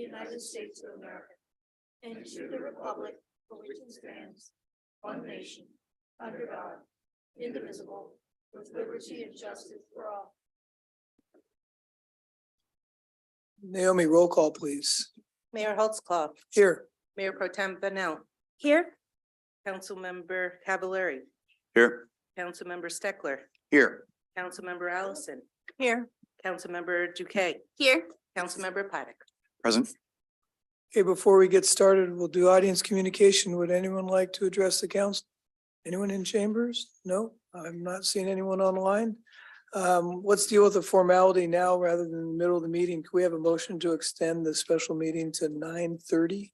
United States of America and to the republic for which it stands, one nation, under God, indivisible, with liberty and justice for all. Naomi, roll call, please. Mayor Holtzclaw, Here. Mayor Pro Tem Vanel. Here. Councilmember Cavallari, Here. Councilmember Steckler, Here. Councilmember Allison, Here. Councilmember Duque, Here. Councilmember Paddock. Present. Okay, before we get started, we'll do audience communication. Would anyone like to address the council? Anyone in chambers? No, I'm not seeing anyone online. Let's deal with the formality now rather than in the middle of the meeting. Can we have a motion to extend the special meeting to 9:30?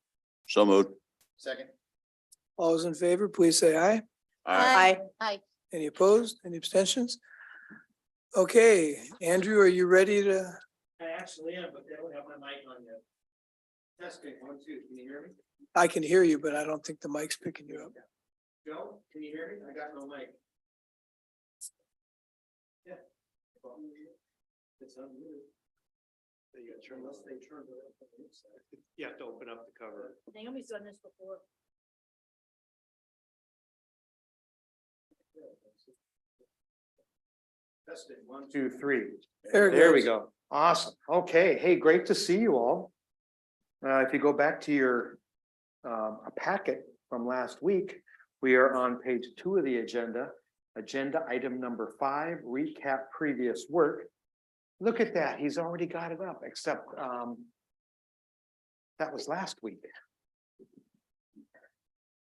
So moved. Second. All those in favor, please say aye. Aye. Aye. Any opposed? Any abstentions? Okay, Andrew, are you ready to? I actually am, but they don't have my mic on yet. Testing, 1, 2, can you hear me? I can hear you, but I don't think the mic's picking you up. Joe, can you hear me? I got no mic. Yeah. It's unmuted. So you gotta turn, unless they turn it up on the inside. You have to open up the cover. Naomi's done this before. Testing, 1, 2, 3. There it There we goes. go. Awesome. Okay. Hey, great to see you all. If you go back to your a packet from last week, we are on page 2 of the agenda. Agenda item number 5, recap previous work. Look at that. He's already got it up, except that was last week.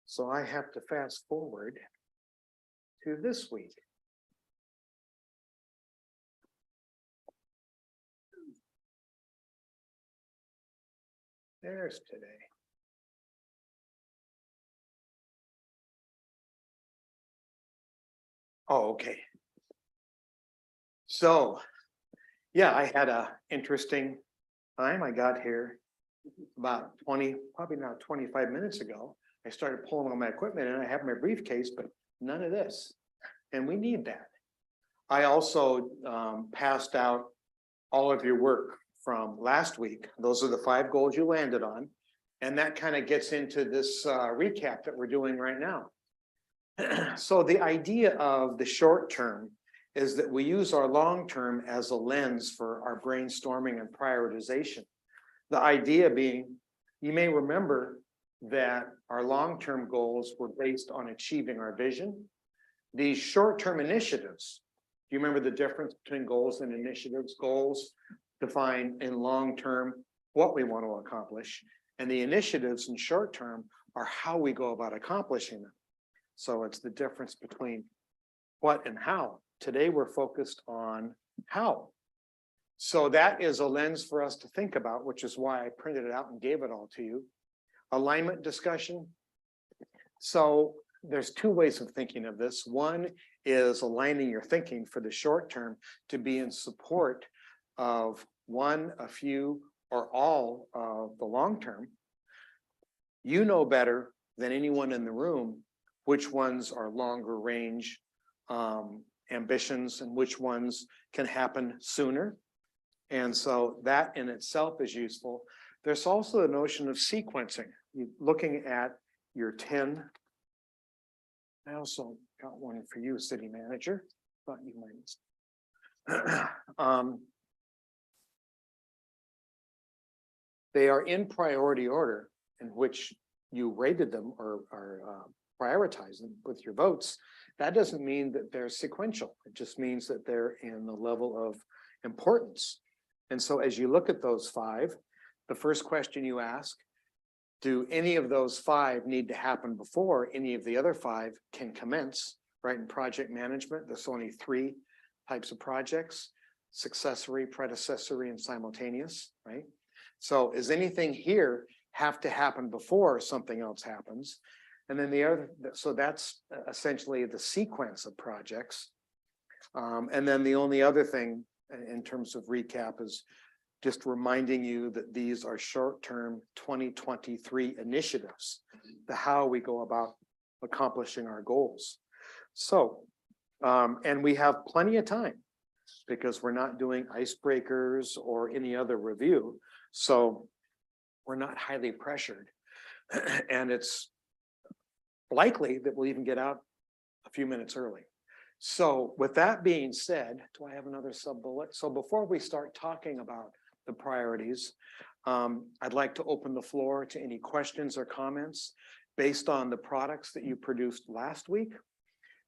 So I have to fast forward to this week. There's today. Oh, okay. So, yeah, I had a interesting time. I got here about 20, probably now 25 minutes ago. I started pulling all my equipment and I have my briefcase, but none of this. And we need that. I also passed out all of your work from last week. Those are the 5 goals you landed on. And that kind of gets into this recap that we're doing right now. So the idea of the short term is that we use our long term as a lens for our brainstorming and prioritization. The idea being, you may remember that our long-term goals were based on achieving our vision. These short-term initiatives, do you remember the difference between goals and initiatives? Goals define in long term what we want to accomplish, and the initiatives in short term are how we go about accomplishing them. So it's the difference between what and how. Today we're focused on how. So that is a lens for us to think about, which is why I printed it out and gave it all to you. Alignment discussion. So there's 2 ways of thinking of this. One is aligning your thinking for the short term to be in support of one, a few, or all of the long term. You know better than anyone in the room which ones are longer range ambitions and which ones can happen sooner. And so that in itself is useful. There's also the notion of sequencing. Looking at your 10. I also got one for you, city manager. Thought you might. They are in priority order in which you rated them or prioritized them with your votes. That doesn't mean that they're sequential. It just means that they're in the level of importance. And so as you look at those 5, the first question you ask, do any of those 5 need to happen before any of the other 5 can commence? Right, in project management, there's only 3 types of projects: successory, predecessory, and simultaneous, right? So is anything here have to happen before something else happens? And then the other, so that's essentially the sequence of projects. And then the only other thing in terms of recap is just reminding you that these are short-term 2023 initiatives, the how we go about accomplishing our goals. So, and we have plenty of time because we're not doing icebreakers or any other review. So we're not highly pressured. And it's likely that we'll even get out a few minutes early. So with that being said, do I have another sub bullet? So before we start talking about the priorities, I'd like to open the floor to any questions or comments based on the products that you produced last week,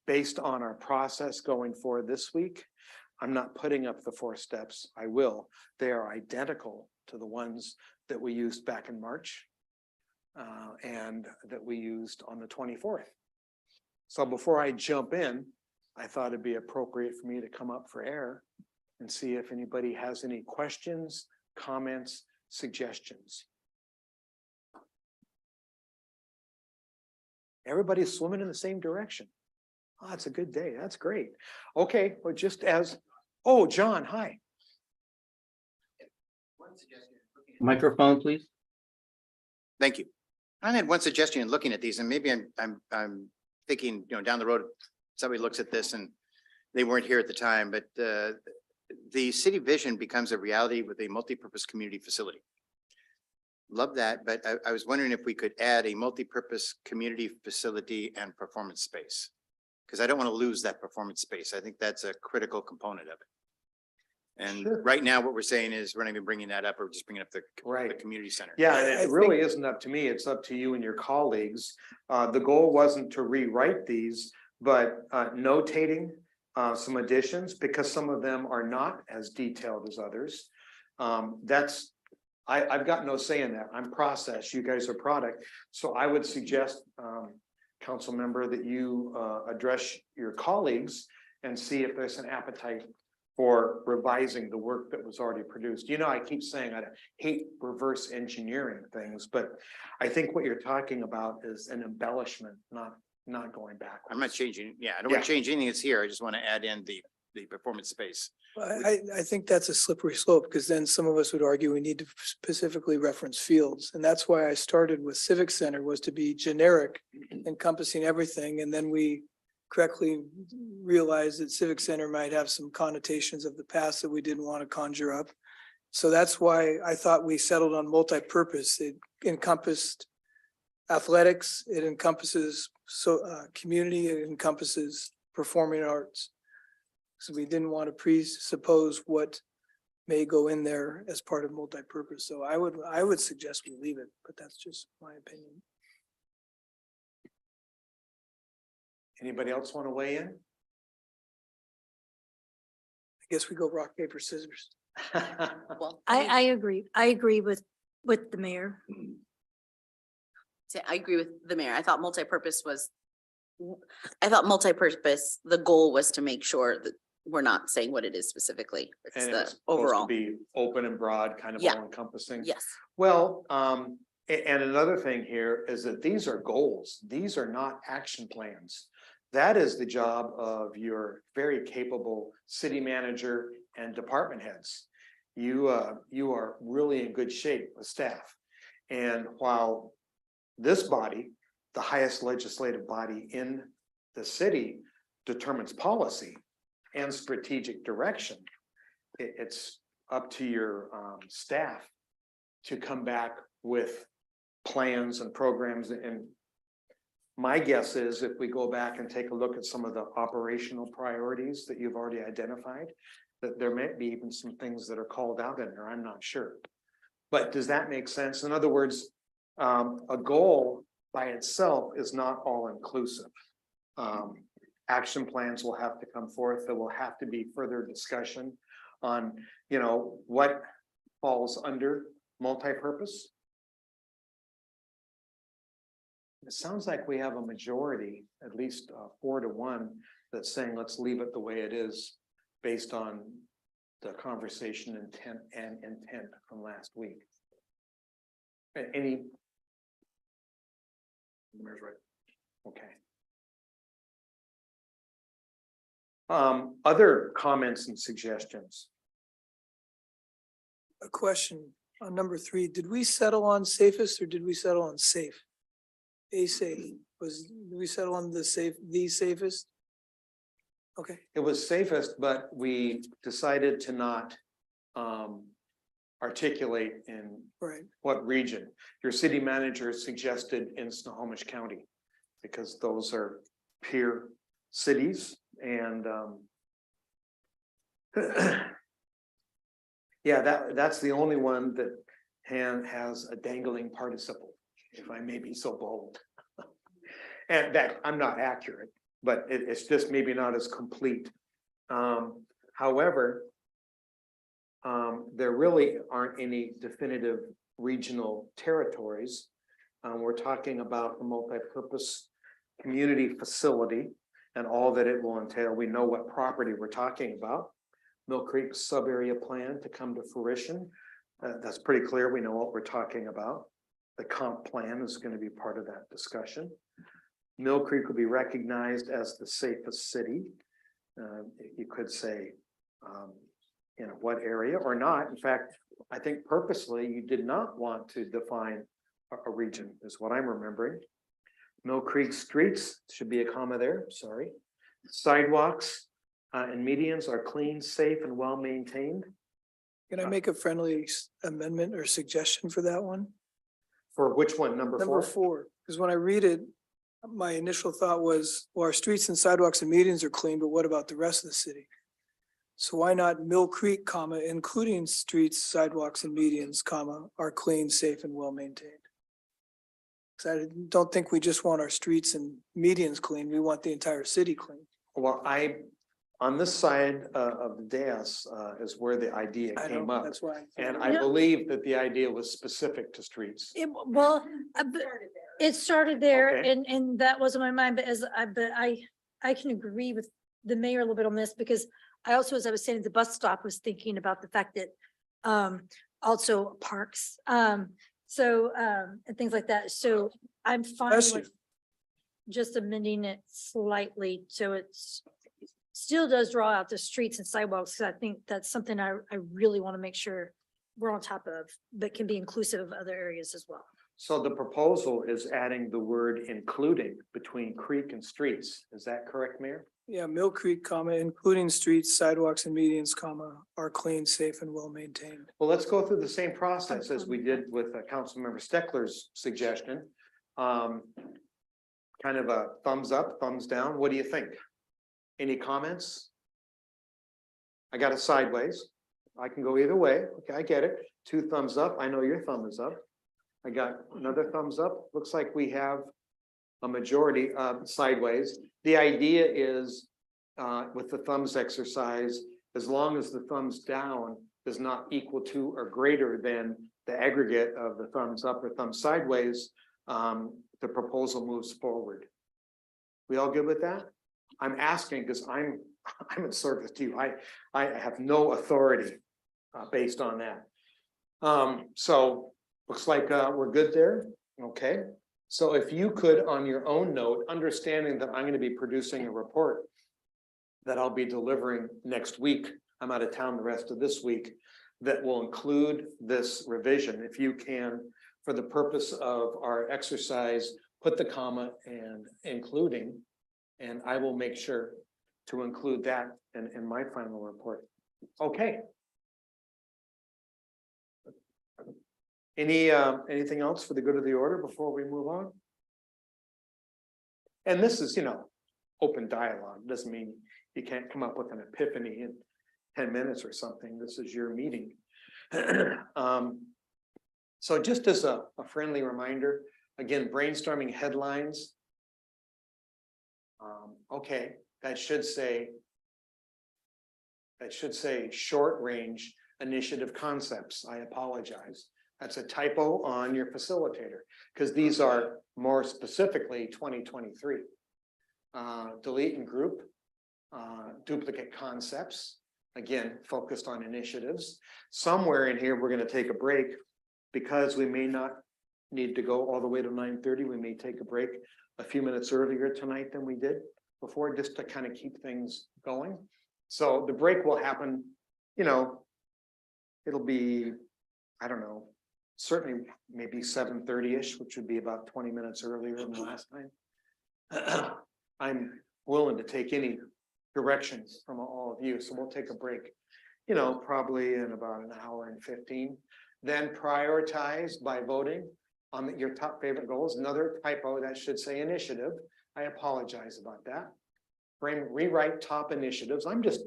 based on our process going forward this week. I'm not putting up the 4 steps. I will. They are identical to the ones that we used back in March and that we used on the 24th. So before I jump in, I thought it'd be appropriate for me to come up for air and see if anybody has any questions, comments, suggestions. Everybody's swimming in the same direction. Oh, it's a good day. That's great. Okay, well, just as, oh, John, hi. Microphone, please. Thank you. I had one suggestion in looking at these, and maybe I'm thinking, down the road, somebody looks at this and they weren't here at the time, but the city vision becomes a reality with a multi-purpose community facility. Love that, but I was wondering if we could add a multi-purpose community facility and performance space. Because I don't want to lose that performance space. I think that's a critical component of it. And Sure. right now, what we're saying is we're not even bringing that up, we're just bringing up the Right. community center. Yeah, I it really isn't up to me. It's up to you and your colleagues. The goal wasn't to rewrite these, but notating some additions because some of them are not as detailed as others. I've got no say in that. I'm process, you guys are product. So I would suggest, council member, that you address your colleagues and see if there's an appetite for revising the work that was already produced. I keep saying I hate reverse engineering things, but I think what you're talking about is an embellishment, not going backwards. I'm not changing, I don't want to change anything that's here. I just want to add in the performance space. I think that's a slippery slope because then some of us would argue we need to specifically reference fields. And that's why I started with Civic Center, was to be generic, encompassing everything. And then we correctly realized that Civic Center might have some connotations of the past that we didn't want to conjure up. So that's why I thought we settled on multi-purpose. It encompassed athletics, it encompasses community, it encompasses performing arts. So we didn't want to presuppose what may go in there as part of multi-purpose. So I would suggest we leave it, but that's just my opinion. Anybody else want to weigh in? I guess we go rock, paper, scissors. Well, I agree. I agree with the mayor. I agree with the mayor. I thought multipurpose, the goal was to make sure that we're not saying what it is specifically. It's And the it's supposed to overall. be open and broad, kind of Yeah. all encompassing. Yes. Well, and another thing here is that these are goals. These are not action plans. That is the job of your very capable city manager and department heads. You are really in good shape with staff. And while this body, the highest legislative body in the city, determines policy and strategic direction, it's up to your staff to come back with plans and programs. And my guess is if we go back and take a look at some of the operational priorities that you've already identified, that there may be even some things that are called out in there. I'm not sure. But does that make sense? In other words, a goal by itself is not all inclusive. Action plans will have to come forth. There will have to be further discussion on, what falls under multi-purpose. It sounds like we have a majority, at least 4-1, that's saying let's leave it the way it is based on the conversation intent from last week. Any? The mayor's right. Okay. Other comments and suggestions? A question on number 3, did we settle on safest or did we settle on safe? Did we settle on the safest? Okay, It was safest, but we decided to not articulate in Right. what region. Your city manager suggested in Snohomish County, because those are peer cities and yeah, that's the only one that has a dangling participle, if I may be so bold. And that, I'm not accurate, but it's just maybe not as complete. However, there really aren't any definitive regional territories. We're talking about a multi-purpose community facility and all that it will entail. We know what property we're talking about. Mill Creek sub-area plan to come to fruition. That's pretty clear. We know what we're talking about. The comp plan is going to be part of that discussion. Mill Creek will be recognized as the safest city. You could say, you know, what area or not. In fact, I think purposely you did not want to define a region, is what I'm remembering. Mill Creek streets, should be a comma there, sorry. Sidewalks and medians are clean, safe, and well-maintained. Can I make a friendly amendment or suggestion for that one? For which one, number Number 4? 4, because when I read it, my initial thought was, well, our streets and sidewalks and medians are clean, but what about the rest of the city? So why not Mill Creek, comma, including streets, sidewalks and medians, comma, are clean, safe and well maintained? Because I don't think we just want our streets and medians clean. We want the entire city clean. Well, on this side of the dais is where the idea I came know, up. that's why. And I Yeah. believe that the idea was specific to streets. Well, it started there Okay. and that wasn't my mind, but I can agree with the mayor a little bit on this because I also, as I was saying at the bus stop, was thinking about the fact that also parks, and things like that. So I'm fine Bless with you. just amending it slightly so it's still does draw out the streets and sidewalks. 'Cause I think that's something I really want to make sure we're on top of, but can be inclusive of other areas as well. So the proposal is adding the word including between creek and streets. Is that correct, Mayor? Yeah, Mill Creek, comma, including streets, sidewalks and medians, comma, are clean, safe and well maintained. Well, let's go through the same process as we did with Councilmember Steckler's suggestion. Kind of a thumbs up, thumbs down. What do you think? Any comments? I got it sideways. I can go either way. Okay, I get it. 2 thumbs up. I know your thumb is up. I got another thumbs up. Looks like we have a majority sideways. The idea is with the thumbs exercise, as long as the thumbs down is not equal to or greater than the aggregate of the thumbs up or thumbs sideways, the proposal moves forward. We all good with that? I'm asking because I'm in service to you. I have no authority based on that. So looks like we're good there. Okay. So if you could, on your own note, understanding that I'm going to be producing a report that I'll be delivering next week. I'm out of town the rest of this week. That will include this revision. If you can, for the purpose of our exercise, put the comma and including, and I will make sure to include that in my final report. Okay. Anything else for the good of the order before we move on? And this is, open dialogue. Doesn't mean you can't come up with an epiphany in 10 minutes or something. This is your meeting. So just as a friendly reminder, again, brainstorming headlines. Okay, that should say short range initiative concepts. I apologize. That's a typo on your facilitator because these are more specifically 2023. Delete and group, duplicate concepts, again, focused on initiatives. Somewhere in here, we're going to take a break because we may not need to go all the way to 9:30. We may take a break a few minutes earlier tonight than we did before, just to kind of keep things going. So the break will happen, it'll be, I don't know, certainly maybe 7:30-ish, which would be about 20 minutes earlier than the last time. I'm willing to take any directions from all of you, so we'll take a break you know, probably in about an hour and 15. Then prioritize by voting on your top favorite goals. Another typo that should say initiative. I apologize about that. Rewrite top initiatives. I'm just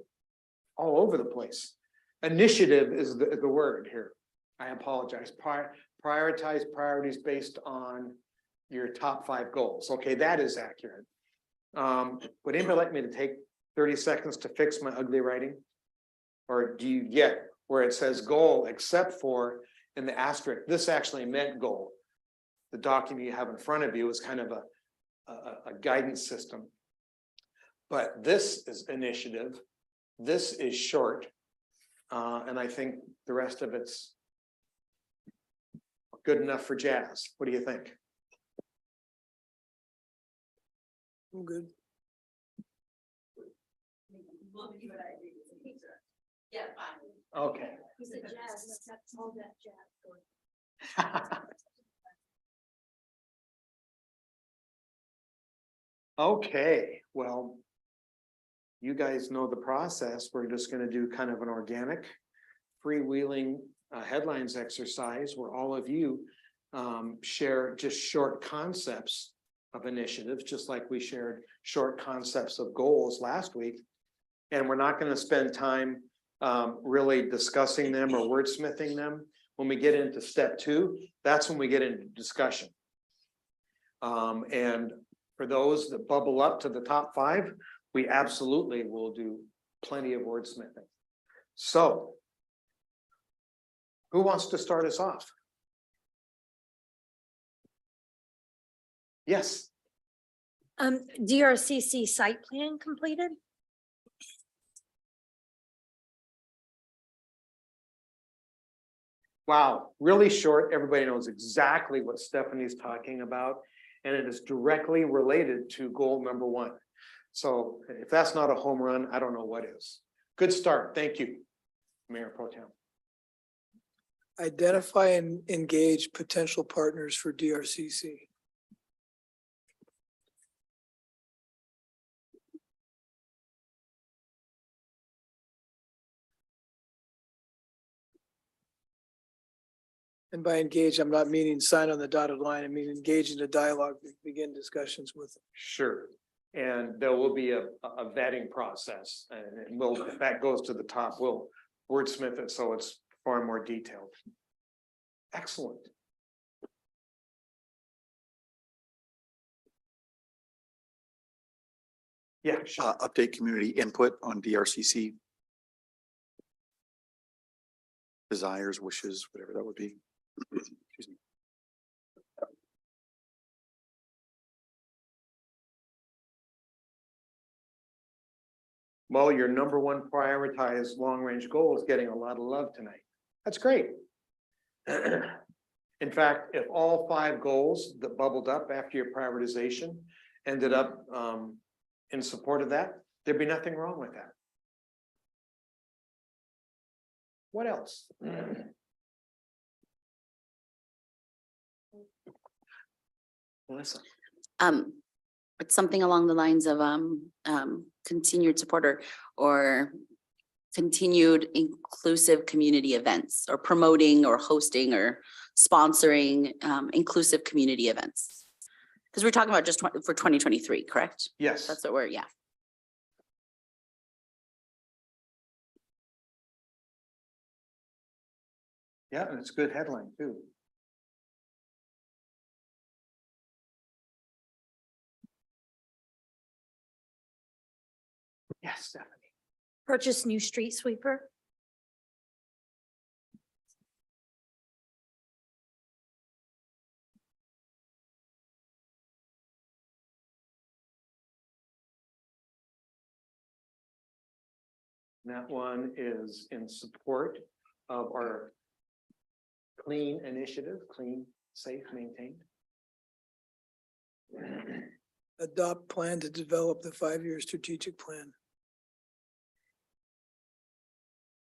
all over the place. Initiative is the word here. I apologize. Prioritize priorities based on your top 5 goals. Okay, that is accurate. Would anybody like me to take 30 seconds to fix my ugly writing? Or do you get where it says goal except for in the asterisk, this actually meant goal. The document you have in front of you is kind of a guidance system. But this is initiative. This is short. And I think the rest of it's good enough for jazz. What do you think? I'm good. Okay. He said jazz, that's all that jazz. Okay, well, you guys know the process. We're just gonna do kind of an organic freewheeling headlines exercise where all of you share just short concepts of initiatives, just like we shared short concepts of goals last week. And we're not gonna spend time really discussing them or wordsmithing them. When we get into step 2, that's when we get into discussion. And for those that bubble up to the top 5, we absolutely will do plenty of wordsmithing. So, who wants to start us off? Yes. DRCC site plan completed? Wow, really short. Everybody knows exactly what Stephanie's talking about, and it is directly related to goal number 1. So if that's not a home run, I don't know what is. Good start. Thank you, Mayor Pro Tem. Identify and engage potential partners for DRCC. And by engage, I'm not meaning sign on the dotted line. I mean, engage in a dialogue, begin discussions with them. Sure. And there will be a vetting process, and we'll, if that goes to the top, we'll wordsmith it so it's far more detailed. Excellent. Yeah, sure. Update community input on DRCC. Desires, wishes, whatever that would be. Excuse me. Well, your number 1 prioritized long-range goal is getting a lot of love tonight. That's great. In fact, if all 5 goals that bubbled up after your prioritization ended up in support of that, there'd be nothing wrong with that. What else? Melissa. It's something along the lines of continued support or continued inclusive community events, or promoting or hosting or sponsoring inclusive community events. Because we're talking about just for 2023, correct? Yes. That's what we're, yeah. Yeah, and it's a good headline too. Yes, Stephanie. Purchase new street sweeper? That one is in support of our clean initiative, clean, safe, maintained. Adopt plan to develop the 5-year strategic plan.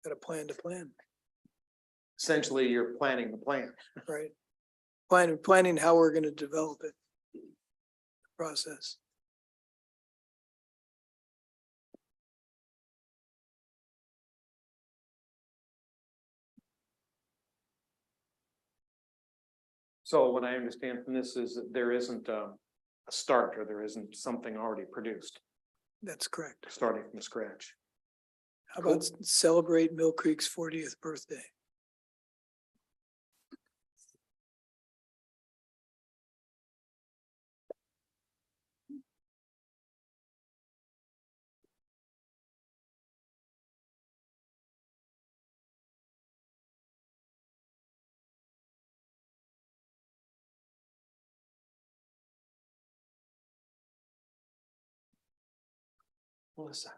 Got a plan to plan, Essentially, you're planning the plan. right? Planning how we're going to develop it. Process. So what I understand from this is that there isn't a start, or there isn't something already produced, That's correct. starting from scratch. How about celebrate Mill Creek's 40th birthday? Melissa.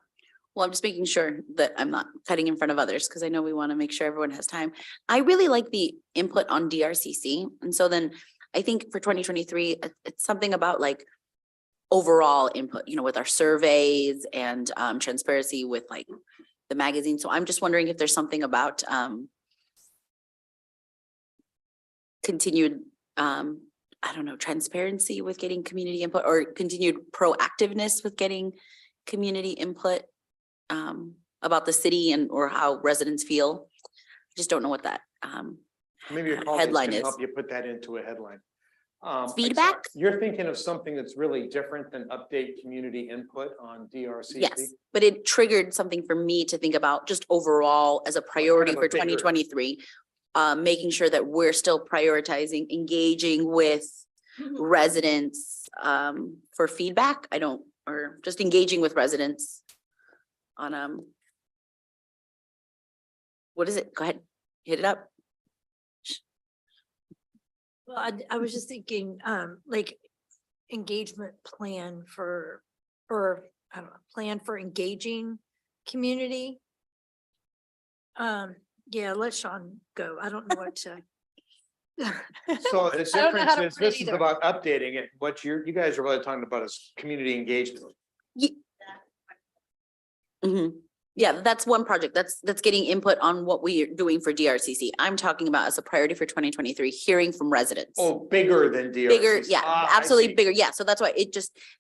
Well, I'm just making sure that I'm not cutting in front of others, because I know we want to make sure everyone has time. I really like the input on DRCC. And so then I think for 2023, it's something about like overall input, with our surveys and transparency with like the magazine. So I'm just wondering if there's something about continued, I don't know, transparency with getting community input, or continued proactiveness with getting community input about the city and or how residents feel. I just don't know what that Maybe your colleagues headline can is. help you put that into a headline. Feedback? You're thinking of something that's really different than update community input on DRCC? Yes, but it triggered something for me to think about just overall as a priority of a for bigger- 2023. Making sure that we're still prioritizing engaging with residents for feedback. Or just engaging with residents on what is it? Go ahead, hit it up. Well, I was just thinking, like engagement plan or I don't know, plan for engaging community. Yeah, let Sean go. I don't know what to. So the I don't know how difference to is, put it this is either. about updating it. What you guys are really talking about is community engagement. Mhm. Yeah, that's one project. That's getting input on what we are doing for DRCC. I'm talking about as a priority for 2023, hearing from residents. Oh, bigger than DRCC. Bigger, yeah, Ah, I absolutely see. bigger. Yeah, so that's why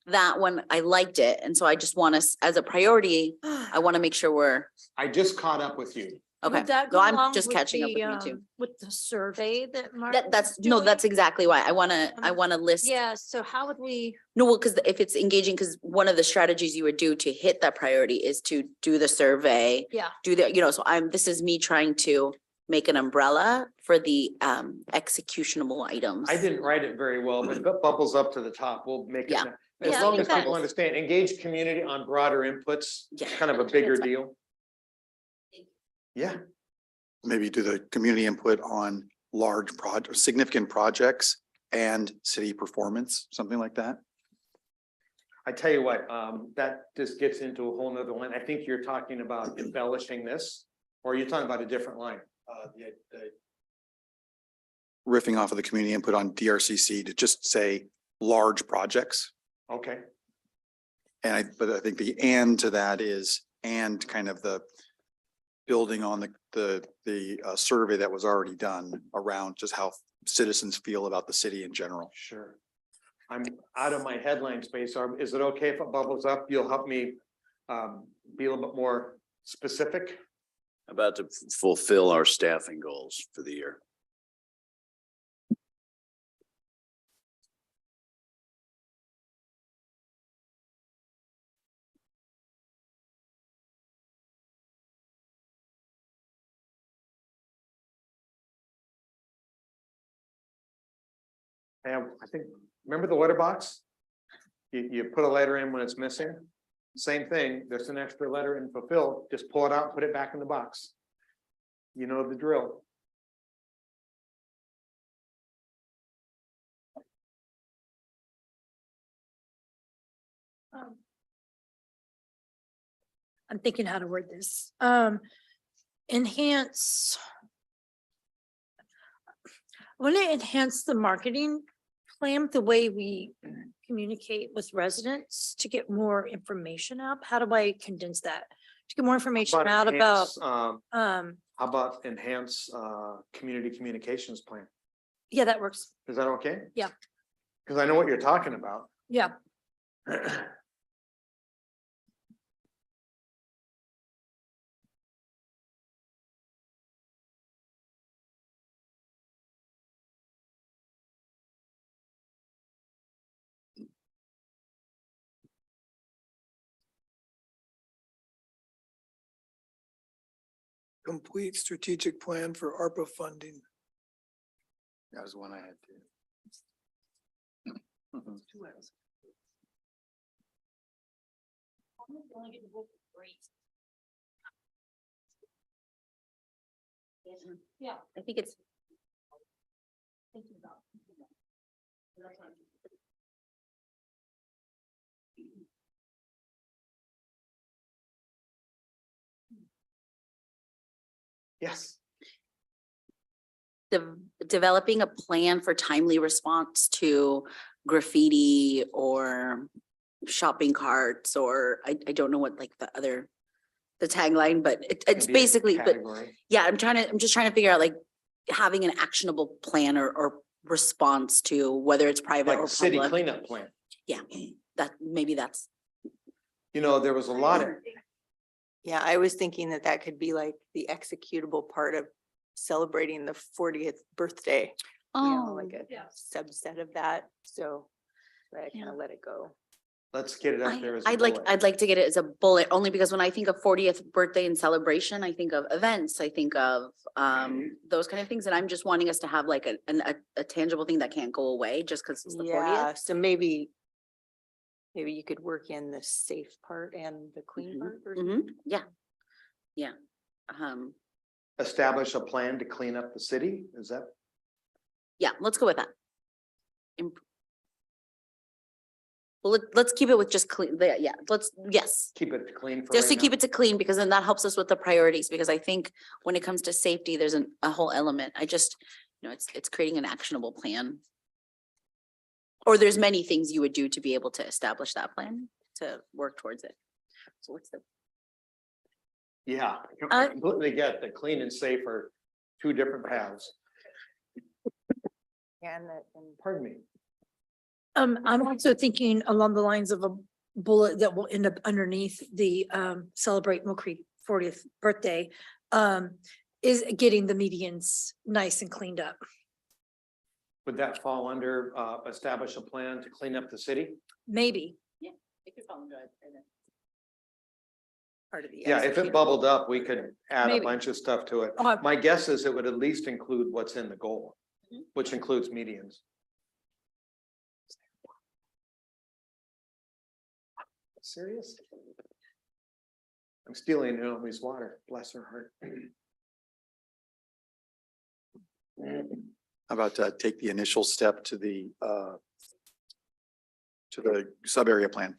that one, I liked it. And so I just want us, as a priority, I want to make sure we're, I just caught up with you. okay. Would that So go I'm along just with catching up the, with me too. with the survey that Mark? That's, was no, doing? that's exactly why. I wanna list. Yeah, so how would we? No, well, because if it's engaging, because one of the strategies you would do to hit that priority is to do the survey. Yeah. Do the, so this is me trying to make an umbrella for the executionable items. I didn't write it very well, but if it bubbles up to the top, we'll make it. Yeah. As Yeah, long I as think people that- understand, engage community on broader inputs, Yeah. kind of a bigger That's fine. deal. Yeah, Maybe do the community input on large significant projects and city performance, something like that. I tell you what, that just gets into a whole nother line. I think you're talking about embellishing this, or you're talking about a different line. Riffing off of the community input on DRCC to just say large projects. Okay, But I think the and to that is, and kind of the building on the survey that was already done around just how citizens feel about the city in general. sure. I'm out of my headline space. Is it okay if it bubbles up? You'll help me be a little bit more specific? About to fulfill our staffing goals for the year. And I think, remember the letter box? You put a letter in when it's missing. Same thing, there's an extra letter in fulfill, just pull it out, put it back in the box. You know the drill. I'm thinking how to word this. Enhance. Want to enhance the marketing plan, the way we communicate with residents to get more information out. How do I condense that? To get more information out about, How about enhance community communications plan? yeah, that works. Is that okay? Yeah. Because I know what you're talking about. Yeah. Complete strategic plan for ARPA funding. That was one I had too. Yeah. I think it's, Yes. developing a plan for timely response to graffiti or shopping carts, or I don't know what like the tagline, but it's Can be a basically, but category. yeah, I'm just trying to figure out like having an actionable plan or response to whether it's private Like or a city public. cleanup plan. Yeah, maybe that's, You know, there was a lot of, Yeah, I was thinking that that could be like the executable part of celebrating the 40th birthday. You know, oh, like a Yeah. subset of that, so I kind Yeah. of let it go. let's get it up there as a I'd like bullet. to get it as a bullet, only because when I think of 40th birthday and celebration, I think of events, I think of those kind of things, and I'm just wanting us to have like a tangible thing that can't go away just because it's the 40th. Yeah, so maybe you could work in the safe part and the clean part. or something. Yeah, yeah. Um, Establish a plan to clean up the city, is that? yeah, let's go with that. Well, let's keep it with just clean, yeah, yes. Keep it clean for Just to right keep now? it to clean, because then that helps us with the priorities, because I think when it comes to safety, there's a whole element. I just, it's creating an actionable plan. Or there's many things you would do to be able to establish that plan, to work towards it. So what's the, Yeah, Uh, I completely get the clean and safe are two different paths. And Pardon me. I'm also thinking along the lines of a bullet that will end up underneath the celebrate Mill Creek 40th birthday. Is getting the medians nice and cleaned up. Would that fall under establish a plan to clean up the city? Maybe. it could fall under it. part of the. Yeah, if it executable. bubbled up, we could add a Maybe. bunch of stuff to it. Oh, My guess is it would at least include what's in the goal, Mhm. which includes medians. Serious? I'm stealing Naomi's water, bless her heart. How about take the initial step to the sub area plan?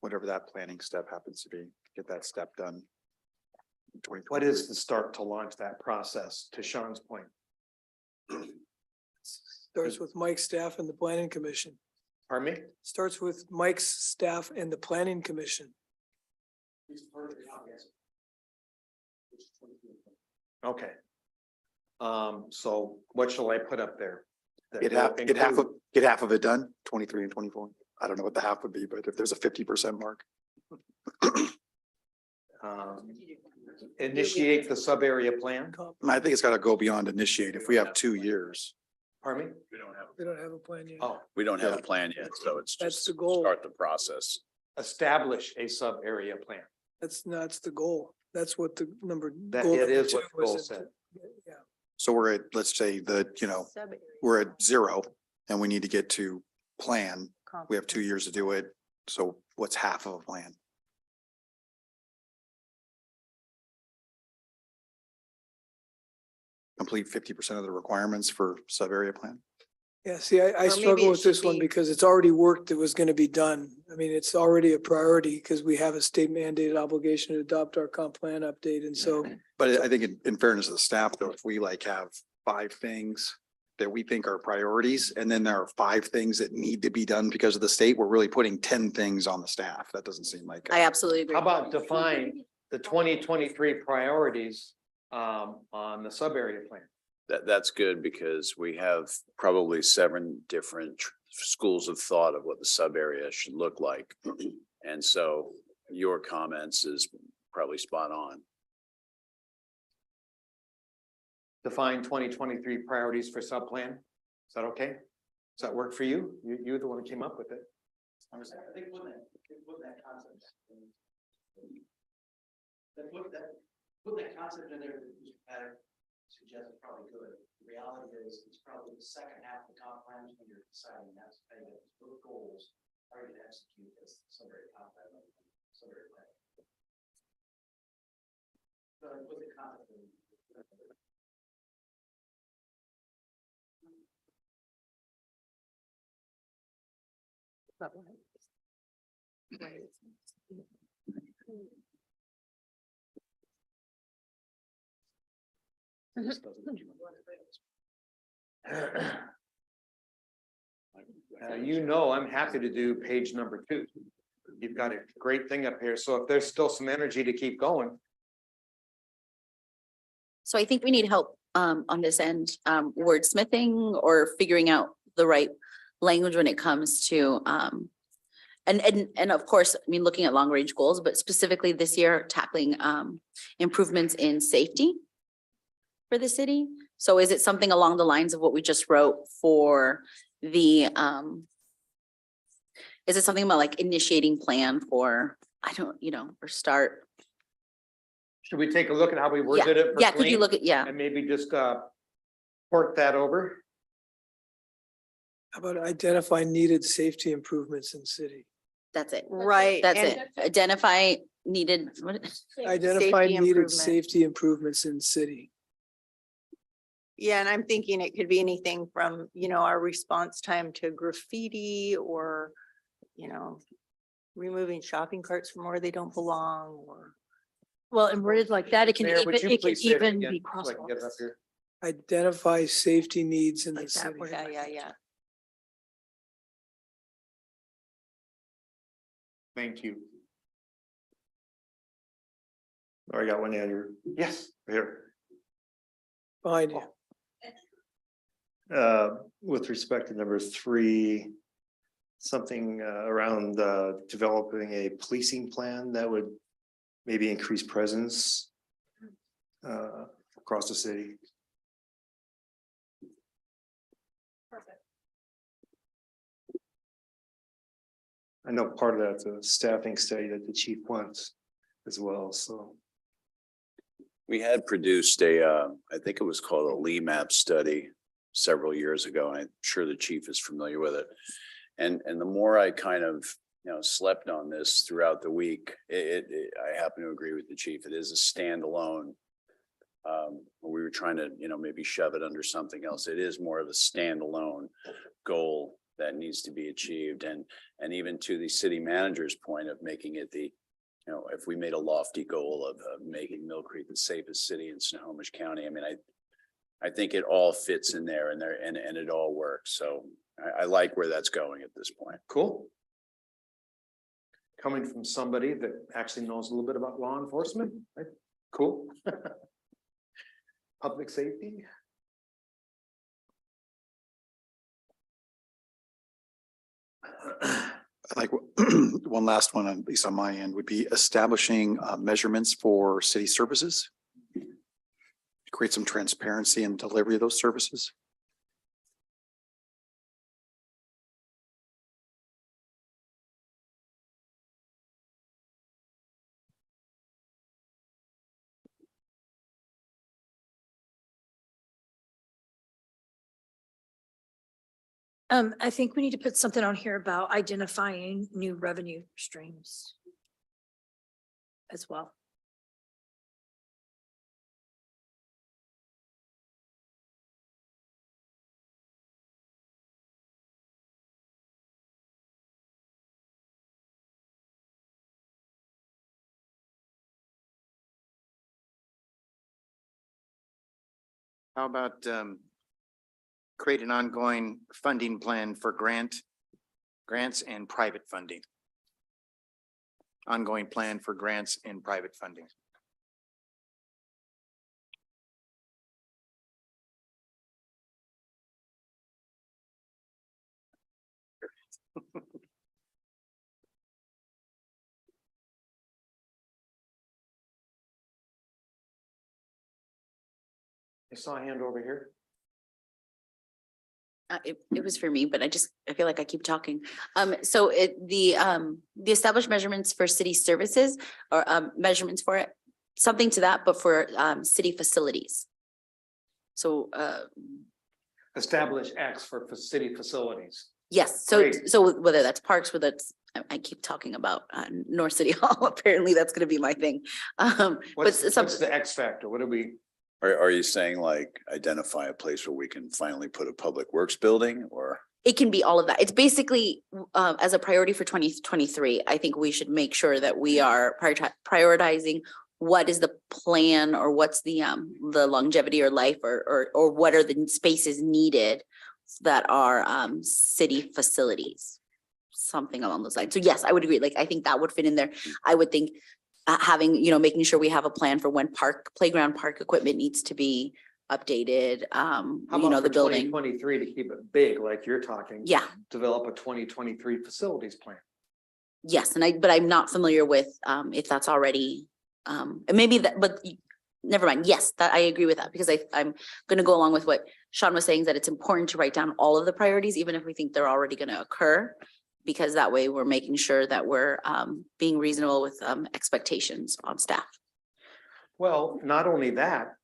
Whatever that planning step happens to be, get that step done. What is the start to launch that process, to Sean's point? Starts with Mike's staff and the planning commission. Pardon me? Starts with Mike's staff and the planning commission. Okay. So what shall I put up there? That Get will half of it done, 23 and 24. I don't know what the half would be, but if there's a 50% mark. Initiate the sub area plan. And I think it's got to go beyond initiate. If we have 2 years. Pardon me? They don't have a plan yet. Oh, We don't have a plan yet, so it's That's just the goal. start the process. establish a sub area plan. That's the goal. That's what the number. That goal it number is what 2 the goal was. said. Yeah. So we're at, let's say that, Sub-area we're at 0 and we need to get to plan. We have 2 comprehensive. years to do it. So what's half of a plan? Complete 50% of the requirements for sub area plan? Yeah, see, I maybe struggle it with this should one be- because it's already work that was gonna be done. I mean, it's already a priority because we have a state mandated obligation to adopt our comp plan update. And so But I think in fairness to the staff, though, if we like have 5 things that we think are priorities, and then there are 5 things that need to be done because of the state, we're really putting 10 things on the staff. That doesn't seem like. I absolutely agree. How about define the 2023 priorities on the sub area plan? That's good because we have probably 7 different schools of thought of what the sub area should look like. And so your comments is probably spot on. Define 2023 priorities for sub plan. Is that okay? Does that work for you? You're the one who came up with it. I think put that concept. Put that concept in there that Mr. Paddock suggested probably good. The reality is, it's probably the second half of the comp plans when you're deciding that's how you get those goals are you to execute this Sunbury comp plan, Sunbury plan. So with the concept in You know, I'm happy to do page number 2. You've got a great thing up here. So if there's still some energy to keep going. So I think we need help on this end, wordsmithing or figuring out the right language when it comes to and of course, I mean, looking at long range goals, but specifically this year tackling improvements in safety for the city. So is it something along the lines of what we just wrote for the is it something about like initiating plan for, I don't, or start? Should we take a look at how we worded it? for Yeah, could you clean look at, And maybe just port that over? How about identify needed safety improvements in city? that's it. Right. That's and- it. Identify needed, what? Identify Safety needed improvement. safety improvements in city. Yeah, and I'm thinking it could be anything from, our response time to graffiti or, removing shopping carts from where they don't belong or. Well, and worded like that, it can Mayor, even, would you it can please say that even again, be so I can get it up crosswalks. here? Identify safety needs in the Like that city. word. Yeah. Thank you. I got one, Andrew. Yes. Here. Behind you. With respect to number 3, something around developing a policing plan that would maybe increase presence across the city. I know part of that's a staffing study that the chief wants as well, so. We had produced I think it was called a Lee map study several years ago, and I'm sure the chief is familiar with it. And the more I kind of, slept on this throughout the week, I happen to agree with the chief. It is a standalone. We were trying to, maybe shove it under something else. It is more of a standalone goal that needs to be achieved. And even to the city manager's point of making it if we made a lofty goal of making Mill Creek the safest city in Snohomish County, I mean, I think it all fits in there and it all works. So I like where that's going at this point. Cool. Coming from somebody that actually knows a little bit about law enforcement, right? Cool. Public safety. Like one last one, at least on my end, would be establishing measurements for city services. Create some transparency in delivery of those services. I think we need to put something on here about identifying new revenue streams as well. How about create an ongoing funding plan for grants and private funding? Ongoing plan for grants and private funding. I saw a hand over here. It was for me, but I feel like I keep talking. So the established measurements for city services or measurements for it. something to that, but for city facilities. So Establish X for city facilities. yes, so Great. so whether that's parks, whether it's, I keep talking about North City Hall, apparently that's gonna be my thing. But What's some, the X factor? What do we? Are you saying like identify a place where we can finally put a public works building or? it can be all of that. It's basically as a priority for 2023, I think we should make sure that we are prioritizing what is the plan or what's the longevity or life or what are the spaces needed that are city facilities, something along those lines. So yes, I would agree. Like, I think that would fit in there. I would think having, making sure we have a plan for when playground park equipment needs to be updated, How about the for building. 2023 to keep it big, like you're talking? Yeah. Develop a 2023 facilities plan. Yes, but I'm not familiar with if that's already, and maybe that, but never mind. Yes, that I agree with that because I'm gonna go along with what Sean was saying, that it's important to write down all of the priorities, even if we think they're already gonna occur. Because that way we're making sure that we're being reasonable with expectations on staff. Well, not only that,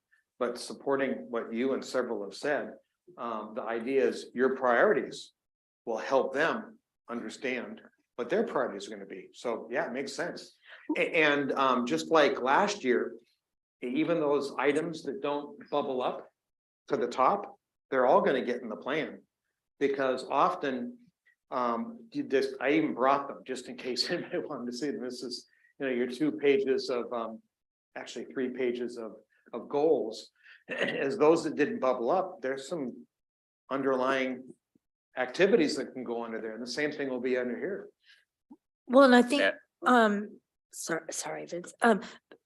but supporting what you and several have said. The idea is your priorities will help them understand what their priorities are gonna be. So yeah, it makes sense. And just like last year, even those items that don't bubble up to the top, they're all gonna get in the plan. Because often, I even brought them just in case anybody wanted to see them. This is, your 2 pages of, actually 3 pages of goals. As those that didn't bubble up, there's some underlying activities that can go under there. And the same thing will be under here. Well, and I think, Yeah. sorry, Vince,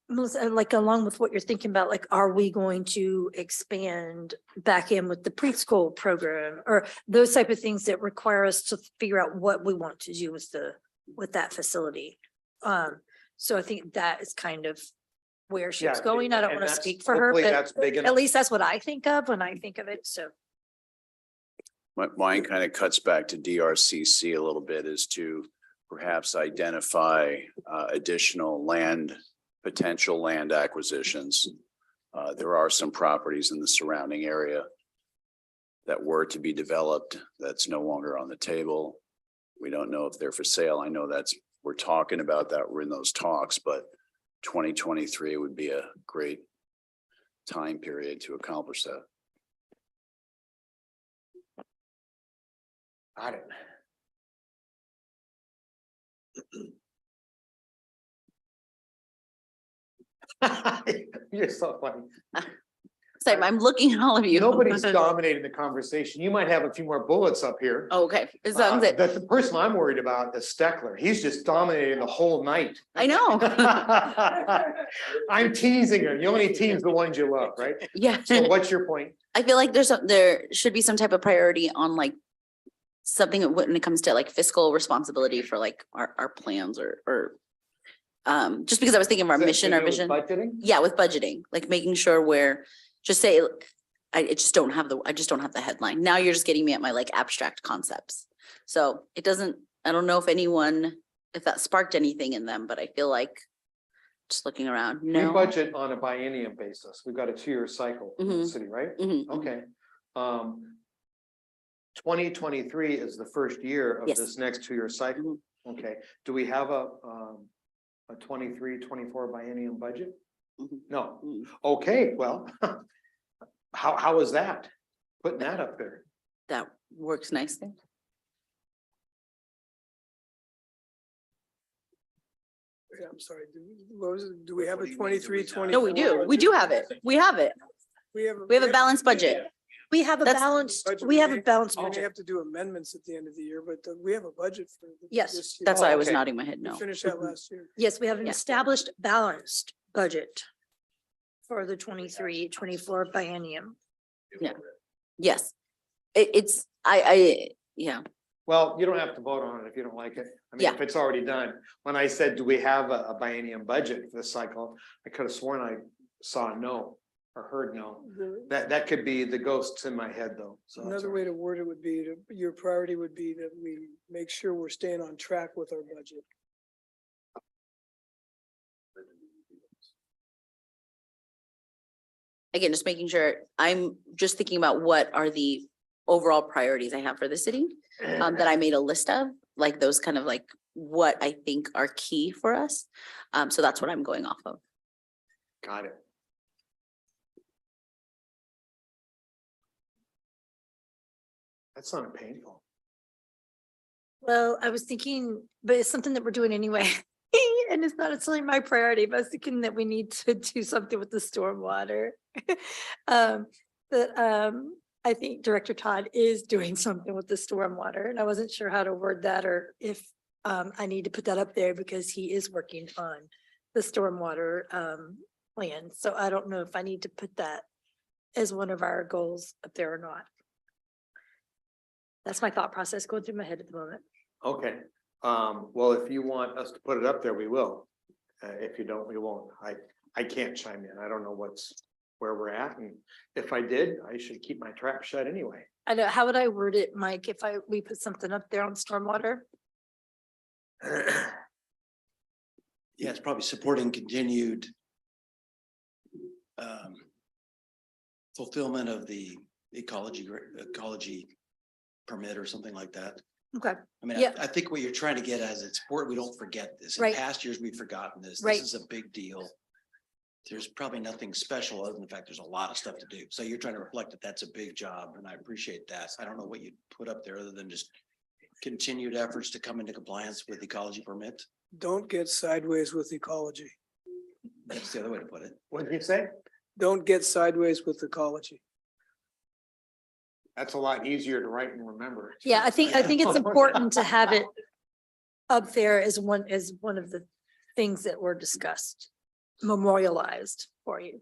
Melissa, like along with what you're thinking about, like, are we going to expand back in with the preschool program or those type of things that require us to figure out what we want to do with that facility? So I think that is kind of where she's Yeah, going. I don't and want to that's- speak for her, hopefully but that's big at enough. least that's what I think of when I think of it. So. Mine kind of cuts back to DRCC a little bit, is to perhaps identify additional potential land acquisitions. There are some properties in the surrounding area that were to be developed that's no longer on the table. We don't know if they're for sale. I know we're talking about that. We're in those talks, but 2023 would be a great time period to accomplish that. Got it. You're so funny. So I'm looking at all of you. Nobody's dominating the conversation. You might have a few more bullets up here. Okay, as long as The person I'm worried about is Steckler. He's just dominating the whole night. I know. I'm teasing him. You only tease the ones you love, right? Yeah. So what's your point? I feel like there should be some type of priority on like something when it comes to like fiscal responsibility for like our plans or just because I was thinking of our mission, our vision. Budgeting? Yeah, with budgeting, like making sure we're just say, I just don't have the headline. Now you're just getting me at my like abstract concepts. So it doesn't, I don't know if that sparked anything in them, but I feel like just looking around, We no. budget on a biennium basis. We've got a 2-year cycle in the Mhm. city, right? Mhm, mhm. Okay. 2023 is the first year of Yes. this next 2-year cycle. Okay, do we have a 23-24 biennium budget? Mhm. No. Mhm. Okay, well, how is that? Putting that up there. That works nicely. Yeah, I'm sorry, do we have a 23, 24? No, we do. We do have it. We have it. We have a balanced budget. We have a That's- balanced, budget. we have a balanced We may budget. have to do amendments at the end of the year, but we have a budget for. Yes, this year. That's why I was okay. nodding my head We no. finished that last year. Yes, we have an Yeah. established balanced budget for the 23-24 biennium. Yes. Yeah, Well, you don't have to vote on it if you don't like it. I mean, Yeah. if it's already done. When I said, do we have a biennium budget for this cycle? I could have sworn I saw no or heard no. That could be the ghosts in my head though. So that's Another all way right. to word it would be, your priority would be that we make sure we're staying on track with our budget. again, just making sure, I'm just thinking about what are the overall priorities I have for the city, that I made a list of, like those kind of like what I think are key for us. So that's what I'm going off of. Got it. That sounded painful. Well, I was thinking, but it's something that we're doing anyway. And it's not necessarily my priority, but I was thinking that we need to do something with the stormwater. I think Director Todd is doing something with the stormwater, and I wasn't sure how to word that, or if I need to put that up there because he is working on the stormwater plan. So I don't know if I need to put that as one of our goals up there or not. That's my thought process going through my head at the moment. Okay, well, if you want us to put it up there, we will. If you don't, we won't. I can't chime in. I don't know where we're at, and if I did, I should keep my trap shut anyway. I know, how would I word it, Mike, if we put something up there on stormwater? Yeah, it's probably supporting continued fulfillment of the ecology permit or something like that. Okay, I mean, Yeah. I think what you're trying to get at is it's important we don't forget this. In Right. past years, we've forgotten this. Right. This is a big deal. There's probably nothing special other than the fact there's a lot of stuff to do. So you're trying to reflect that that's a big job, and I appreciate that. I don't know what you'd put up there other than just continued efforts to come into compliance with ecology permit. Don't get sideways with ecology. That's the other way to put it. What did you say? Don't get sideways with ecology. That's a lot easier to write and remember. yeah, I think it's important to have it up there as one of the things that were discussed, memorialized for you.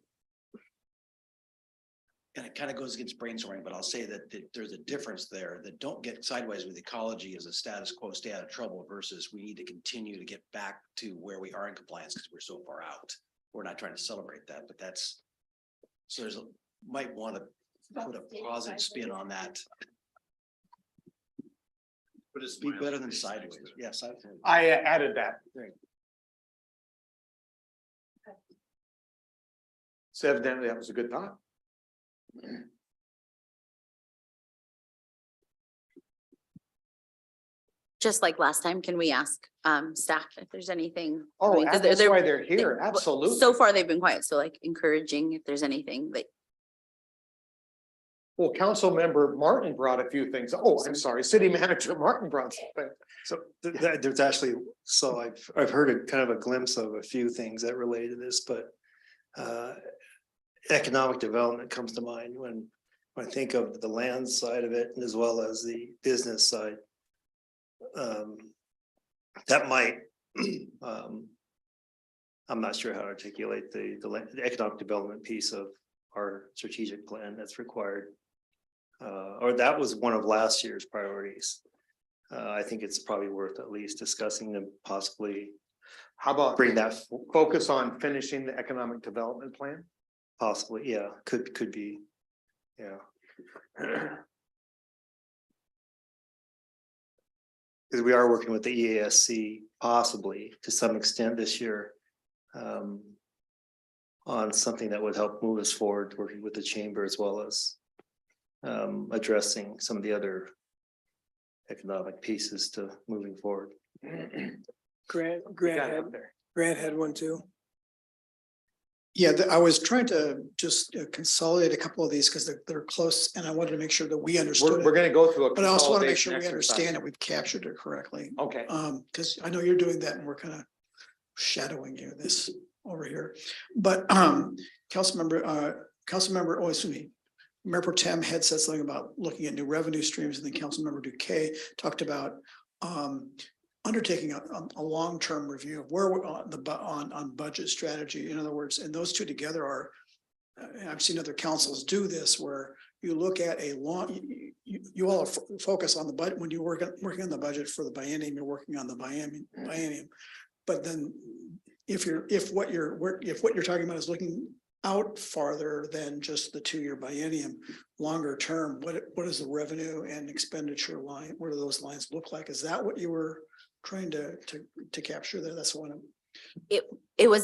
And it kind of goes against brainstorming, but I'll say that there's a difference there, that don't get sideways with ecology as a status quo, stay out of trouble versus we need to continue to get back to where we are in compliance because we're so far out. We're not trying to celebrate that, but so might want to put a positive spin on that. But it's Be better than sideways. Yes. I added that. So evidently that was a good thought. Just like last time, can we ask staff if there's anything? I Oh, mean, 'cause that's they're- why they're here. well, Absolutely. So far, they've been quiet, so like encouraging if there's anything that, Well, Councilmember Martin brought a few things. Oh, I'm sorry, City Manager Martin brought something. So there's actually, so I've heard a kind of a glimpse of a few things that relate to this, but economic development comes to mind when I think of the land side of it as well as the business side. That might, I'm not sure how to articulate the economic development piece of our strategic plan that's required. Or that was one of last year's priorities. I think it's probably worth at least discussing them, possibly How about bring that, focus on finishing the economic development plan? possibly, yeah, could be, yeah. Because we are working with the EASC possibly to some extent this year. On something that would help move us forward, working with the chamber as well as addressing some of the other economic pieces to moving forward. Grant You got it had up there. Grant had one too. Yeah, I was trying to just consolidate a couple of these because they're close and I wanted to make sure that we understood We're it. gonna go through a But I also want to make consolidation sure we exercise. understand it, we've captured it correctly. Okay, Because I know you're doing that and we're kind of shadowing you this over here. But Councilmember, oh, excuse me, Mayor Pro Tem had said something about looking at new revenue streams, and then Councilmember Duque talked about undertaking a long-term review of where we're on budget strategy. In other words, and those two together are, I've seen other councils do this, where you look at a long, you all focus on the budget when you're working on the budget for the biennium, you're working on the biennium. But then if what you're talking about is looking out farther than just the 2-year biennium, longer term, what is the revenue and expenditure line? What do those lines look like? Is that what you were trying to capture there? That's one. It was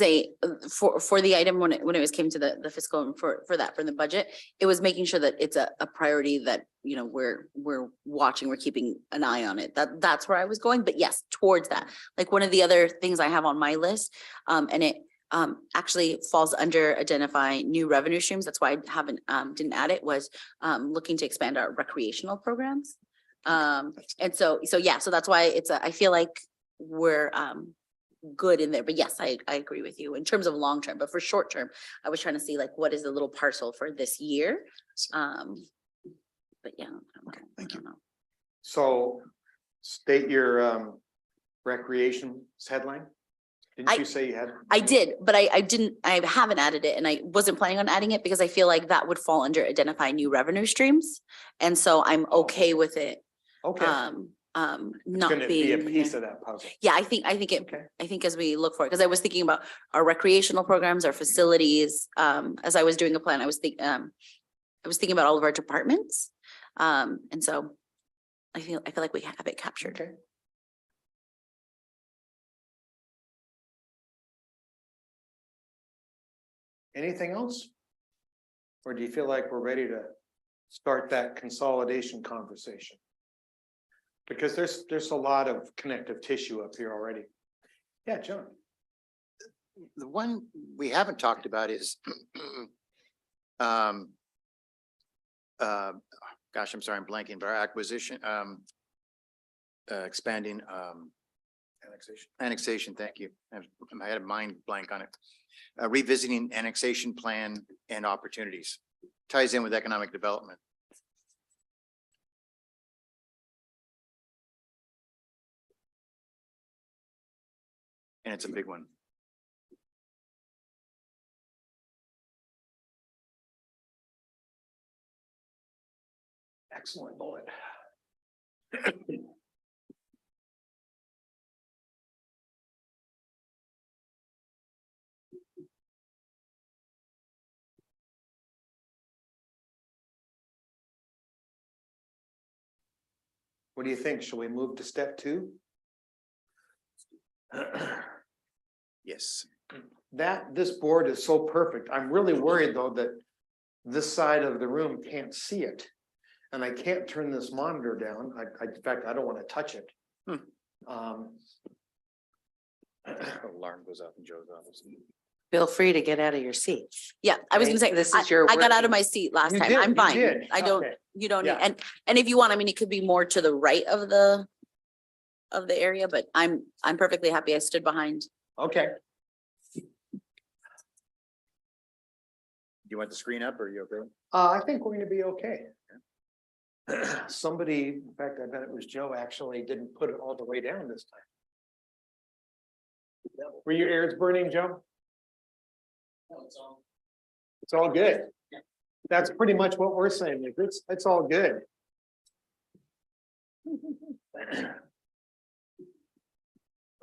for the item when it came to the fiscal and for the budget, it was making sure that it's a priority that, you know, we're watching, we're keeping an eye on it. That's where I was going, but yes, towards that. Like one of the other things I have on my list, and it actually falls under identify new revenue streams. That's why I didn't add it, was looking to expand our recreational programs. And so that's why I feel like we're good in there, but yes, I agree with you in terms of long term, but for short term, I was trying to see like, what is the little parcel for this year? But yeah. Thank you. So state your recreation headline. Didn't you say you had? I did, but I haven't added it, and I wasn't planning on adding it because I feel like that would fall under identify new revenue streams. And so I'm okay with it. Okay. Not Gonna be a being piece here. of that puzzle. Yeah, I think as we look for it, because I was thinking about our recreational programs, our facilities, as I was doing a plan, I was thinking about all of our departments. And so I feel like we have it captured. Okay. Anything else? Or do you feel like we're ready to start that consolidation conversation? Because there's a lot of connective tissue up here already. Yeah, John. The one we haven't talked about is, gosh, I'm sorry, I'm blanking, but our acquisition, expanding, annexation, thank you. I had a mind blank on it. Revisiting annexation plan and opportunities, ties in with economic development. And it's a big one. Excellent bullet. What do you think? Shall we move to step 2? Yes. This board is so perfect. I'm really worried though that this side of the room can't see it. And I can't turn this monitor down. In fact, I don't want to touch it. Alarm goes off in Joe's office. Feel free to get out of your seat. Yeah, I was gonna say, This is your I got out working- of my seat last You time. did, I'm you fine. did. I don't, Okay. you don't need, Yeah. and if you want, I mean, it could be more to the right of the area, but I'm perfectly happy. I stood behind. Okay. Do you want the screen up or are you okay? I think we're gonna be okay. Somebody, in fact, I bet it was Joe, actually didn't put it all the way down this time. Were your ears burning, Joe? It's all good. That's pretty much what we're saying. It's all good.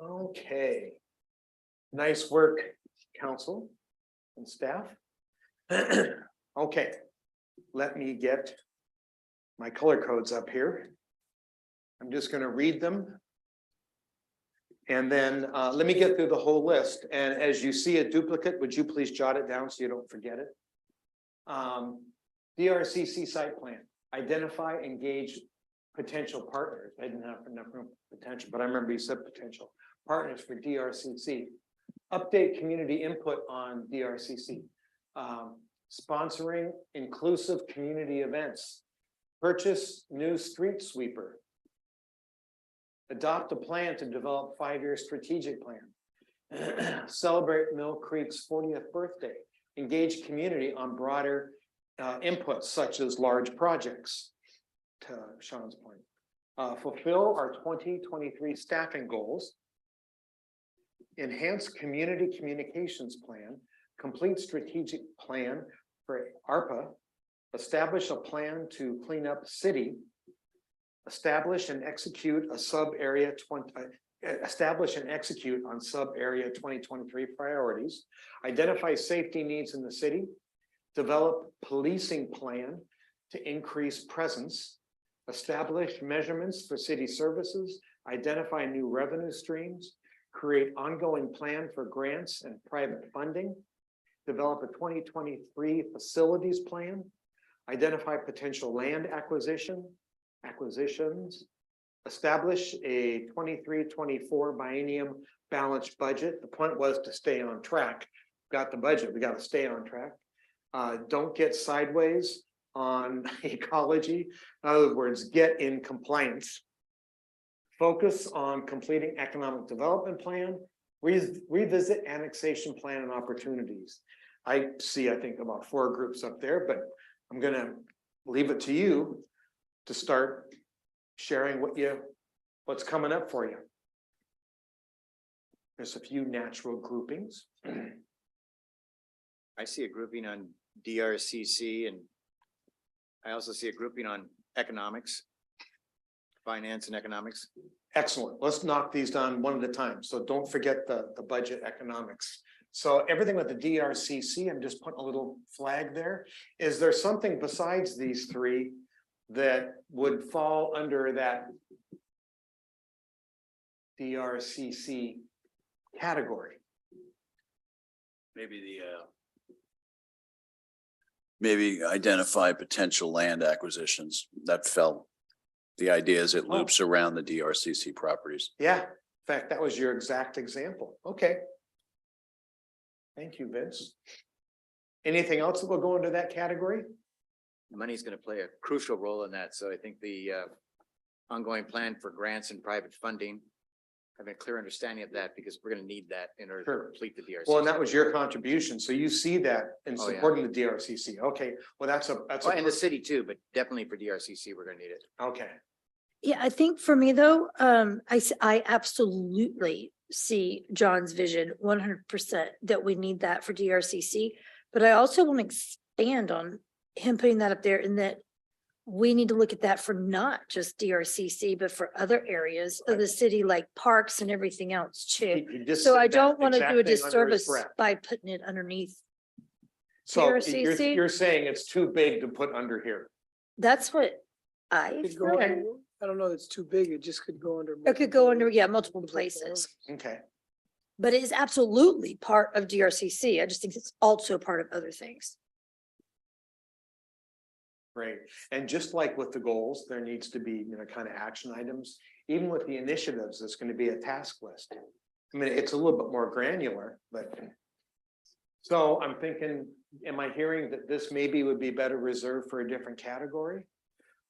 Okay. Nice work, council and staff. Okay, let me get my color codes up here. I'm just going to read them. And then let me get through the whole list. And as you see a duplicate, would you please jot it down so you don't forget it? DRCC site plan, identify, engage potential partners. I didn't have enough room for potential, but I remember you said potential partners for DRCC. Update community input on DRCC. Sponsoring inclusive community events. Purchase new street sweeper. Adopt a plan to develop 5-year strategic plan. Celebrate Mill Creek's 40th birthday. Engage community on broader inputs such as large projects, to Sean's point. Fulfill our 2023 staffing goals. Enhance community communications plan. Complete strategic plan for ARPA. Establish a plan to clean up city. Establish and execute a sub-area establish and execute on sub-area 2023 priorities. Identify safety needs in the city. Develop policing plan to increase presence. Establish measurements for city services. Identify new revenue streams. create ongoing plan for grants and private funding, develop a 2023 facilities plan, identify potential land acquisitions, establish a 23-24 biennium balanced budget. The point was to stay on track. Got the budget, we got to stay on track. Don't get sideways on ecology. In other words, get in compliance. Focus on completing economic development plan, revisit annexation plan and opportunities. I see, I think about 4 groups up there, but I'm gonna leave it to you to start sharing what's coming up for you. There's a few natural groupings. I see a grouping on DRCC, and I also see a grouping on economics, finance and economics. Excellent. Let's knock these down one at a time. So don't forget the budget economics. So everything with the DRCC, I'm just putting a little flag there. Is there something besides these 3 that would fall under that DRCC category? Maybe maybe identify potential land acquisitions that fell. The idea is it loops around the DRCC properties. Yeah, in fact, that was your exact example. Okay. Thank you, Vince. Anything else that will go into that category? Money's going to play a crucial role in that. So I think the ongoing plan for grants and private funding, having a clear understanding of that, because we're going to need that in order to complete the DRCC. Well, and that was your contribution. So you see that in Oh, yeah. supporting the DRCC. Okay, well, that's Well, and the city too, but definitely for DRCC, we're going to need it. okay. Yeah, I think for me though, I absolutely see John's vision 100% that we need that for DRCC. But I also want to expand on him putting that up there, in that we need to look at that for not just DRCC, but for other areas of the city, like parks and everything else too. You just So said I that don't want to exact do a thing under his disservice breath. by putting it underneath. So DRCC? you're saying it's too big to put under here. That's what I Could go said. under- I don't know, it's too big. It just could go under. It could go under, yeah, multiple multiple places, Okay, but it is absolutely part of DRCC. I just think it's also part of other things. great. And just like with the goals, there needs to be, kind of action items. Even with the initiatives, there's going to be a task list. I mean, it's a little bit more granular, but. So I'm thinking, am I hearing that this maybe would be better reserved for a different category?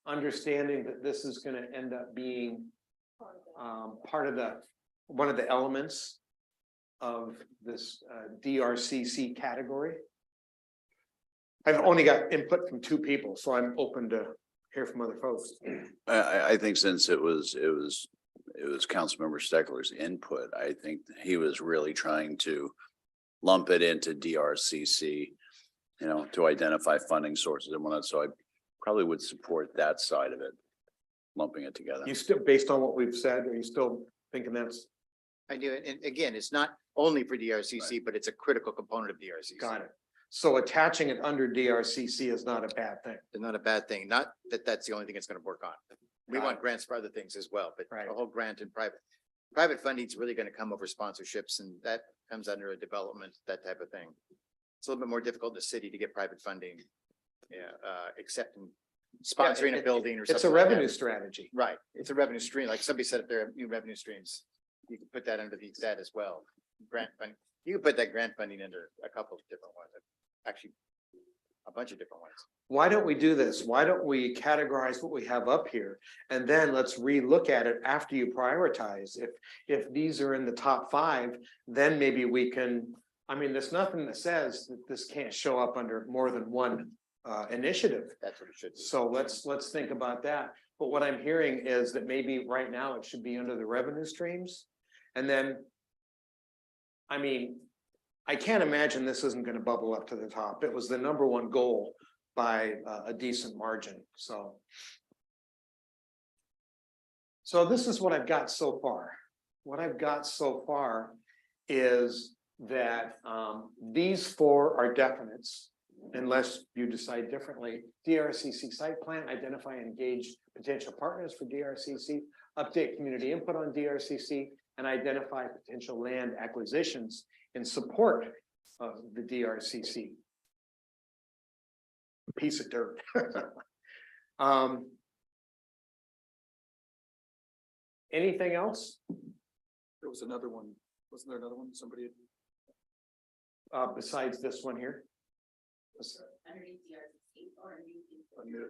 Understanding that this is going to end up being part of one of the elements of this DRCC category. I've only got input from 2 people, so I'm open to hear from other folks. I think since it was Councilmember Steckler's input, I think he was really trying to lump it into DRCC, to identify funding sources and whatnot. So I probably would support that side of it, lumping it together. You still, based on what we've said, are you still thinking that's I do. And again, it's not only for DRCC, but it's a critical component of DRCC. got it? So attaching it under DRCC is not a bad thing. It's not a bad thing. Not that that's the only thing it's going to work on. We Got want it. grants for other things as well, but Right. the whole grant and private funding is really going to come over sponsorships, and that comes under a development, that type of thing. It's a little bit more difficult in the city to get private funding. Yeah, except in sponsoring a building or something. It's a like that. revenue strategy. Right. It's a revenue stream. Like somebody said, if there are new revenue streams, you can put that under that as well. Grant funding. You can put that grant funding under a couple of different ones, actually a bunch of different ones. Why don't we do this? Why don't we categorize what we have up here? And then let's relook at it after you prioritize. If these are in the top 5, then maybe we can, there's nothing that says that this can't show up under more than one initiative. That's what it should be. So let's think about that. But what I'm hearing is that maybe right now it should be under the revenue streams. And then, I can't imagine this isn't going to bubble up to the top. It was the #1 goal by a decent margin. So this is what I've got so far. What I've got so far is that these 4 are definites, unless you decide differently. DRCC site plan, identify and engage potential partners for DRCC, update community input on DRCC, and identify potential land acquisitions in support of the DRCC. Piece of dirt. Anything else There was another one. Wasn't there another one? Somebody? besides this one here?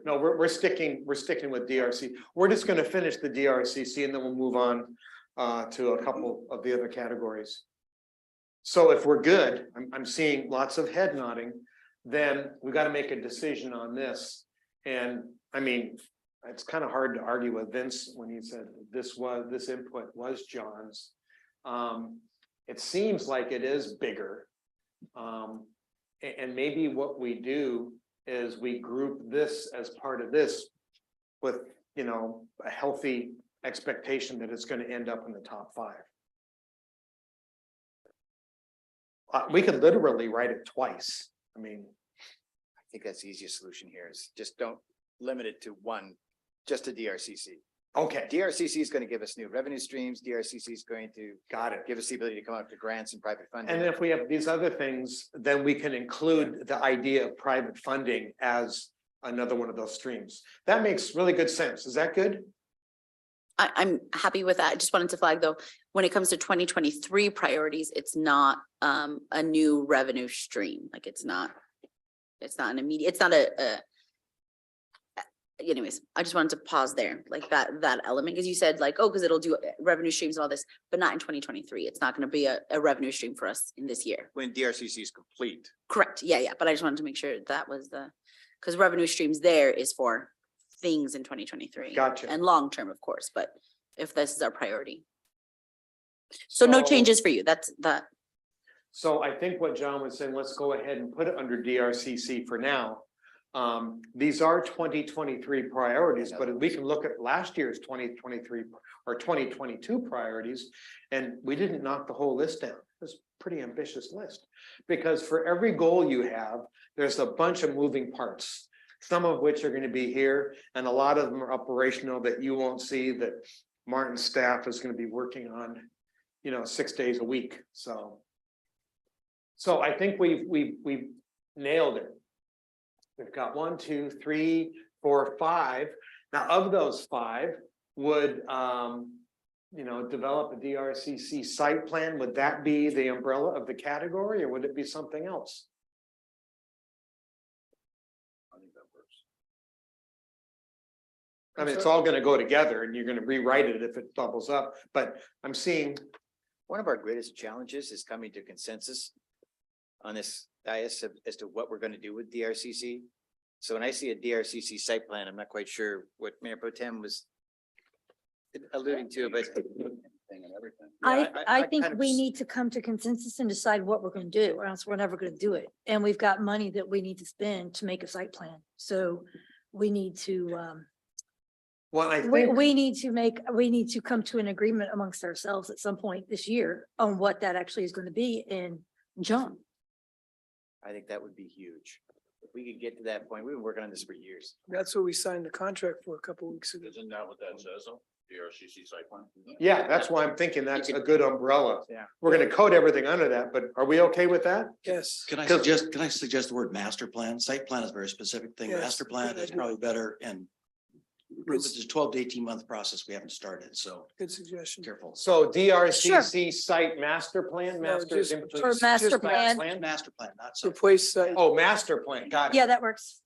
No, we're sticking with DRC. We're just gonna finish the DRCC and then we'll move on to a couple of the other categories. So if we're good, I'm seeing lots of head nodding, then we gotta make a decision on this. And I mean, it's kind of hard to argue with Vince when he said this input was John's. It seems like it is bigger. And maybe what we do is we group this as part of this with, you know, a healthy expectation that it's going to end up in the top 5. We could literally write it twice. I mean, I think that's the easiest solution here is just don't limit it to one, just to DRCC. okay, DRCC is going to give us new revenue streams. DRCC is going to got it. give us the ability to come up to grants and private funding. And if we have these other things, then we can include the idea of private funding as another one of those streams. That makes really good sense. Is that good? I'm happy with that. I just wanted to flag though, when it comes to 2023 priorities, it's not a new revenue stream. Like it's not an immediate, it's not anyways, I just wanted to pause there, like that element, because you said like, oh, because it'll do revenue streams and all this, but not in 2023. It's not going to be a revenue stream for us in this year. When DRCC is complete. Correct. Yeah. But I just wanted to make sure that was because revenue streams there is for things in 2023. Gotcha. And long-term, of course, but if this is our priority. So no changes for you. That's that. So I think what John was saying, let's go ahead and put it under DRCC for now. These are 2023 priorities, but we can look at last year's 2023 or 2022 priorities, and we didn't knock the whole list down. It's a pretty ambitious list because for every goal you have, there's a bunch of moving parts, some of which are going to be here, and a lot of them are operational that you won't see that Martin's staff is going to be working on, 6 days a week. So I think we've nailed it. We've got 1, 2, 3, 4, 5. Now, of those 5, would develop a DRCC site plan? Would that be the umbrella of the category, or would it be something else? I think that works. I mean, it's all going to go together, and you're going to rewrite it if it bubbles up. But I'm seeing. One of our greatest challenges is coming to consensus on this dais as to what we're going to do with DRCC. So when I see a DRCC site plan, I'm not quite sure what Mayor Pro Tem was alluding to, but I think kind of we need to come to consensus and decide what we're going to do, or else we're never going to do it. And we've got money that we need to spend to make a site plan. So we need to, Well, I think. we need to come to an agreement amongst ourselves at some point this year on what that actually is going to be and jump. I think that would be huge. If we could get to that point, we've been working on this for years. That's what we signed the contract for a couple of weeks ago. Isn't that what that says, though? DRCC site plan? Yeah, that's why I'm thinking that's a good umbrella. Yeah. We're going to code everything under that, but are we okay with that? Yes. Can I 'Cause- suggest the word master plan? Site plan is a very specific thing. Yes, Master plan good is idea. probably better, and it's a 12 to 18 month process. We haven't started, so Good suggestion. careful. So DRCC site master plan, No, master. just- input- Or master just plan. Master plan, not site. Replace site. Oh, master plan, got it. Yeah, that works.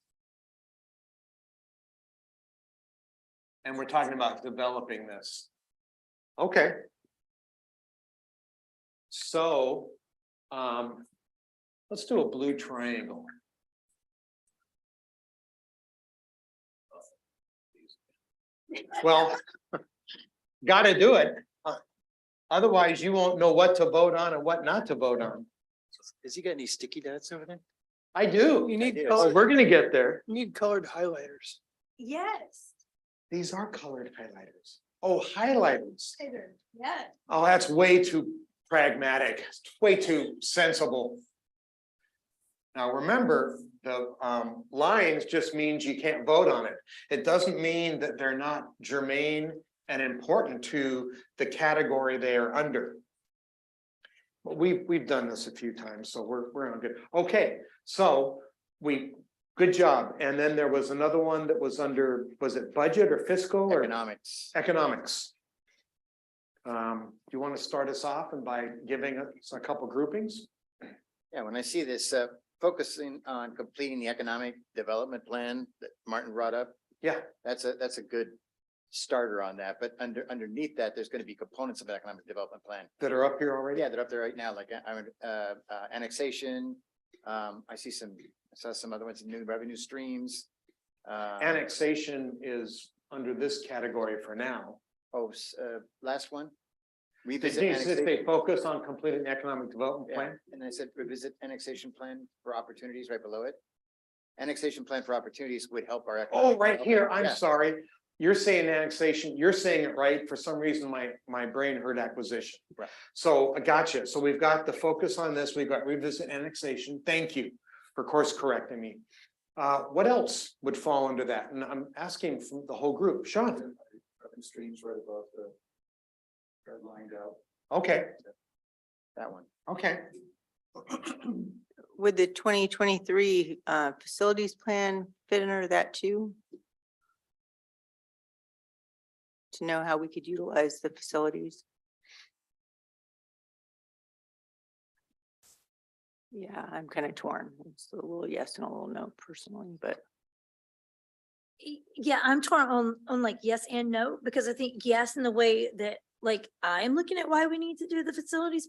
And we're talking about developing this. Okay. So, let's do a blue triangle. Well, gotta do it. Otherwise, you won't know what to vote on and what not to vote on. Has he got any sticky dots over there? I do. You need Ideas. Oh, colored, we're gonna get there. you need colored highlighters. Yes. These are colored highlighters. Oh, highlighters. Yeah. Oh, that's way too pragmatic, way too sensible. Now, remember, the lines just means you can't vote on it. It doesn't mean that they're not germane and important to the category they are under. But we've done this a few times, so we're on good. Okay, so good job. And then there was another one that was under, was it budget or fiscal or? Economics. Economics. Do you want to start us off and by giving us a couple groupings? Yeah, when I see this, focusing on completing the economic development plan that Martin brought up, Yeah, that's a good starter on that. But underneath that, there's going to be components of the economic development plan. that are up here already? Yeah, they're up there right now, like annexation. I saw some other ones, new revenue streams. Annexation is under this category for now. Last one. Did Revisit they annexation. focus on completing the economic development Yeah, plan? and I said revisit annexation plan for opportunities right below it. Annexation plan for opportunities would help our. Oh, economic right here, development. I'm Yeah. sorry. You're saying annexation, you're saying it right. For some reason, my brain heard acquisition. Right. So I gotcha. So we've got the focus on this. We've got revisit annexation. Thank you for course correcting me. What else would fall under that? And I'm asking from the whole group. Sean? Streams right above the lined out. Okay, That one. okay. Would the 2023 facilities plan fit under that too? To know how we could utilize the facilities? Yeah, I'm kind of torn. It's a little yes and a little no personally, but Yeah, I'm torn on like yes and no, because I think yes, in the way that like I'm looking at why we need to do the facilities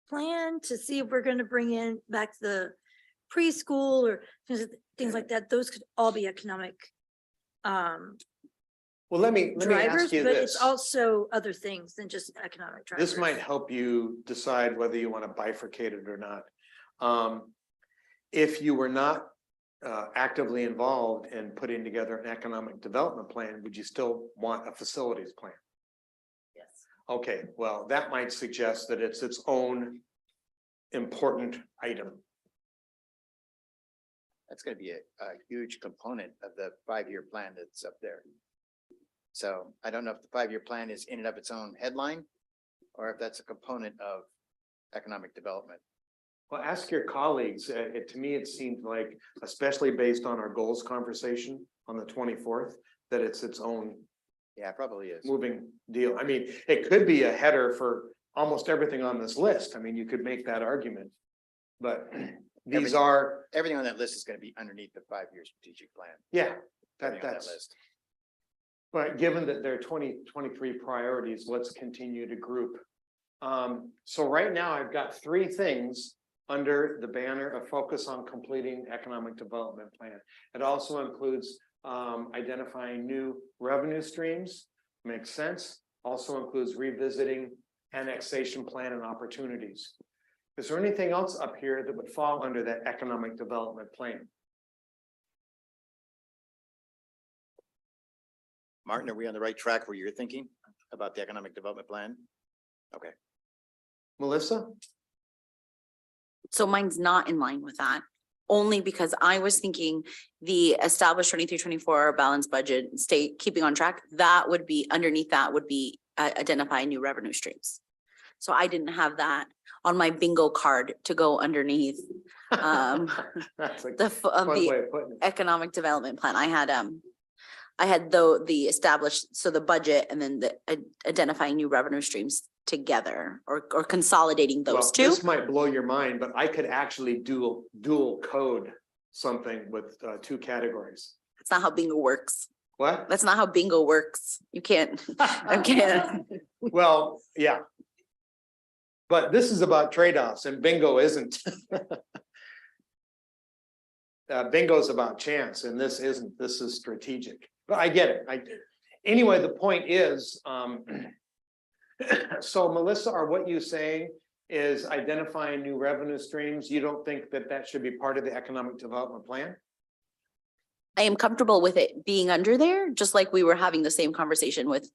plan to see if we're gonna bring in back the preschool or things like that. Those could all be economic Well, let me drivers, ask you but this. it's also other things than just economic drivers. This might help you decide whether you want to bifurcate it or not. If you were not actively involved in putting together an economic development plan, would you still want a facilities plan? Yes. Okay, well, that might suggest that it's its own important item. That's going to be a huge component of the 5-year plan that's up there. So I don't know if the 5-year plan is in and of its own headline, or if that's a component of economic development. Well, ask your colleagues. To me, it seemed like, especially based on our goals conversation on the 24th, that it's its own Yeah, it probably is. moving deal. I mean, it could be a header for almost everything on this list. I mean, you could make that argument. But these are, Everything on that list is going to be underneath the 5-year strategic plan. yeah, Everything on that that's, list. but given that there are 2023 priorities, let's continue to group. So right now I've got 3 things under the banner of focus on completing economic development plan. It also includes identifying new revenue streams, makes sense. Also includes revisiting annexation plan and opportunities. Is there anything else up here that would fall under that economic development plan? Martin, are we on the right track where you're thinking about the economic development plan? Okay. Melissa? So mine's not in line with that, only because I was thinking the established 23-24 balanced budget, stay keeping on track, that would be underneath, that would be identifying new revenue streams. So I didn't have that on my bingo card to go underneath That's a the fun way of putting it. economic development plan. I had the established, so the budget and then the identifying new revenue streams together or consolidating those Well, two. this might blow your mind, but I could actually dual code something with 2 categories. That's not how bingo works. What? That's not how bingo works. You can't, I can't. Well, yeah. But this is about trade-offs and bingo isn't. Bingo is about chance and this isn't. This is strategic. But I get it. Anyway, the point is, so Melissa, are what you saying is identifying new revenue streams? You don't think that that should be part of the economic development plan? I am comfortable with it being under there, just like we were having the same conversation with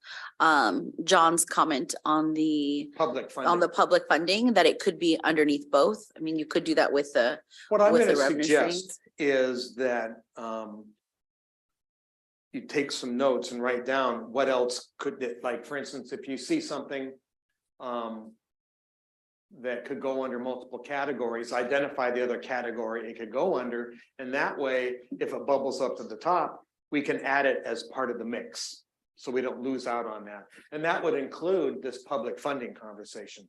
John's comment on the Public funding. public funding, that it could be underneath both. I mean, you could do that with the What I'm with going the to revenue suggest streams. is that you take some notes and write down what else could it, like, for instance, if you see something that could go under multiple categories, identify the other category it could go under, and that way, if it bubbles up to the top, we can add it as part of the mix. So we don't lose out on that. And that would include this public funding conversation.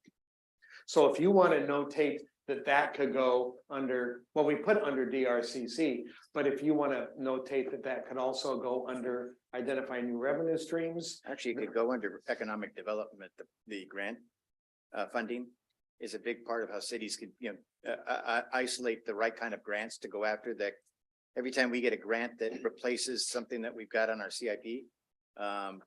So if you want to notate that that could go under, well, we put under DRCC, but if you want to notate that that could also go under identify new revenue streams. Actually, it could go under economic development, the grant funding is a big part of how cities could, isolate the right kind of grants to go after that. Every time we get a grant that replaces something that we've got on our CIP,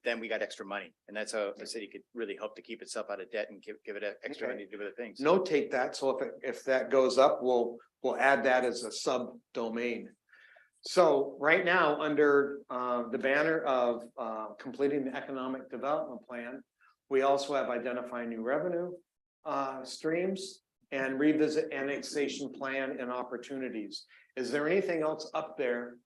then we got extra money. And that's how a city could really help to keep itself out of debt and give it extra Okay. money to do other things. Notate that, so if that goes up, we'll add that as a subdomain. So right now, under the banner of completing the economic development plan, we also have identifying new revenue streams and revisit annexation plan and opportunities. Is there anything else up there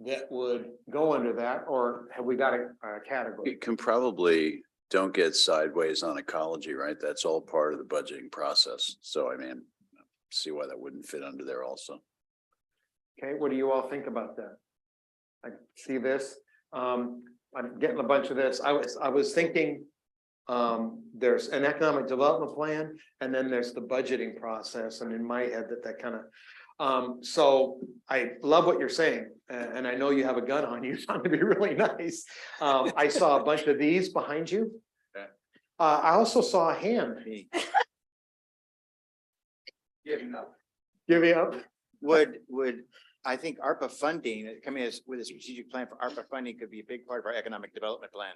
that would go under that, or have we got a category? You can probably don't get sideways on ecology, right? That's all part of the budgeting process. So I mean, see why that wouldn't fit under there also. Okay, what do you all think about that? I see this, I'm getting a bunch of this. I was thinking, there's an economic development plan, and then there's the budgeting process, and in my head that kind of, so I love what you're saying, and I know you have a gun on you, it's going to be really nice. I saw a bunch of these behind you. Okay. I also saw a hand. Giving up. Giving up. Would, I think ARPA funding, coming as with a strategic plan for ARPA funding could be a big part of our economic development plan.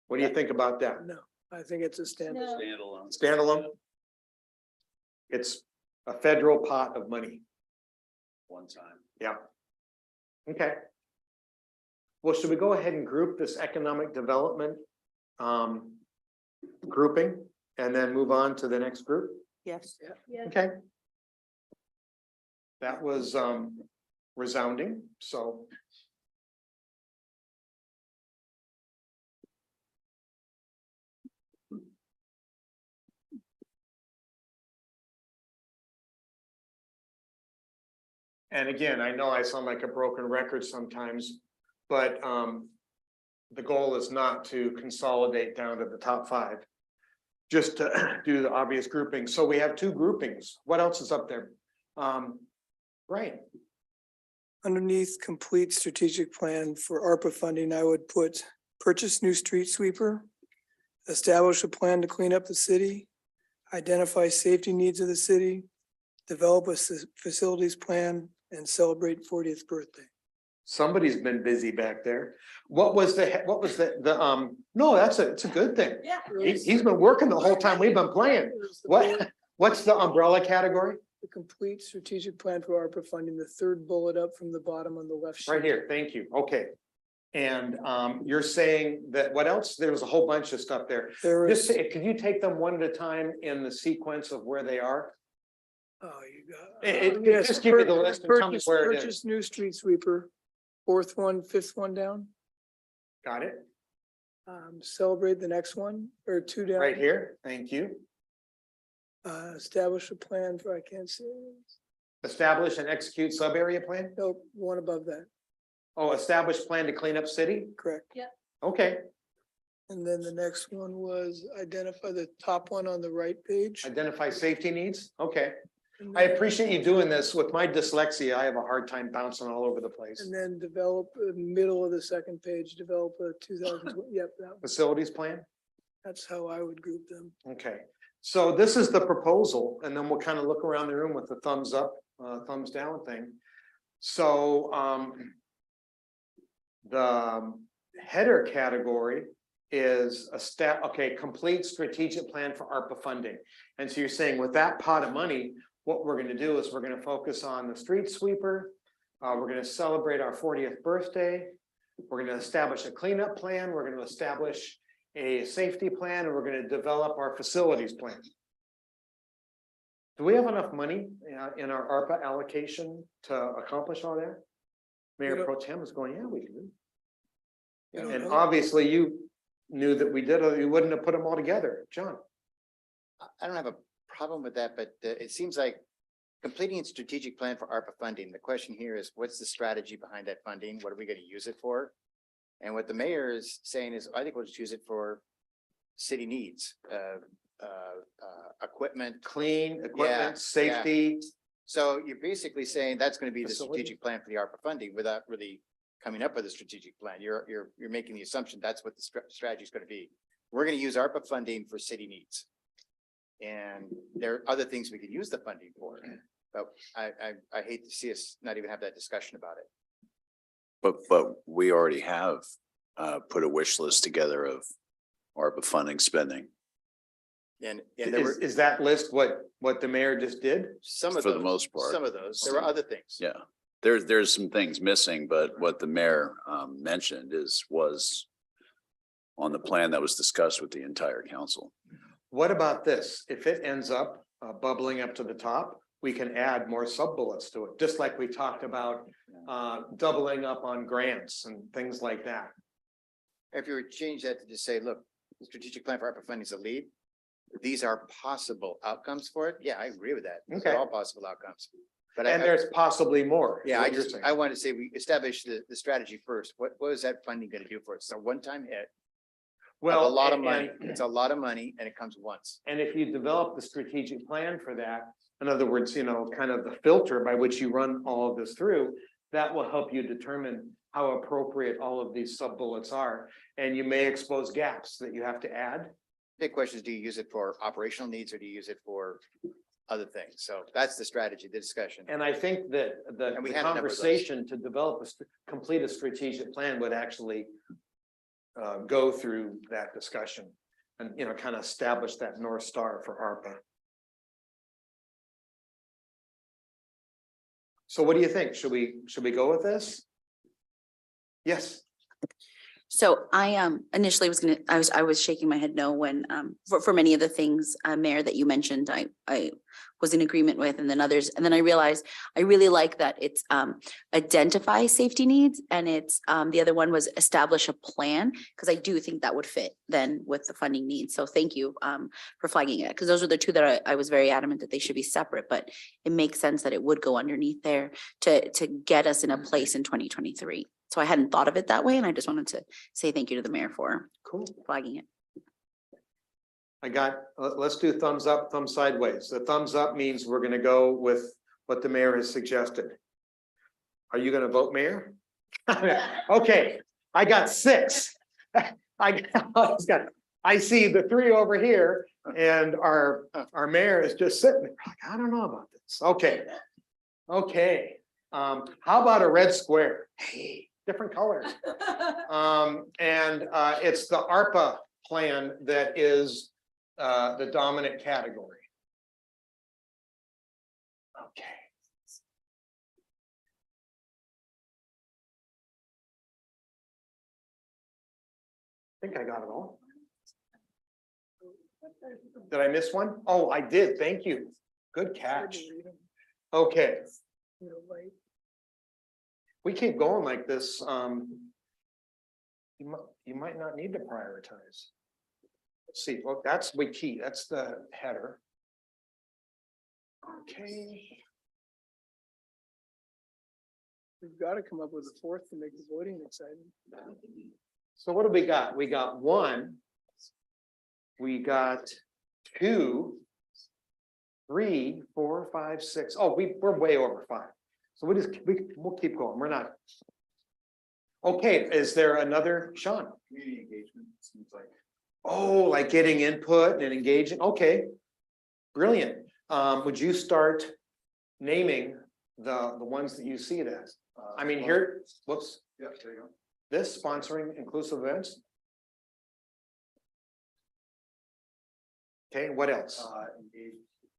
What do you think about that? No, I think it's a standard. Standalone. Standalone? It's a federal pot of money. One time. Yeah. Okay. Well, should we go ahead and group this economic development grouping and then move on to the next group? Yes. Okay. That was resounding, so. And again, I know I sound like a broken record sometimes, but the goal is not to consolidate down to the top 5. Just to do the obvious grouping. So we have 2 groupings. What else is up there? Right. Underneath complete strategic plan for ARPA funding, I would put purchase new street sweeper, establish a plan to clean up the city, identify safety needs of the city, develop a facilities plan, and celebrate 40th birthday. Somebody's been busy back there. What was the no, it's a good thing. Yeah. He's been working the whole time we've been playing. What's the umbrella category? The complete strategic plan for ARPA funding, the 3rd bullet up from the bottom on the left. sheet. Right here, thank you, okay. And you're saying that, what else? There was a whole bunch of stuff there. There Just, is, could you take them one at a time in the sequence of where they are? oh, you got. Yes, just give me the list and tell me where it is. Purchase new street sweeper, 4th one, 5th one down. Got it, Celebrate the next one, or 2 down. right here, thank you. Establish a plan for, I can't see. Establish and execute sub-area plan? Nope, one above that, Oh, establish plan to clean up city? correct. Okay, And then the next one was identify the top one on the right page. identify safety needs, okay. And I then- appreciate you doing this. With my dyslexia, I have a hard time bouncing all over the place. And then develop, middle of the 2nd page, develop a 2000, yep, Facilities plan? that's how I would group them. Okay, so this is the proposal, and then we'll kind of look around the room with the thumbs up, thumbs down thing. So, the header category is complete strategic plan for ARPA funding. And so you're saying with that pot of money, what we're gonna do is we're gonna focus on the street sweeper. We're gonna celebrate our 40th birthday. We're gonna establish a cleanup plan. We're gonna establish a safety plan, and we're gonna develop our facilities plan. Do we have enough money in our ARPA allocation to accomplish all that? Mayor We don't- Pro Tem is going, yeah, we do. And obviously you knew that we did, or you wouldn't have put them all together, John. I don't have a problem with that, but it seems like completing a strategic plan for ARPA funding. The question here is, what's the strategy behind that funding? What are we going to use it for? And what the mayor is saying is, I think we'll just use it for city needs, equipment. Clean Yeah, equipment, safety. So you're basically saying that's going to be the Facility. strategic plan for the ARPA funding without really coming up with a strategic plan. You're making the assumption that's what the strategy is going to be. We're going to use ARPA funding for city needs. And there are other things we could use the funding for, but I hate to see us not even have that discussion about it. But we already have put a wish list together of ARPA funding spending. And there were Is that list what the mayor just did? some of for the those, most part. some of those, there were other things. Yeah, there's some things missing, but what the mayor mentioned was on the plan that was discussed with the entire council. What about this? If it ends up bubbling up to the top, we can add more sub bullets to it, just like we talked about doubling up on grants and things like that. If you were to change that to just say, look, the strategic plan for ARPA funding is a lead. These are possible outcomes for it. Yeah, I agree with that. These are Okay. all possible outcomes. But And there's possibly more. is yeah, what you're saying. I want to say we establish the strategy first. What is that funding going to do for us? It's a one-time hit. Well, A lot of and- money. It's a lot of money and it comes once. And if you develop the strategic plan for that, in other words, kind of the filter by which you run all of this through, that will help you determine how appropriate all of these sub bullets are. And you may expose gaps that you have to add. Big question is, do you use it for operational needs or do you use it for other things? So that's the strategy, the discussion. And I think that the And we had a number of those. conversation to develop complete a strategic plan would actually go through that discussion and, kind of establish that North Star for ARPA. So what do you think? Should we go with this? Yes. So I initially I was shaking my head no when for many of the things, Mayor, that you mentioned, I was in agreement with, and then others, and then I realized I really like that it's identify safety needs, and it's the other one was establish a plan, because I do think that would fit then with the funding needs. So thank you for flagging it, because those were the two that I was very adamant that they should be separate, but it makes sense that it would go underneath there to get us in a place in 2023. So I hadn't thought of it that way, and I just wanted to say thank you to the mayor for Cool. flagging it. Let's do thumbs up, thumbs sideways. The thumbs up means we're gonna go with what the mayor has suggested. Are you gonna vote, Mayor? Okay, I got 6. I see the 3 over here, and our mayor is just sitting there. Like, I don't know about this. Okay. How about a red square? Hey, different colors. And it's the ARPA plan that is the dominant category. Okay. I think I got it all. Did I miss one? Oh, I did. Thank you. Good catch. Okay. We keep going like this. You might not need to prioritize. Let's see. Well, that's the key. That's the header. Okay. We've got to come up with a fourth to make the voting exciting. So what do we got? We got 1. We got 2, 3, 4, 5, 6. Oh, we're way over 5. So we'll keep going. We're not. Okay, is there another, Sean? Community engagement seems like. Oh, like getting input and engaging. Okay. Brilliant. Would you start naming the ones that you see it as? I mean, here, whoops, Yeah, there you go. this sponsoring inclusive events. Okay, what else?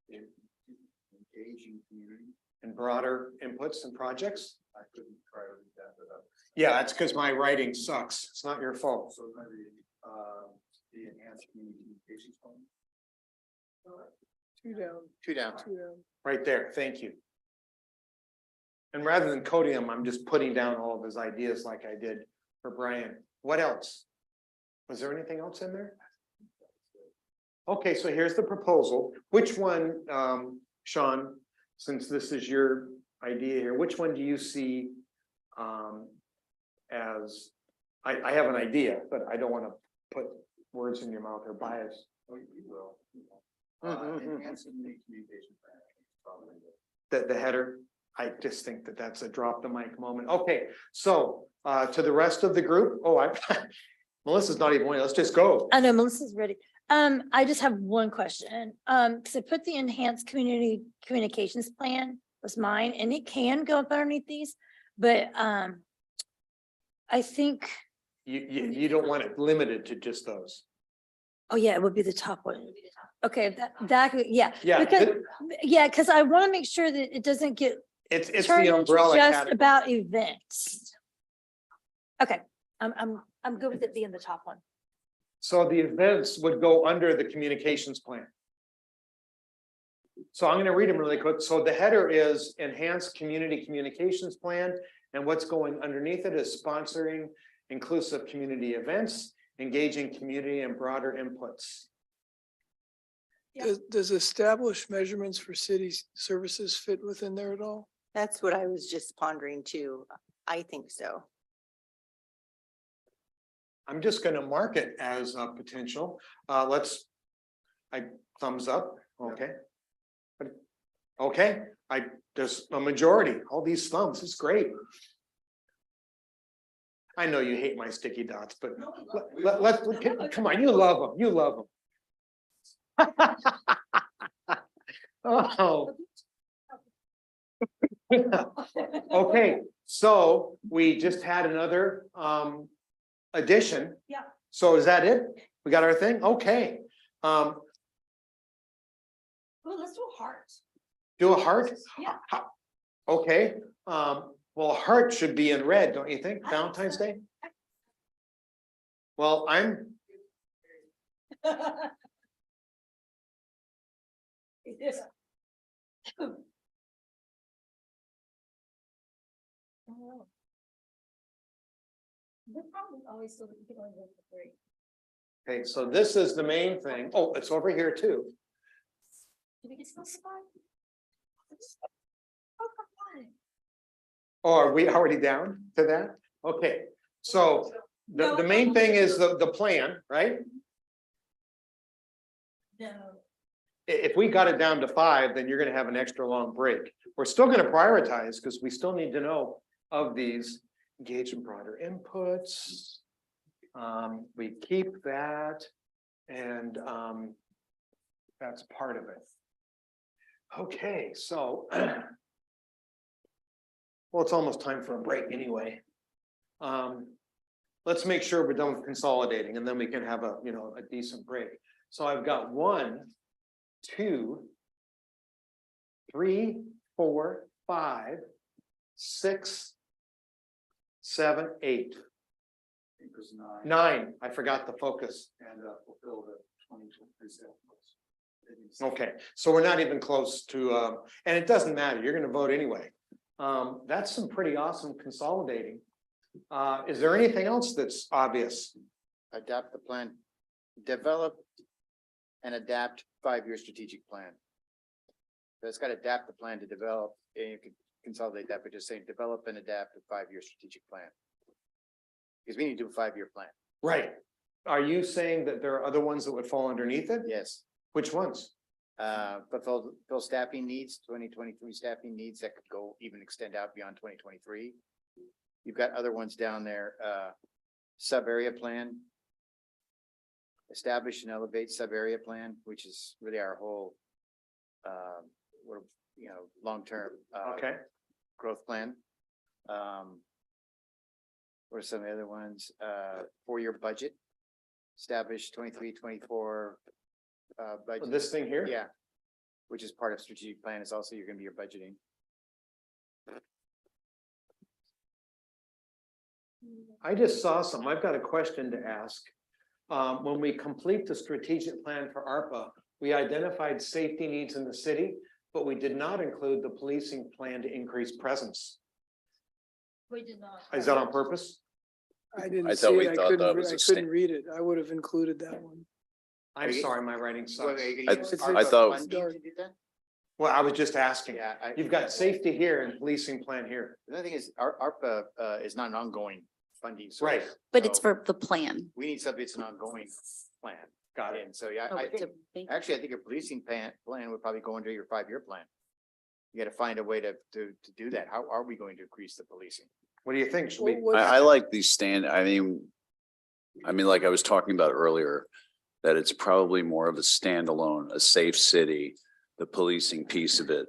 Engaging community. And broader inputs and projects? I couldn't try to read that, but Yeah, that's because my writing sucks. It's not your fault. so maybe the enhanced community communications plan. 2 down, 2 down. 2 down. Right there, thank you. And rather than coding them, I'm just putting down all of his ideas like I did for Brian. What else? Was there anything else in there? Okay, so here's the proposal. Which one, Sean, since this is your idea here, which one do you see as, I have an idea, but I don't want to put words in your mouth or bias. The header, I just think that that's a drop the mic moment. Okay, so to the rest of the group, Melissa's not even waiting, let's just go. I know Melissa's ready. I just have one question. Cause I put the enhanced community communications plan was mine and it can go up underneath these, but, I think, You don't want it limited to just those. oh yeah, it would be the top one. Okay, yeah. Yeah, Because, yeah, cause I want to make sure that it doesn't get it's turned the into umbrella just category. about events. Okay, I'm good with it being the top one. So the events would go under the communications plan. So I'm gonna read them really quick. So the header is enhanced community communications plan. And what's going underneath it is sponsoring inclusive community events, engaging community and broader inputs. Yeah. Does established measurements for city services fit within there at all? That's what I was just pondering too. I think so. I'm just gonna mark it as a potential. Thumbs up, okay. Okay, there's a majority, all these thumbs, it's great. I know you hate my sticky dots, but come on, you love them, Oh. Okay, so we just had another addition. Yeah. So is that it? We got our thing? Okay. Well, let's do a heart. Do a heart? Yeah. Okay, well, a heart should be in red, don't you think, Valentine's Day? Well, I'm, okay, so this is the main thing. Oh, it's over here too. Did we get specified? Oh, are we already down to that? Okay, so the main thing is the plan, right? No. If we got it down to 5, then you're gonna have an extra long break. We're still gonna prioritize because we still need to know of these engage in broader inputs. We keep that and that's part of it. Okay, so well, it's almost time for a break anyway. Let's make sure we're done with consolidating and then we can have a decent break. So I've got 1, 2, 3, 4, 5, 6, 7, 8. 9. I forgot the focus. And fulfill the 2023 sales. Okay, so we're not even close to, and it doesn't matter. You're going to vote anyway. That's some pretty awesome consolidating. Is there anything else that's obvious? Adopt the plan, develop and adapt 5-year strategic plan. So it's got to adapt the plan to develop, and you can consolidate that by just saying develop and adapt a 5-year strategic plan. Because we need to do a 5-year plan. Right. Are you saying that there are other ones that would fall underneath it? Yes. Which ones? Fulfill staffing needs, 2023 staffing needs that could go even extend out beyond 2023. You've got other ones down there, sub area plan. Establish and elevate sub area plan, which is really our whole, long-term Okay. growth plan. What are some of the other ones? 4-year budget. Establish 23-24 budget. This thing here? Yeah, which is part of strategic plan. Is also you're going to be your budgeting. I just saw some. I've got a question to ask. When we complete the strategic plan for ARPA, we identified safety needs in the city, but we did not include the policing plan to increase presence. We did not. Is that on purpose? I didn't I see thought we it. I thought couldn't, that was a couldn't read it. I would have included that one. I'm sorry, my writing sucks. I thought- Well, I was just asking. Yeah, You've got safety here and policing plan here. The other thing is, ARPA is not an ongoing funding source. Right. But it's So for the plan. We need something that's an ongoing plan. Got it. And so, yeah, Oh, I it's a think, big- actually, I think your policing plan would probably go into your 5-year plan. You gotta find a way to do that. How are we going to increase the policing? What do you think? Should we? I like these I mean, like I was talking about earlier, that it's probably more of a standalone, a safe city, the policing piece of it.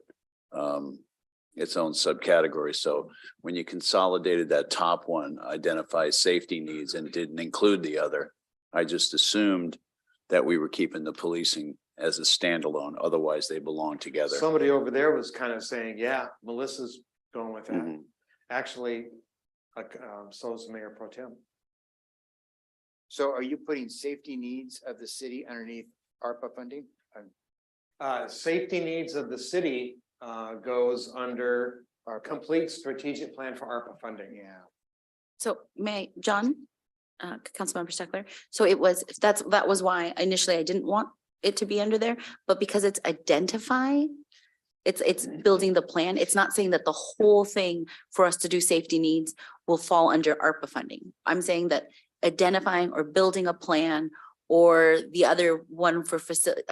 Its own subcategory. So when you consolidated that top one, identify safety needs and didn't include the other, I just assumed that we were keeping the policing as a standalone, otherwise they belong together. Somebody over there was kind of saying, yeah, Melissa's going with that. Mhm. Actually, so is Mayor Pro Tem. So are you putting safety needs of the city underneath ARPA funding? Safety needs of the city goes under our complete strategic plan for ARPA funding. Yeah. So John, Councilmember Steckler, so that was why initially I didn't want it to be under there, but because it's it's building the plan. It's not saying that the whole thing for us to do safety needs will fall under ARPA funding. I'm saying that identifying or building a plan, or the other one for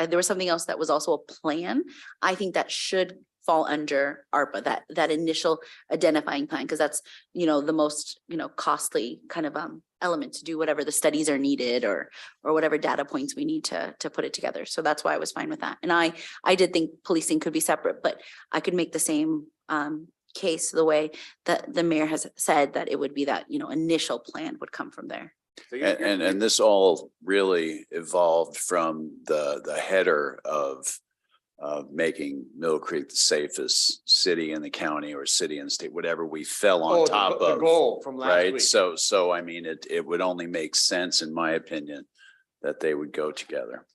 there was something else that was also a plan. I think that should fall under ARPA, that initial identifying plan, because that's, the most, costly kind of element to do whatever the studies are needed or whatever data points we need to put it together. So that's why I was fine with that. And I did think policing could be separate, but I could make the same case the way that the mayor has said, that it would be that, initial plan would come from there. So And this all really evolved from the header of making Mill Creek the safest city in the county or city and state, whatever we fell on top The of. goal from last Right, week. so I mean, it would only make sense, in my opinion, that they would go together.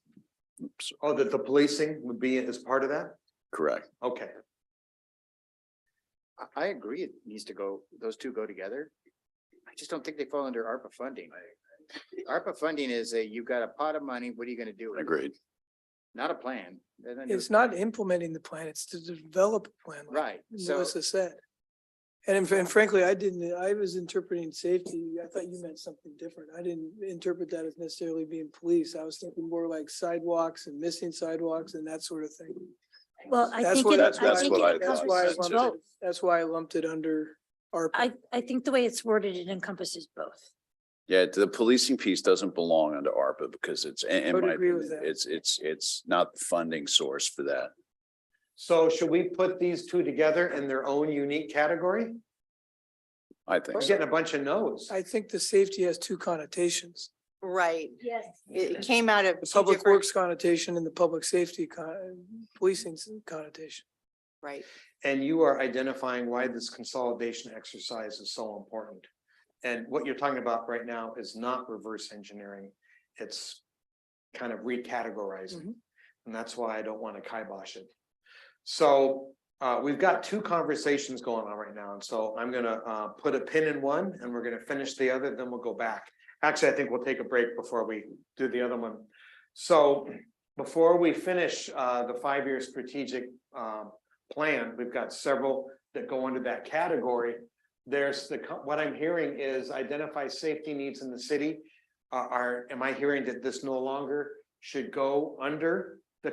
Oops, Oh, that the policing would be as part of that? correct. Okay. I agree, it needs to go, those two go together. I just don't think they fall under ARPA funding. ARPA funding is you've got a pot of money, what are you gonna do? with it? Agreed. Not a plan. It's not implementing the plan, it's to develop a plan. like Right, so, Melissa said. And frankly, I was interpreting safety. I thought you meant something different. I didn't interpret that as necessarily being police. I was thinking more like sidewalks and missing sidewalks and that sort of thing. Well, I That's think what- it, that's I what think I it thought. That's why I encompasses lumped both. it, that's why I lumped it under ARPA. I think the way it's worded, it encompasses both. Yeah, the policing piece doesn't belong under ARPA because it's, in would my agree with opinion, that. it's not the funding source for that. So should we put these two together in their own unique category? I think We're so. getting a bunch of no's. I think the safety has two connotations, Right. Yes. It came out of. the two public different- works connotation and the public safety policing connotation. Right. And you are identifying why this consolidation exercise is so important. And what you're talking about right now is not reverse engineering. It's kind of recategorizing. Mhm. And that's why I don't want to kibosh it. So we've got two conversations going on right now. And so I'm gonna put a pin in one and we're gonna finish the other, then we'll go back. Actually, I think we'll take a break before we do the other one. So before we finish the 5-year strategic plan, we've got several that go into that category. There's what I'm hearing is identify safety needs in the city. Am I hearing that this no longer should go under the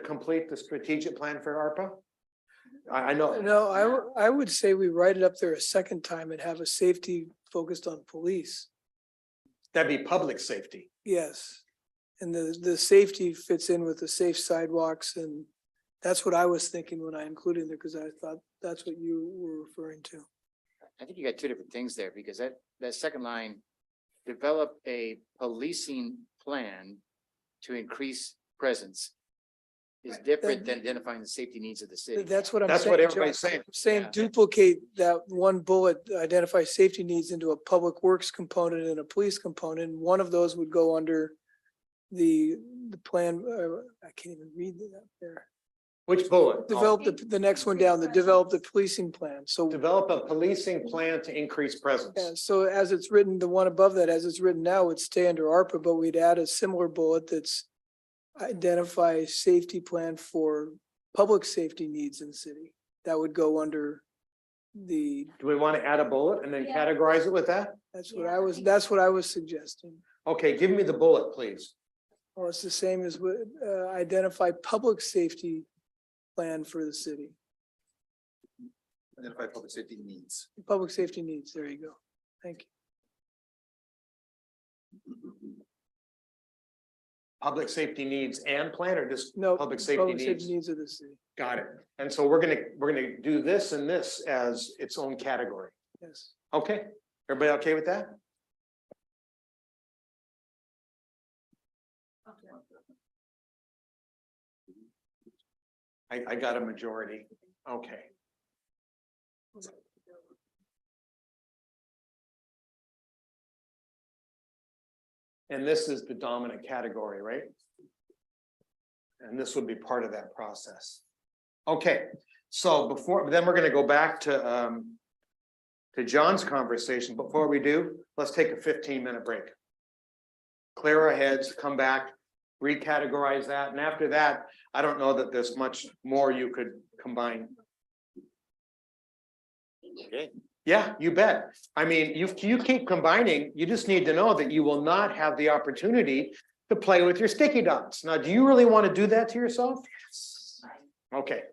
strategic plan for ARPA? I know. No, I would say we write it up there a second time and have a safety focused on police. That'd be public safety. Yes. And the safety fits in with the safe sidewalks, and that's what I was thinking when I included it, because I thought that's what you were referring to. I think you got two different things there, because that second line, develop a policing plan to increase presence is different than identifying the safety needs of the city. That's what I'm That's saying. what Joe. everybody's saying. I'm saying Yeah. duplicate that one bullet, identify safety needs into a public works component and a police component. One of those would go under the plan, I can't even read that there. Which bullet? Develop the next one down, develop the policing plan. So, Develop a policing plan to increase presence. yeah, so as it's written, the one above that, as it's written now, would stay under ARPA, but we'd add a similar bullet that's identify safety plan for public safety needs in the city. That would go under the, Do we want to add a bullet and then Yeah. categorize it with that? that's what I was suggesting. Okay, give me the bullet, please. Well, it's the same as identify public safety plan for the city. Identify public safety needs. Public safety needs, there you go. Thank you. Public safety needs and plan, or just No. public safety needs? Needs of the city, Got it. And so we're gonna do this and this as its own category. yes. Okay, everybody okay with that? I got a majority. Okay. And this is the dominant category, right? And this would be part of that process. Okay, so then we're gonna go back to John's conversation. Before we do, let's take a 15-minute break. Clear our heads, come back, recategorize that, and after that, I don't know that there's much more you could combine. Okay. Yeah, you bet. I mean, you keep combining, you just need to know that you will not have the opportunity to play with your sticky dots. Now, do you really want to do that to yourself? Okay.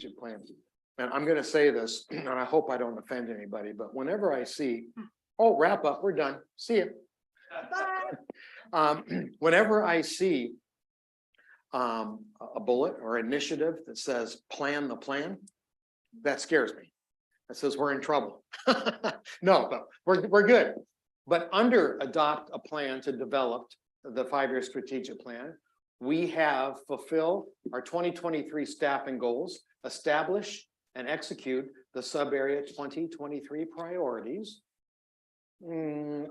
strategic plan. And I'm gonna say this, and I hope I don't offend anybody, but whenever I see, oh, wrap up, we're done, see you. Whenever I see a bullet or initiative that says plan the plan, that scares me. That says we're in trouble. No, but we're good. But under adopt a plan to develop the 5-year strategic plan, we have fulfilled our 2023 staffing goals, establish and execute the sub-area 2023 priorities,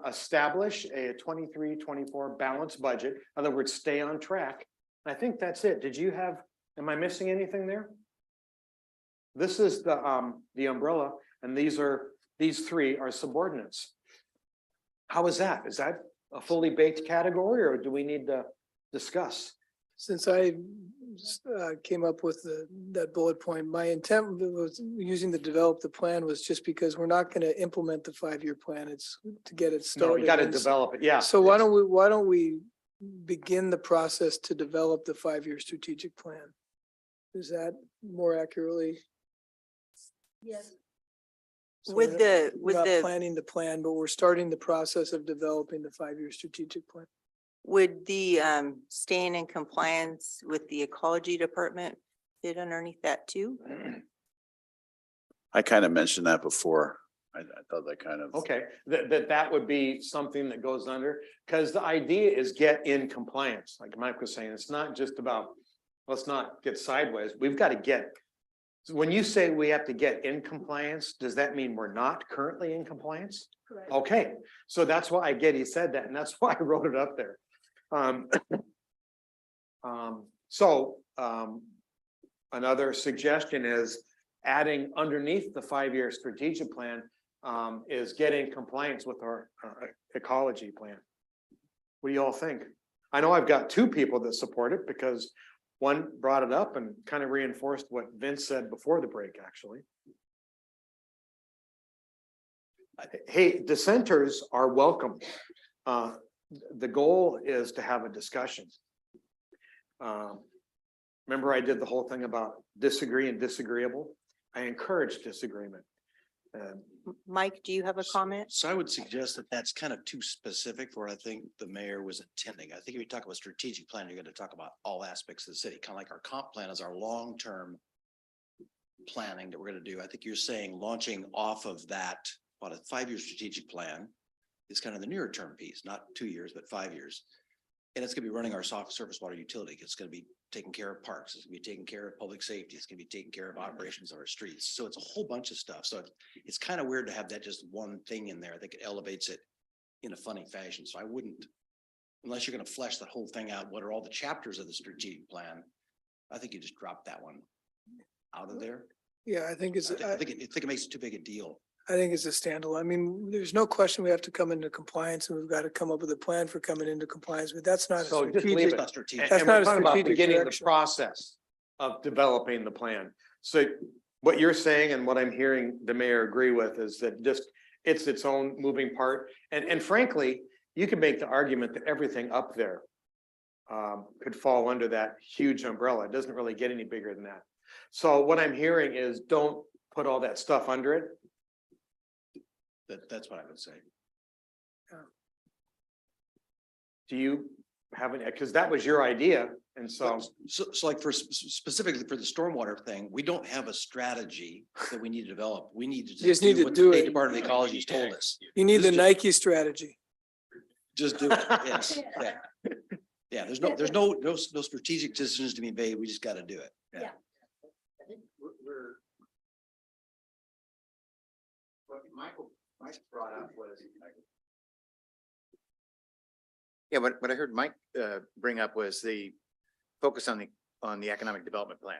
establish a 23-24 balanced budget. In other words, stay on track. I think that's it. Did you have, am I missing anything there? This is the umbrella, and these three are subordinates. How is that? Is that a fully baked category, or do we need to discuss? Since I came up with that bullet point, my intent was using the develop the plan was just because we're not going to implement the 5-year plan. It's to get it No, started. you got to And develop it. Yeah. So why don't we begin the process to develop the 5-year strategic plan? Is that more accurately? Yes. So With we're the, not planning the plan, but we're starting the process of developing the 5-year strategic plan. would the staying in compliance with the ecology department fit underneath that too? I kind of mentioned that before. I thought that kind of. Okay, that would be something that goes under, because the idea is get in compliance. Like Mike was saying, it's not just about, let's not get sideways. We've got to get. So when you say we have to get in compliance, does that mean we're not currently in compliance? Correct. Okay, so that's why I get he said that, and that's why I wrote it up there. Another suggestion is adding underneath the 5-year strategic plan is getting compliance with our ecology plan. What do you all think? I know I've got 2 people that support it because one brought it up and kind of reinforced what Vince said before the break, actually. Hey, dissenters are welcome. The goal is to have a discussion. Remember I did the whole thing about disagree and disagreeable? I encourage disagreement. Mike, do you have a comment? So I would suggest that that's kind of too specific for what I think the mayor was intending. I think if you talk about strategic plan, you're going to talk about all aspects of the city, kind of like our comp plan is our long-term planning that we're going to do. I think you're saying launching off of that, about a 5-year strategic plan is kind of the nearer term piece, not 2 years, but 5 years. And it's going to be running our soft surface water utility. It's going to be taking care of parks. It's going to be taking care of public safety. It's going to be taking care of operations of our streets. So it's a whole bunch of stuff. So it's kind of weird to have that just one thing in there. I think it elevates it in a funny fashion. So I wouldn't, unless you're going to flesh the whole thing out, what are all the chapters of the strategic plan? I think you just drop that one out of there. Yeah, I think it's, I think it makes it too big a deal. I think it's a standalone. I mean, there's no question we have to come into compliance and we've got to come up with a plan for coming into compliance, but that's not a So just leave strategic. it. Not strategic. That's And not we're a talking about strategic beginning the direction. process of developing the plan. So what you're saying and what I'm hearing the mayor agree with is that just it's its own moving part. And frankly, you can make the argument that everything up there could fall under that huge umbrella. It doesn't really get any bigger than that. So what I'm hearing is don't put all that stuff under it. That's what I would say. Do you have any, because that was your idea. And so, So like for specifically for the stormwater thing, we don't have a strategy that we need to develop. We need to just need to what do the State it. Department of Ecology has told us. You need the Just- Nike strategy. Just do it. Yes. Yeah. Yeah. There's no strategic decisions to be made. We just got to do it. Yeah. I think what Mike brought up was. Yeah, what I heard Mike bring up was the focus on the economic development plan.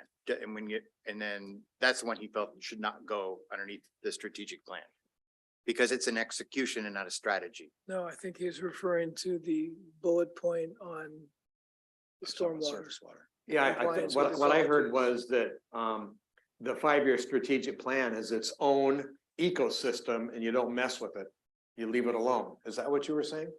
And then that's the one he felt should not go underneath the strategic plan. Because it's an execution and not a strategy. No, I think he's referring to the bullet point on the stormwater. Surface water. yeah, I think Compliance with what I heard ecology. was that the 5-year strategic plan is its own ecosystem and you don't mess with it. You leave it alone. Is that what you were saying?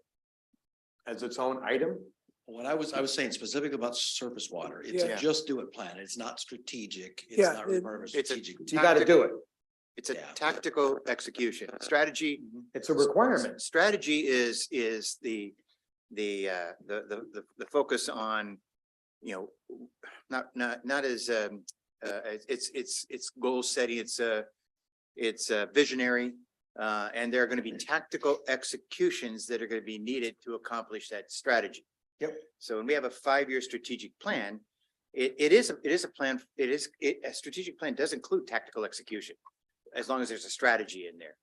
As its own item? What I was saying specifically about surface water, it's Yeah. a just do it plan. It's not strategic. It's Yeah, not it- part of a It's a- strategic. You gotta do it. It's a Yeah. tactical execution. Strategy, It's a requirement. strategy is the focus on, you know, not as, it's goal setting, it's visionary. And there are going to be tactical executions that are going to be needed to accomplish that strategy. Yep. So when we have a 5-year strategic plan, it is a plan, a strategic plan does include tactical execution, as long as there's a strategy in there,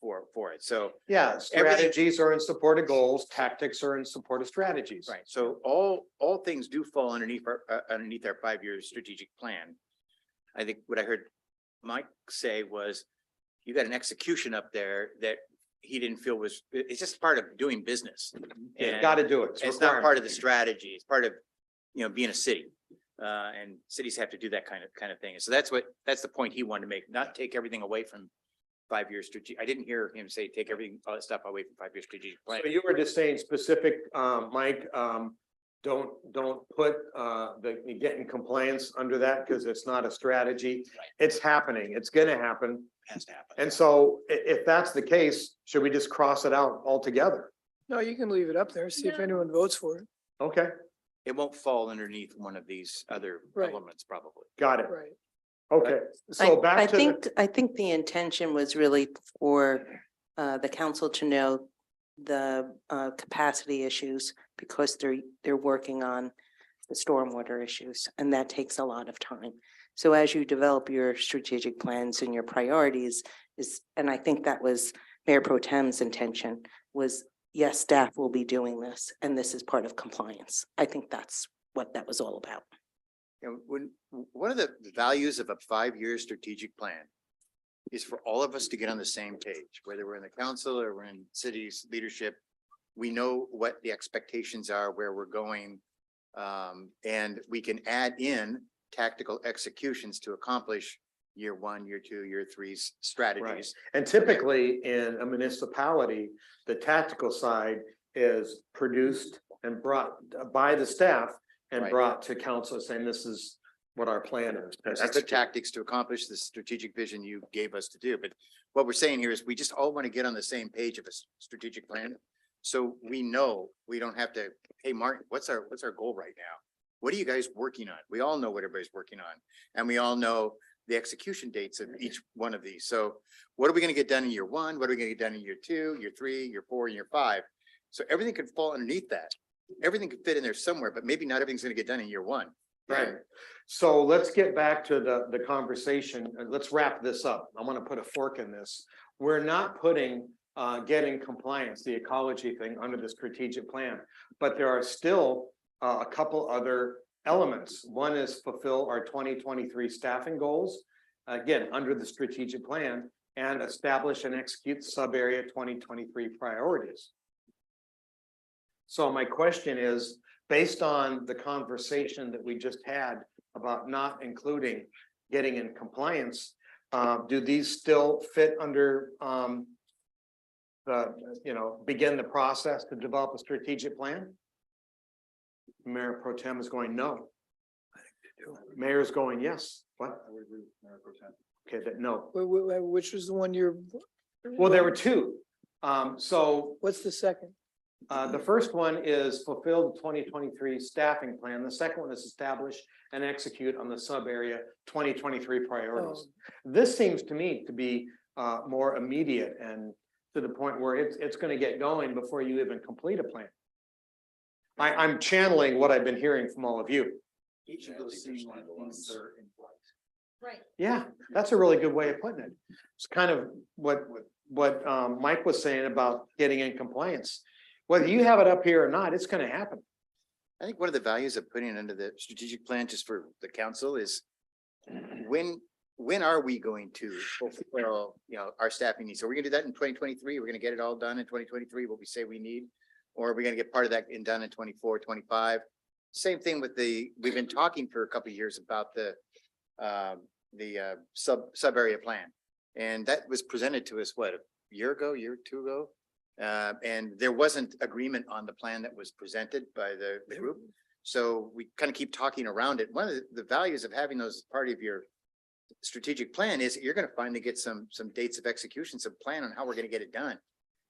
for it. So, Yeah, strategies are in support of goals, tactics are in support of strategies. right, so all things do fall underneath our 5-year strategic plan. I think what I heard Mike say was, you got an execution up there that he didn't feel it's just part of doing business. You And gotta do it. it's not part of the strategy, it's part of, being a city. And cities have to do that kind of thing. And so that's the point he wanted to make, not take everything away from 5-year strategy. I didn't hear him say, take everything, all that stuff away from 5-year strategic plan. So you were just saying specific, Mike, don't put the get in compliance under that because it's not a strategy. Right. It's happening. It's gonna happen. Has to happen. And so if that's the case, should we just cross it out altogether? No, you can leave it up there, see if No. anyone votes for it. Okay, It won't fall underneath one of these other Right. elements, probably. got it. Right. Okay, so back I to the, think, I think the intention was really for the council to know the capacity issues because they're working on the stormwater issues, and that takes a lot of time. So as you develop your strategic plans and your priorities and I think that was Mayor Pro Tem's intention was, yes, staff will be doing this, and this is part of compliance. I think that's what that was all about. One of the values of a 5-year strategic plan is for all of us to get on the same page, whether we're in the council or we're in city's leadership. We know what the expectations are, where we're going, and we can add in tactical executions to accomplish year 1, year 2, year 3's strategies. and typically in a municipality, the tactical side is produced and brought by the staff and Right. brought to council saying, this is what our plan is. This is the tactics to accomplish the strategic vision you gave us to do. But what we're saying here is we just all want to get on the same page of a strategic plan. So we know we don't have to, hey, Martin, what's our goal right now? What are you guys working on? We all know what everybody's working on. And we all know the execution dates of each one of these. So what are we going to get done in year 1? What are we going to get done in year 2, year 3, year 4, and year 5? So everything could fall underneath that. Everything could fit in there somewhere, but maybe not everything's going to get done in year 1. Right. So let's get back to the conversation. Let's wrap this up. I want to put a fork in this. We're not putting getting compliance, the ecology thing under the strategic plan, but there are still a couple other elements. One is fulfill our 2023 staffing goals, again, under the strategic plan, and establish and execute sub-area 2023 priorities. So my question is, based on the conversation that we just had about not including getting in compliance, do these still fit under begin the process to develop a strategic plan? Mayor Pro Tem is going, no. Mayor is going, yes. What? Okay, that, no. Which was the one you're? Well, there were two. So What's the second? the first one is fulfill the 2023 staffing plan. The second one is establish and execute on the sub-area 2023 priorities. This seems to me to be more immediate and to the point where it's going to get going before you even complete a plan. I'm channeling what I've been hearing from all of you. Each of those seem like things that are in flight. Right. Yeah, that's a really good way of putting it. It's kind of what Mike was saying about getting in compliance. Whether you have it up here or not, it's going to happen. I think one of the values of putting it under the strategic plan just for the council is when are we going to fulfill, our staffing needs? Are we gonna do that in 2023? We're gonna get it all done in 2023, what we say we need? Or are we gonna get part of that done in 24, 25? Same thing with we've been talking for a couple of years about the sub area plan. And that was presented to us, what, a year ago, year or two ago? And there wasn't agreement on the plan that was presented by the group. So we kind of keep talking around it. One of the values of having those part of your strategic plan is you're going to finally get some dates of execution, some plan on how we're going to get it done.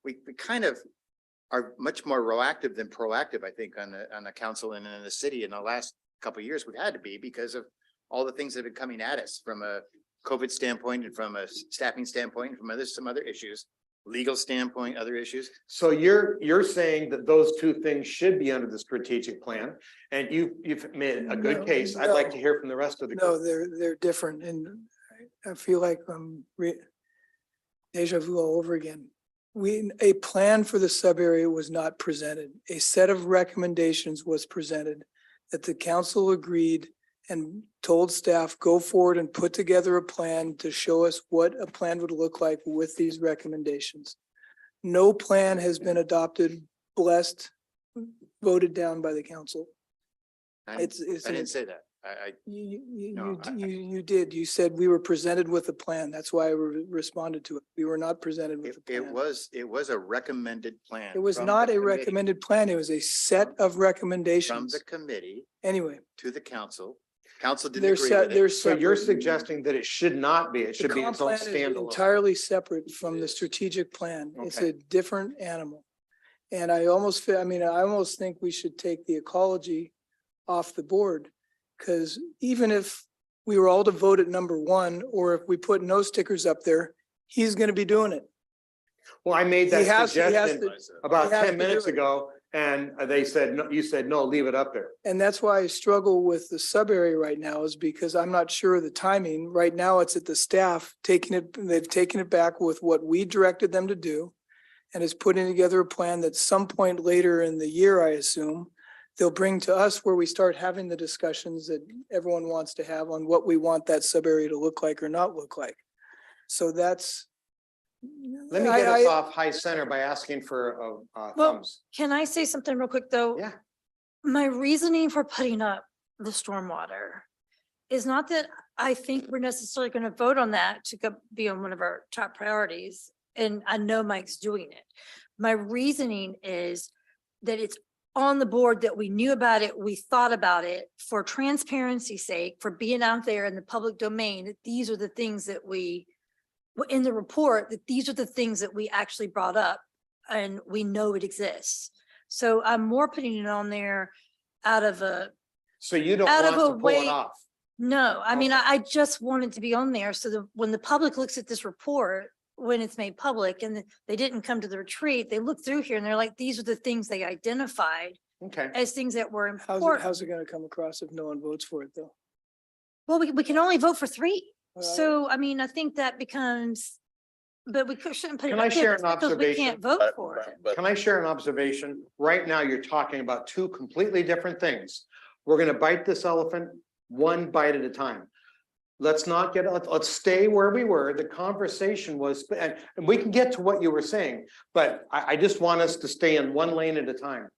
We kind of are much more proactive than proactive, I think, on the council and in the city in the last couple of years. We've had to be because of all the things that have been coming at us from a COVID standpoint and from a staffing standpoint, and from some other issues, legal standpoint, other issues. So you're saying that those two things should be under the strategic plan, and you've made a good No, case. I'd like to no. hear from the rest of the No, group. they're different, and I feel like deja vu all over again. A plan for the sub area was not presented. A set of recommendations was presented that the council agreed and told staff, go forward and put together a plan to show us what a plan would look like with these recommendations. No plan has been adopted, blessed, voted down by the council. I It's didn't say that. No, You did. You said we were presented with a plan. That's why I responded to it. We were not presented with a It plan. was a recommended plan. It was from not the a committee- recommended plan. It was a set of From recommendations. the committee Anyway, to the council. Council didn't they're agree set, with they're it. So you're separate. suggesting that it should not be, it The should be comp its own plan is standalone. entirely separate from the strategic plan. It's Okay. a different animal. And I almost feel, I almost think we should take the ecology off the board. Because even if we were all to vote at number one, or if we put no stickers up there, he's gonna be doing it. Well, I made He that has to- suggestion about he has 10 to do minutes it. ago, and they said, no, you said, no, leave it up there. And that's why I struggle with the sub area right now, is because I'm not sure of the timing. Right now, it's at the staff taking it, they've taken it back with what we directed them to do. And is putting together a plan that some point later in the year, I assume, they'll bring to us where we start having the discussions that everyone wants to have on what we want that sub area to look like or not look like. So that's. Let me get us off high center by asking for Well, thumbs. Can I say something real quick, though? Yeah. My reasoning for putting up the stormwater is not that I think we're necessarily going to vote on that to be on one of our top priorities. And I know Mike's doing it. My reasoning is that it's on the board, that we knew about it, we thought about it for transparency's sake, for being out there in the public domain, that these are the things that we, in the report, that these are the things that we actually brought up and we know it exists. So I'm more putting it on there out of a, So you don't out of want a to pull way- it off. no, I mean, Okay. I just want it to be on there so that when the public looks at this report, when it's made public and they didn't come to the retreat, they look through here and they're like, these are the things they identified Okay. as things that were How's important. it gonna come across if no one votes for it, though? Well, we can only vote for 3. Well, So, I mean, I think that becomes, but we shouldn't put it Can I up share there an because we can't vote for it. Can I share an observation? Right now, you're talking about two completely different things. We're gonna bite this elephant one bite at a time. Let's not get, let's stay where we were. The conversation was, and we can get to what you were saying, but I just want us to stay in one lane at a time.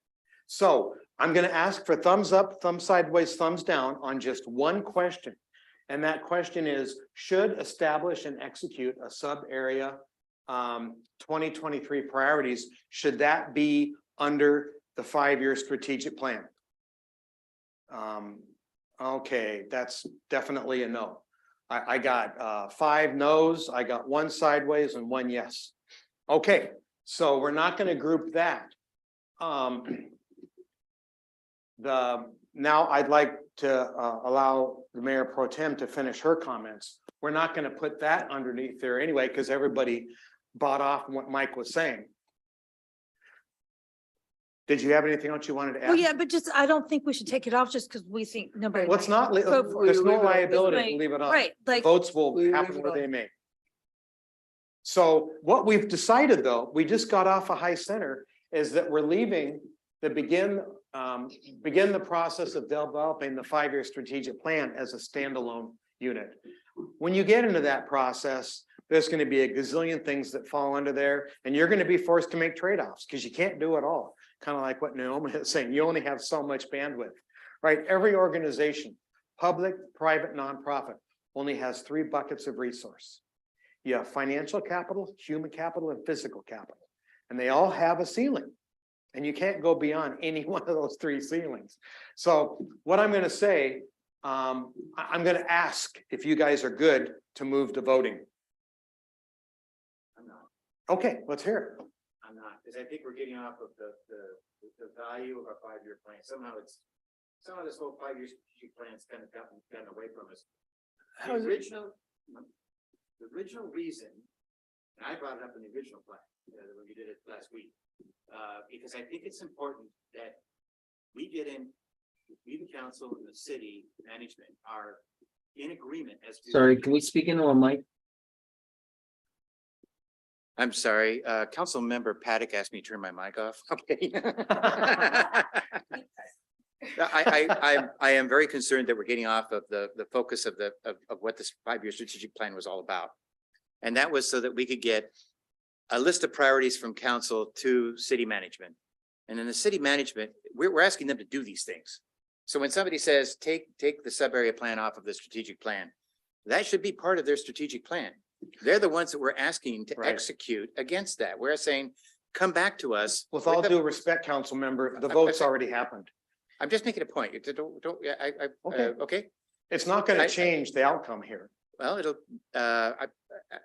So I'm gonna ask for thumbs up, thumbs sideways, thumbs down on just one question. And that question is, should establish and execute a sub-area 2023 priorities, should that be under the 5-year strategic plan? Okay, that's definitely a no. I got 5 no's, I got 1 sideways and 1 yes. Okay, so we're not gonna group that. Now I'd like to allow the Mayor Pro Tem to finish her comments. We're not gonna put that underneath there anyway, because everybody bought off what Mike was saying. Did you have anything else you wanted to add? Well, yeah, but just, I don't think we should take it off just because we think nobody. Let's might not, vote for it. there's no Leave it- liability to Right, leave it on. Right, like, Votes will Leave happen it where on. they may. So what we've decided, though, we just got off a high center, is that we're leaving the begin the process of developing the 5-year strategic plan as a standalone unit. When you get into that process, there's going to be a gazillion things that fall under there, and you're going to be forced to make trade-offs because you can't do it all. Kind of like what Naomi is saying, you only have so much bandwidth, right? Every organization, public, private, nonprofit, only has 3 buckets of resource. You have financial capital, human capital, and physical capital. and they all have a ceiling. And you can't go beyond any one of those three ceilings. So what I'm gonna say, I'm gonna ask if you guys are good to move to voting. I'm not. Okay, let's hear it. I'm not, because I think we're getting off of the value of our five-year plan. Somehow this whole five-year strategic plan's kind of gotten away from us. The original reason, and I brought it up in the original plan, when we did it last week, because I think it's important that we get in, we, the council and the city management are in agreement as to. Sorry, can we speak into a mic? I'm sorry, council member Paddock asked me to turn my mic off. Okay. I am very concerned that we're getting off of the focus of what this five-year strategic plan was all about. And that was so that we could get a list of priorities from council to city management. And in the city management, we're asking them to do these things. So when somebody says, take the sub-area plan off of the strategic plan, that should be part of their strategic plan. They're the ones that we're asking to execute against that. We're saying, come back to us. With all due respect, council member, the vote's already happened. I'm just making a point. Okay. Okay. It's not gonna change the outcome here. Well, it'll,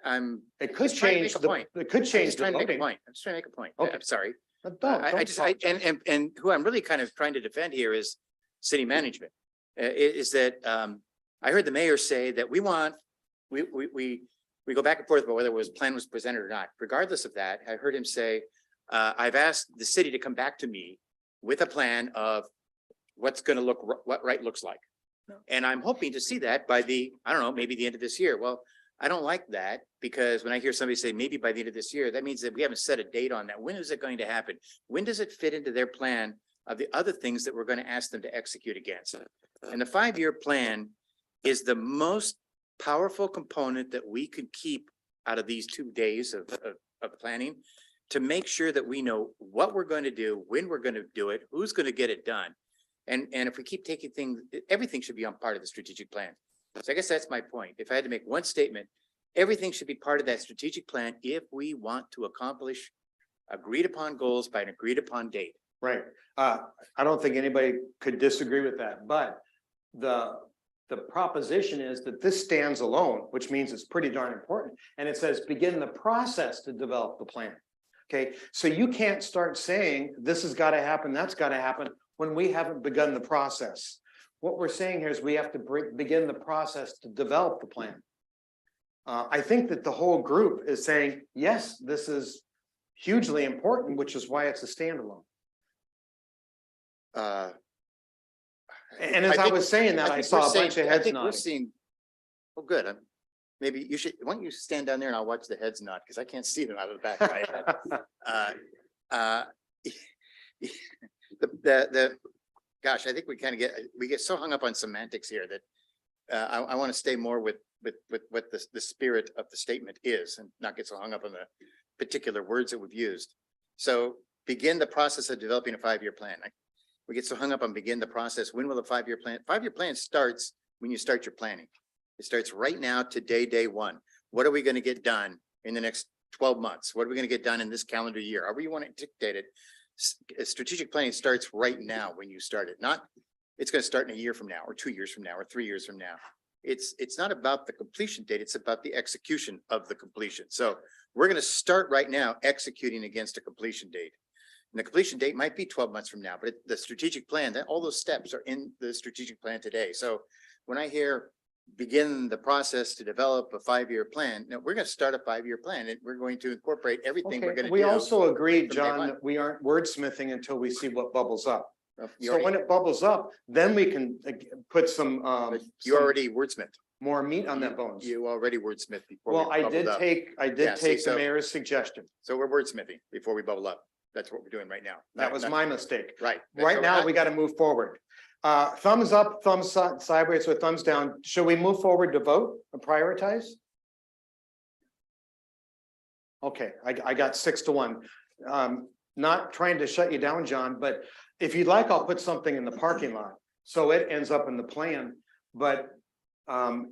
I'm. It could just trying to change, make a point. it could I'm change just the trying to make a voting. point. I'm just trying to make a point. Okay. I'm sorry. But don't And who I'm really kind of trying to defend here is city management. Is that, I heard the mayor say that we go back and forth about whether it was plan was presented or not. Regardless of that, I heard him say, I've asked the city to come back to me with a plan of what's going to what right looks like. And I'm hoping to see that by I don't know, maybe the end of this year. Well, I don't like that, because when I hear somebody say maybe by the end of this year, that means that we haven't set a date on that. When is it going to happen? When does it fit into their plan of the other things that we're going to ask them to execute against? And the five-year plan is the most powerful component that we could keep out of these 2 days of planning, to make sure that we know what we're going to do, when we're going to do it, who's going to get it done. And if we keep taking things, everything should be on part of the strategic plan. So I guess that's my point. If I had to make one statement, everything should be part of that strategic plan if we want to accomplish agreed upon goals by an agreed upon date. Right. I don't think anybody could disagree with that, but the proposition is that this stands alone, which means it's pretty darn important. And it says begin the process to develop the plan. Okay, so you can't start saying this has got to happen, that's got to happen when we haven't begun the process. What we're saying here is we have to begin the process to develop the plan. I think that the whole group is saying, yes, this is hugely important, which is why it's a standalone. And as I was saying that, I saw a bunch of heads We're nodding. seeing, oh, good. Maybe you should, why don't you stand down there and I'll watch the heads nod, because I can't see them out of the back of my head. Gosh, I think we get so hung up on semantics here that I want to stay more with what the spirit of the statement is, and not get so hung up on the particular words that we've used. So begin the process of developing a five-year plan. We get so hung up on begin the process. When will the five-year plan? Five-year plan starts when you start your planning. It starts right now, today, day one. What are we going to get done in the next 12 months? What are we going to get done in this calendar year? However you want to dictate it. Strategic planning starts right now when you start it. Not, it's going to start in a year from now, or 2 years from now, or 3 years from now. It's not about the completion date. It's about the execution of the completion. So we're going to start right now executing against a completion date. And the completion date might be 12 months from now, but the strategic plan, that all those steps are in the strategic plan today. So when I hear begin the process to develop a five-year plan, now we're going to start a five-year plan, and we're going to incorporate everything we're going to do. We also agreed, from day John, one. that we aren't wordsmithing until we see what bubbles up. You So already- when it bubbles up, then we can put some You already wordsmithed. more meat on that bones. You already wordsmithed before. Well, we I bubbled did up. take, Yeah, see, the so- mayor's suggestion. So we're wordsmithing before we bubble up. That's what we're doing right now. That was my mistake. Right. Right now, we got to move forward. Thumbs up, thumbs sideways, or thumbs down. Should we move forward to vote and prioritize? Okay, I got 6-1. Not trying to shut you down, John, but if you'd like, I'll put something in the parking lot. So it ends up in the plan, but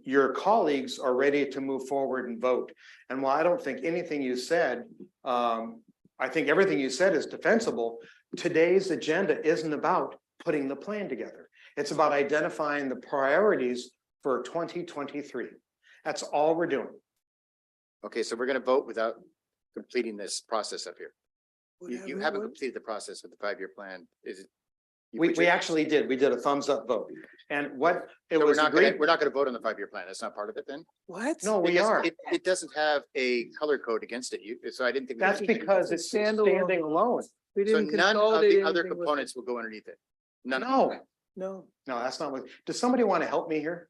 your colleagues are ready to move forward and vote. And while I don't think anything you said I think everything you said is defensible. Today's agenda isn't about putting the plan together. It's about identifying the priorities for 2023. That's all we're doing. Okay, so we're gonna vote without completing this process up here. You haven't completed the process with the 5-year plan, is it? you We put your- actually did. We did a thumbs up vote. And what it So was agreed. we're not gonna vote on the 5-year plan. That's not part of it then? What? No, we Because are. It doesn't have a color code against it. So I didn't think. we That's needed to- because it's Standalone. standing alone. We So didn't none of consolidate the other anything with it. components will go underneath it. None. of them. No, No, no, that's not what, does somebody want to help me here?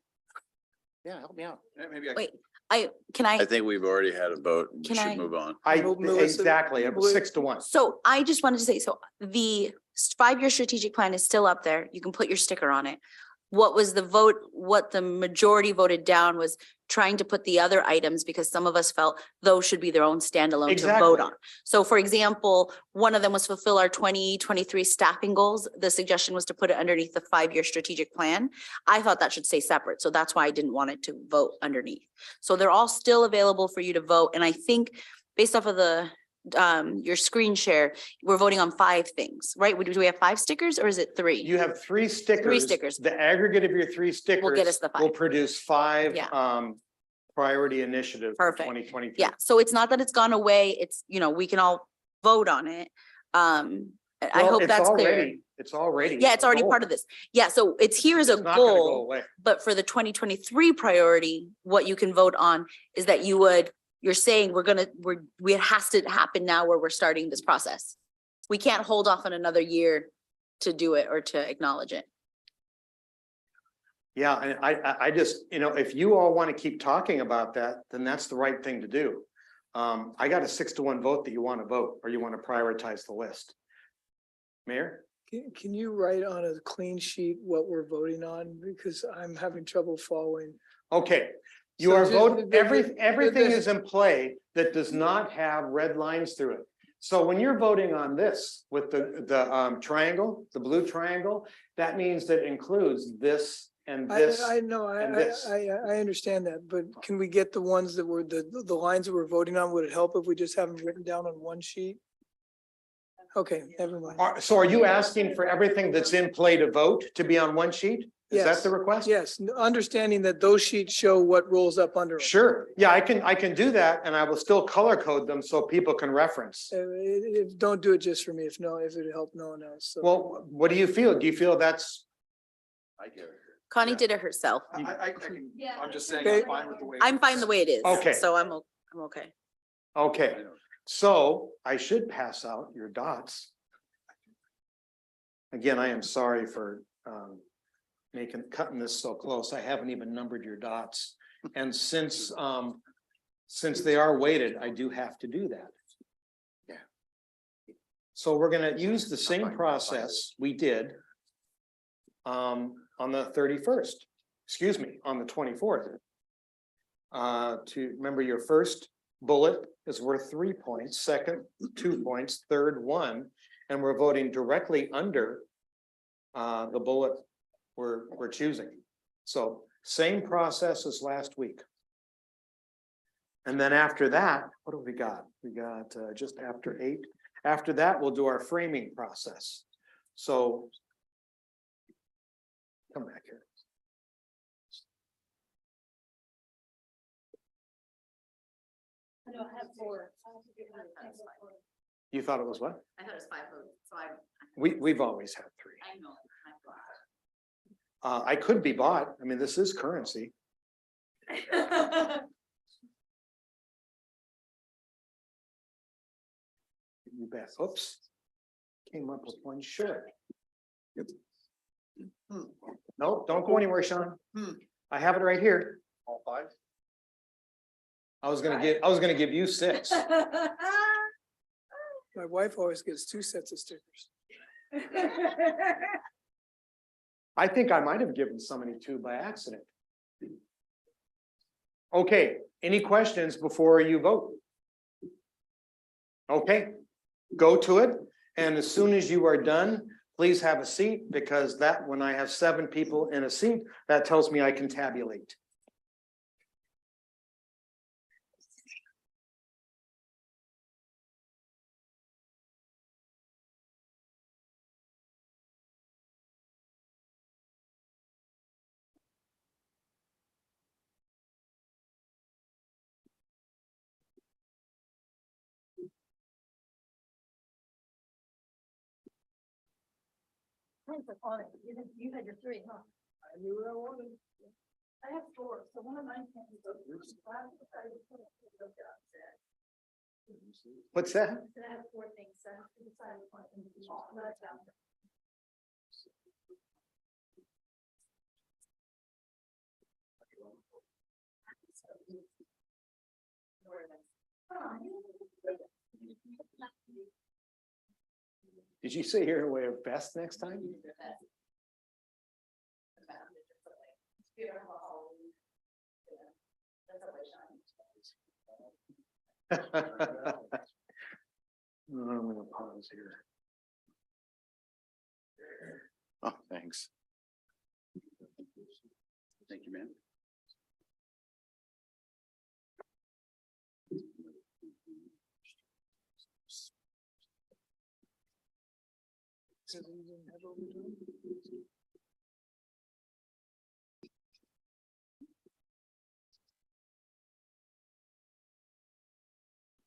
Yeah, help me out. Maybe I Wait, I I, think we've already had a vote. We Can should I- move on. Well, Melissa, Exactly, it was would- 6-1. so I just wanted to say, so the 5-year strategic plan is still up there. You can put your sticker on it. What was the vote, what the majority voted down was trying to put the other items because some of us felt those should be their own standalone to Exactly. vote on. So for example, one of them was fulfill our 2023 staffing goals. The suggestion was to put it underneath the 5-year strategic plan. I thought that should stay separate. So that's why I didn't want it to vote underneath. So they're all still available for you to vote. And I think based off of the your screen share, we're voting on 5 things, right? Do we have 5 stickers or is it 3? You have 3 stickers. stickers. The aggregate of your 3 stickers. get us the 5. Will produce 5 Yeah. priority initiatives for Perfect. 2023. Yeah, so it's not that it's gone away. It's, we can all vote on it. I Well, hope it's that's clear. already- It's already. Yeah, it's already part of this. Yeah, so it's here as a It's not gonna go goal, away. but for the 2023 priority, what you can vote on is that you're saying it has to happen now where we're starting this process. We can't hold off on another year to do it or to acknowledge it. Yeah, and I just, if you all want to keep talking about that, then that's the right thing to do. I got a 6-1 vote that you want to vote, or you want to prioritize the list. Mayor? can you write on a clean sheet what we're voting on? Because I'm having trouble following. Okay, you So are just voting, the- everything is in play that does not have red lines through it. So when you're voting on this with the triangle, the blue triangle, that means that includes this and this. I know, and this. I understand that, but can we get the ones that were the lines that we're voting on? Would it help if we just have them written down on one sheet? Okay, never mind. So are you asking for everything that's in play to vote to be on one sheet? Is that Yes. the request? Yes, understanding that those sheets show what rolls up under. 'em. Sure, yeah, I can do that, and I will still color code them so people can reference. Don't do it just for me, if it'd help no one else. So. Well, what do you feel? Do you feel that's? Connie did it herself. I'm just saying, Okay. I'm fine with the way. I'm fine the way it is. Okay. So I'm okay. Okay, so I should pass out your dots. Again, I am sorry for cutting this so close. I haven't even numbered your dots. And since they are weighted, I do have to do that. Yeah. So we're gonna use the same process we did on the 31st, on the 24th. To remember, your first bullet is worth 3 points, second, 2 points, third, 1, and we're voting directly under the bullet we're choosing. So same process as last week. And then after that, what do we got? We got just after 8. After that, we'll do our framing process. So come back here. You thought it was what? I thought it was 5 votes, so We've always had 3. I know. I could be bought. I mean, this is currency. You bet. Oops. Came up with one short. No, don't go anywhere, Sean. I have it right here. All 5? I was gonna give you 6. My wife always gets 2 sets of stickers. I think I might have given somebody 2 by accident. Okay, any questions before you vote? Okay, go to it. And as soon as you are done, please have a seat, because when I have 7 people in a seat, that tells me I can tabulate. On it. You had your three, huh? I knew what I wanted. I have four, so one of mine can't be. What's that? I have four things, so I have to decide which one of them to be. But I found it. Did you say you're gonna wear a vest next time? I'm gonna pause here. Oh, thanks. Thank you, man.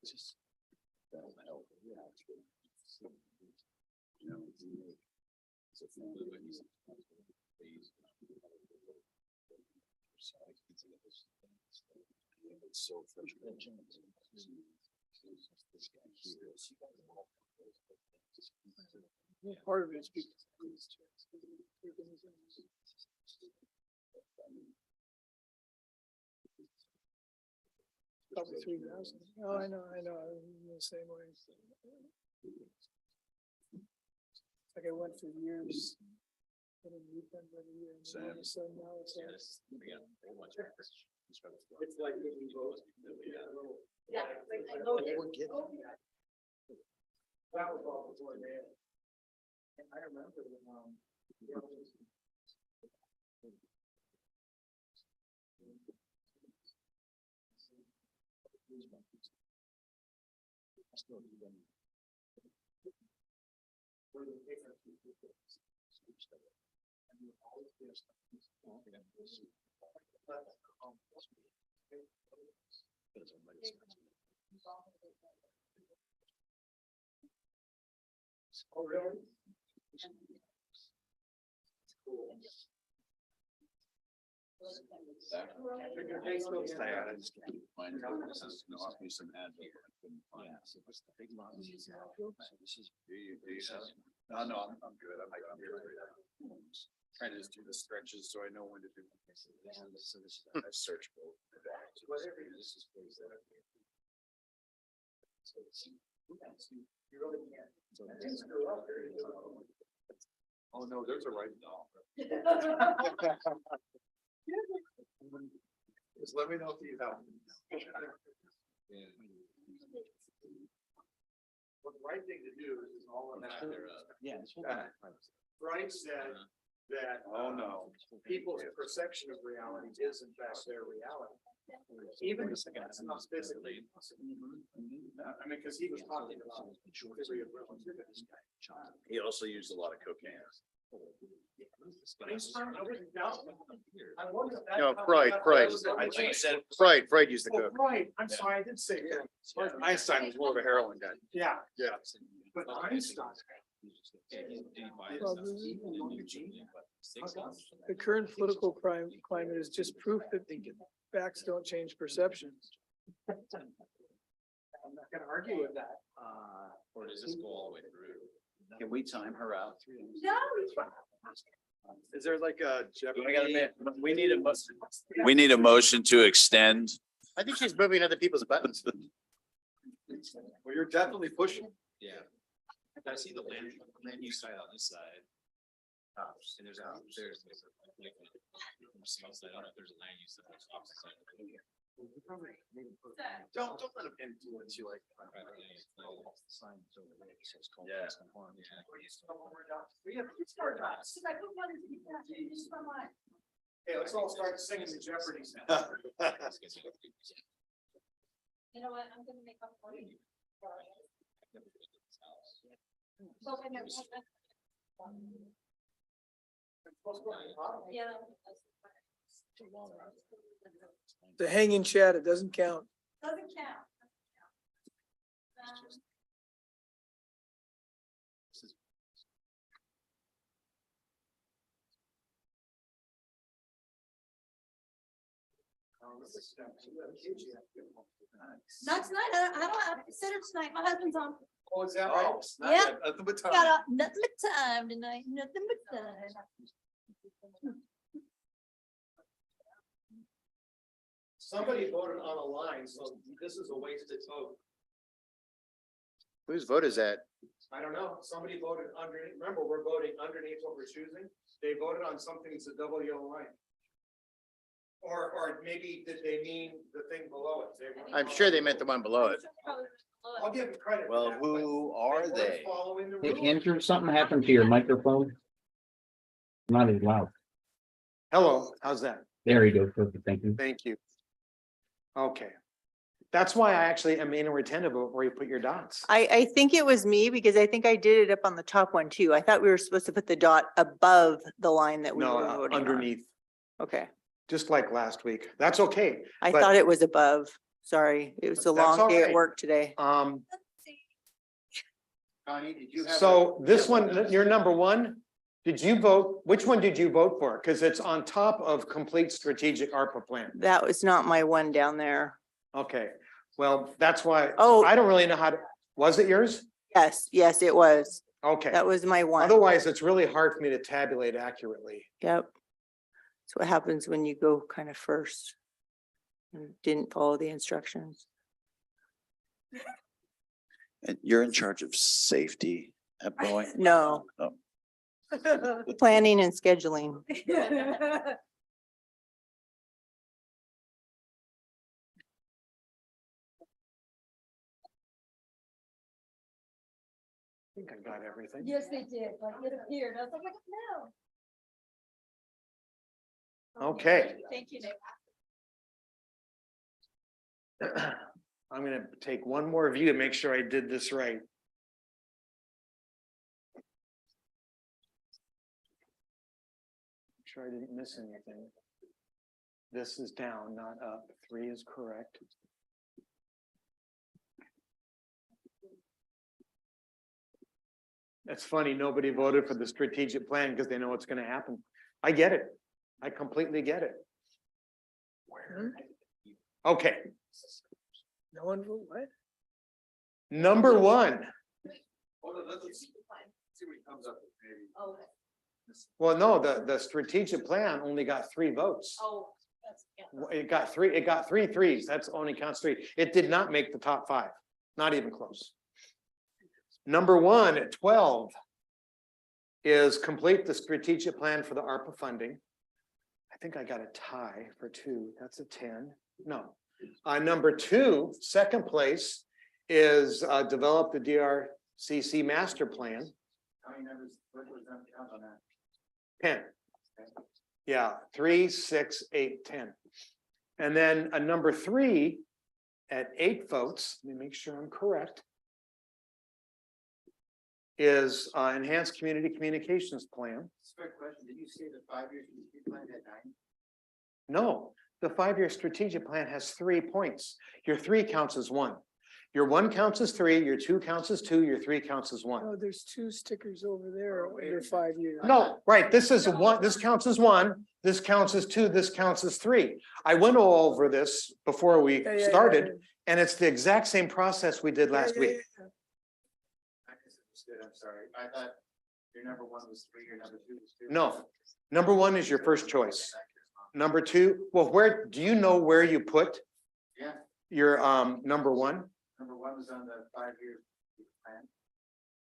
Just that'll help. Yeah. You know, it's a family that needs to please. It's so frustrating. This guy here. Yeah, part of it is because. Probably 3,000. Oh, I know, I'm the same way. Like I went for years. Getting weekend every year, and then all of a sudden now it's like. It's like when we vote. Yeah. That was all before that. And I remember when, oh, really? Cool. Find out this is gonna offer me some ad. I couldn't find it. Do you have? No, I'm good. I'm here. Trying to just do the stretches so I know when to do. I search both. This is. You really can't. Didn't screw up there. Oh, no, there's a right now. Just let me know if you help. What the right thing to do is all of that. Yeah. Bright said that. Oh, no. People's perception of reality is in fact their reality. Even if it's not physically. I mean, because he was talking about theory of relativity. He also used a lot of cocaine. No, Freud. Freud used the Oh, coke. right, I'm sorry, I did say that. Einstein was more of a heroin guy. Yeah, Yeah. but Einstein. The current political climate is just proof that facts don't change perceptions. I'm not gonna argue with that. Or does this go all the way through? Can we time her out? No, it's fine. Is there like a? We need a motion to extend. I think she's moving other people's buttons. Well, you're definitely pushing. Yeah. I see the land use side on this side. And there's like, I don't know if there's a land use. Opposite side. Don't let him influence you like. Yeah. Hey, let's all start singing the Jeopardy now. You know what, I'm gonna make up for you. Yeah. The hanging chat, it doesn't count. Doesn't count. Not tonight, I don't have to sit tonight, my husband's on. Oh, is that right? Yeah. Nothing but Got nothing but time tonight, nothing but time. Somebody voted on a line, so this is a wasted vote. Whose vote is that? I don't know. Somebody voted underneath. Remember, we're voting underneath what we're choosing. They voted on something that's a double yellow line. Or maybe did they mean the thing below it? I'm sure they meant the one below it. I'll give them credit. for Well, that, who but are weren't they? Following the Hey, rules. Andrew, something happened to your microphone? Not as loud. Hello, how's that? There you go. Perfect. Thank you. Thank you. Okay. That's why I actually am inattentive where you put your dots. I think it was me because I think I did it up on the top one too. I thought we were supposed to put the dot above the line that we No, were voting on. underneath, Okay, just like last week. That's okay. I But- thought it was above. Sorry, it was a That's long all day right. at work today. Connie, did you have? So this one, you're number one. Did you vote? Which one did you vote for? Because it's on top of complete strategic ARPA plan. That was not my one down there. Okay, well, that's why. Oh. I don't really know how to, was it yours? Yes, it was. Okay, That was my one. otherwise it's really hard for me to tabulate accurately. Yep. That's what happens when you go kind of first. And didn't follow the instructions. And you're in charge of safety at Boeing? No, Oh, planning and scheduling. I think I got everything. Yes, they did, like it appeared, I was like, no. Okay. Thank you, Nick. I'm gonna take one more view to make sure I did this right. Sure I didn't miss anything. This is down, not up. 3 is correct. It's funny, nobody voted for the strategic plan because they know what's gonna happen. I get it. I completely get it. Where? Okay, No one vote, what? number one. Hold on, let's see what he comes up with, maybe. Oh, Well, no, the strategic plan only got 3 votes. oh, that's, yeah. It got three threes. That's only counts 3. It did not make the top 5, not even close. Number 1 at 12 is complete the strategic plan for the ARPA funding. I think I got a tie for 2. That's a 10. No. Number 2, second place is develop the DRCC master plan. How many members, what was that count on that? 10. Yeah, 3, 6, 8, 10. And then a number 3 at 8 votes, let me make sure I'm correct, is enhanced community communications plan. Quick question, did you say the 5 years strategic plan had 9? No, the 5-year strategic plan has 3 points. Your 3 counts as 1. Your 1 counts as 3, your 2 counts as 2, your 3 counts as 1. Oh, there's 2 stickers over there under 5 years. No, right, this is 1, this counts as 1, this counts as 2, this counts as 3. I went all over this before we Yeah, yeah, started, and it's the exact same process we did last week. I misunderstood, I'm sorry. I thought your number 1 was 3, your number 2 was 2. No, number 1 is your first choice. Number 2, well, where, do you know where you put Yeah, your number 1? number 1 was on the 5-year plan.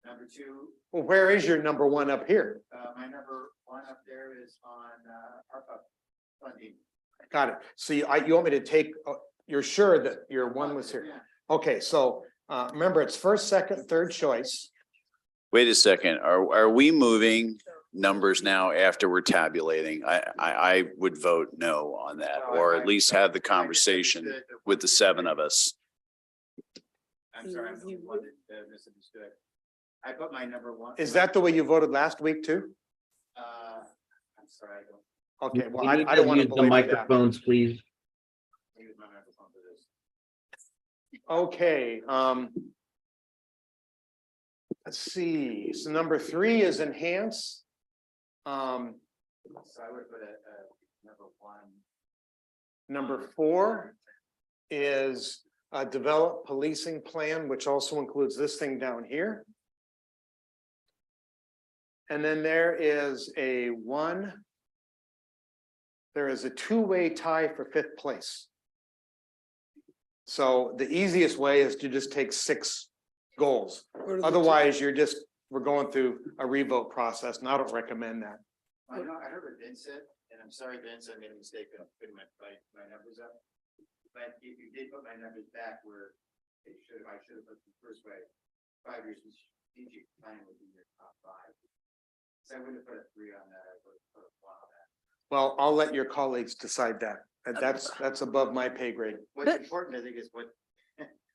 Number 2, Well, where is your number 1 up here? my number 1 up there is on ARPA funding. Got it. So you want me to take, you're sure that your 1 was here? Yeah. Okay, so remember, it's first, second, third choice. wait a second. Are we moving numbers now after we're tabulating? I would vote no on that, or at least have the conversation with the 7 of us. I'm sorry, I'm the one that misunderstood. I put my number 1. Is that the way you voted last week too? I'm sorry, I don't Okay, well, We need I don't want to use the belabor that. microphones, please. use my microphone for this. Okay, let's see. So number 3 is enhance. So I would put a number 1. Number 4 is develop policing plan, which also includes this thing down here. And then there is a two-way tie for 5th place. So the easiest way is to just take 6 goals. What are the two- Otherwise, we're going through a revote process, and I don't recommend that. I know, I heard what Vince said, and I'm sorry, Vince, I made a mistake of putting my numbers up. But if you did put my numbers back where I should have put the first way, 5 years strategic plan would be your top 5. So I wouldn't have put a 3 on that, I would have put a 1 on that. Well, I'll let your colleagues decide that. That's above my pay grade. What's important, I think, is what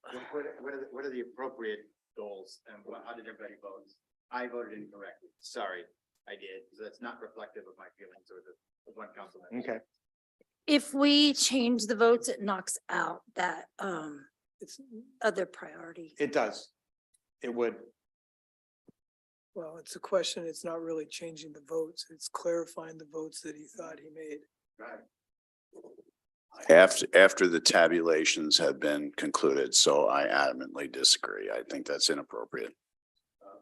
are the appropriate goals and how did everybody vote? I voted incorrectly. Sorry, I did. So that's not reflective of my feelings or the one council member. Okay. If we change the votes, it knocks out that It's, other priority. It does. It would. well, it's a question. It's not really changing the votes. It's clarifying the votes that he thought he made. Right. After the tabulations have been concluded, so I adamantly disagree. I think that's inappropriate.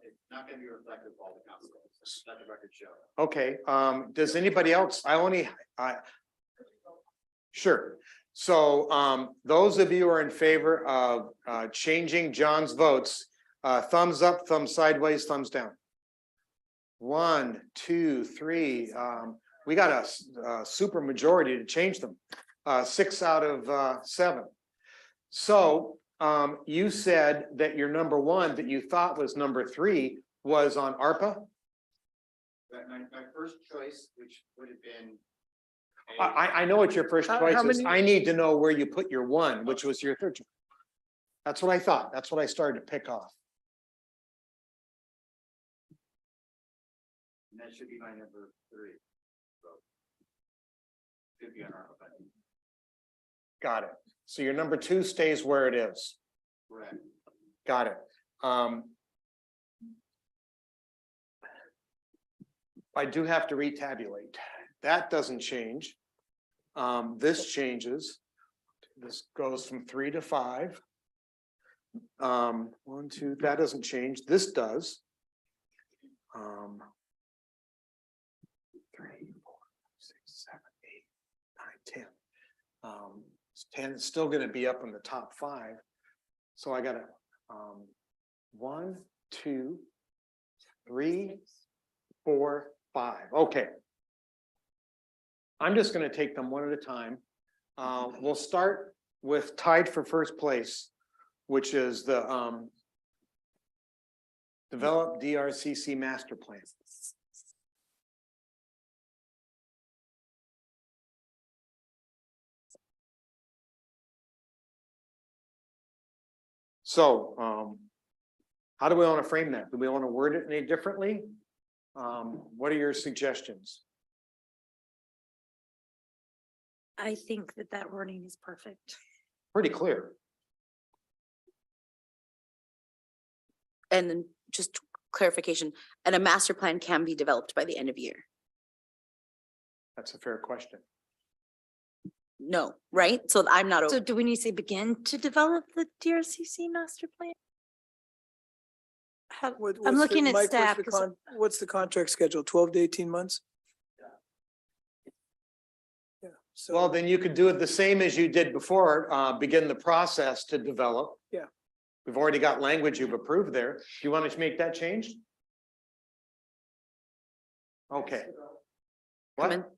It's not going to be reflective of all the council. Let the record show. Okay, does anybody else? Sure. So, those of you who are in favor of, changing John's votes, thumbs up, thumbs sideways, thumbs down. 1, 2, 3, we got a super majority to change them. 6 out of 7. So, you said that your number 1 that you thought was number 3 was on ARPA? My first choice, which would have been. I know what your first How choice is. many- I need to know where you put your 1, which was your 3rd. That's what I thought. That's what I started to pick off. And that should be my number 3. So, should be on our budget. Got it. So your number 2 stays where it is. Correct. Got it. I do have to retabulate. That doesn't change. This changes. This goes from 3 to 5. 1, 2, that doesn't change. This does. 3, 4, 6, 7, 8, 9, 10. 10 is still going to be up in the top 5. So I got 1, 2, 3, 4, 5. Okay. I'm just going to take them one at a time. We'll start with tied for first place, which is the develop DRCC master plan. So, how do we want to frame that? Do we want to word it any differently? What are your suggestions? I think that wording is perfect. Pretty clear. And then just clarification, and a master plan can be developed by the end of year. That's a fair question. No, right? So I'm not. So do we need to say begin to develop the DRCC master plan? How, What's I'm the- looking at Mike, staff. what's the 'cause con- What's the contract schedule? 12 to 18 months? Yeah. So. Well, then you could do it the same as you did before, begin the process to develop. Yeah. We've already got language you've approved there. Do you want to make that change? Okay. Come in. What?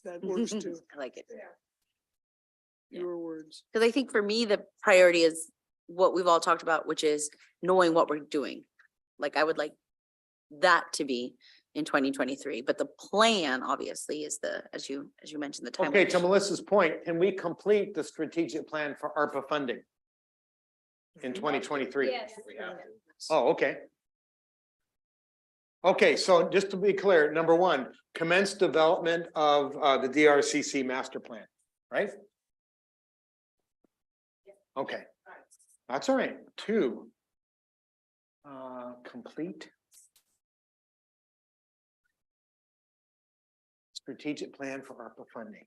That works too. I like it. Your words. Because I think for me, the priority is what we've all talked about, which is knowing what we're doing. Like I would like that to be in 2023, but the plan obviously is as you mentioned, the time. Okay, to Melissa's point, can we complete the strategic plan for ARPA funding in 2023? Yes. Oh, okay. Okay, so just to be clear, number 1, commence development of the DRCC master plan, right? Okay, that's all right. 2, complete strategic plan for ARPA funding.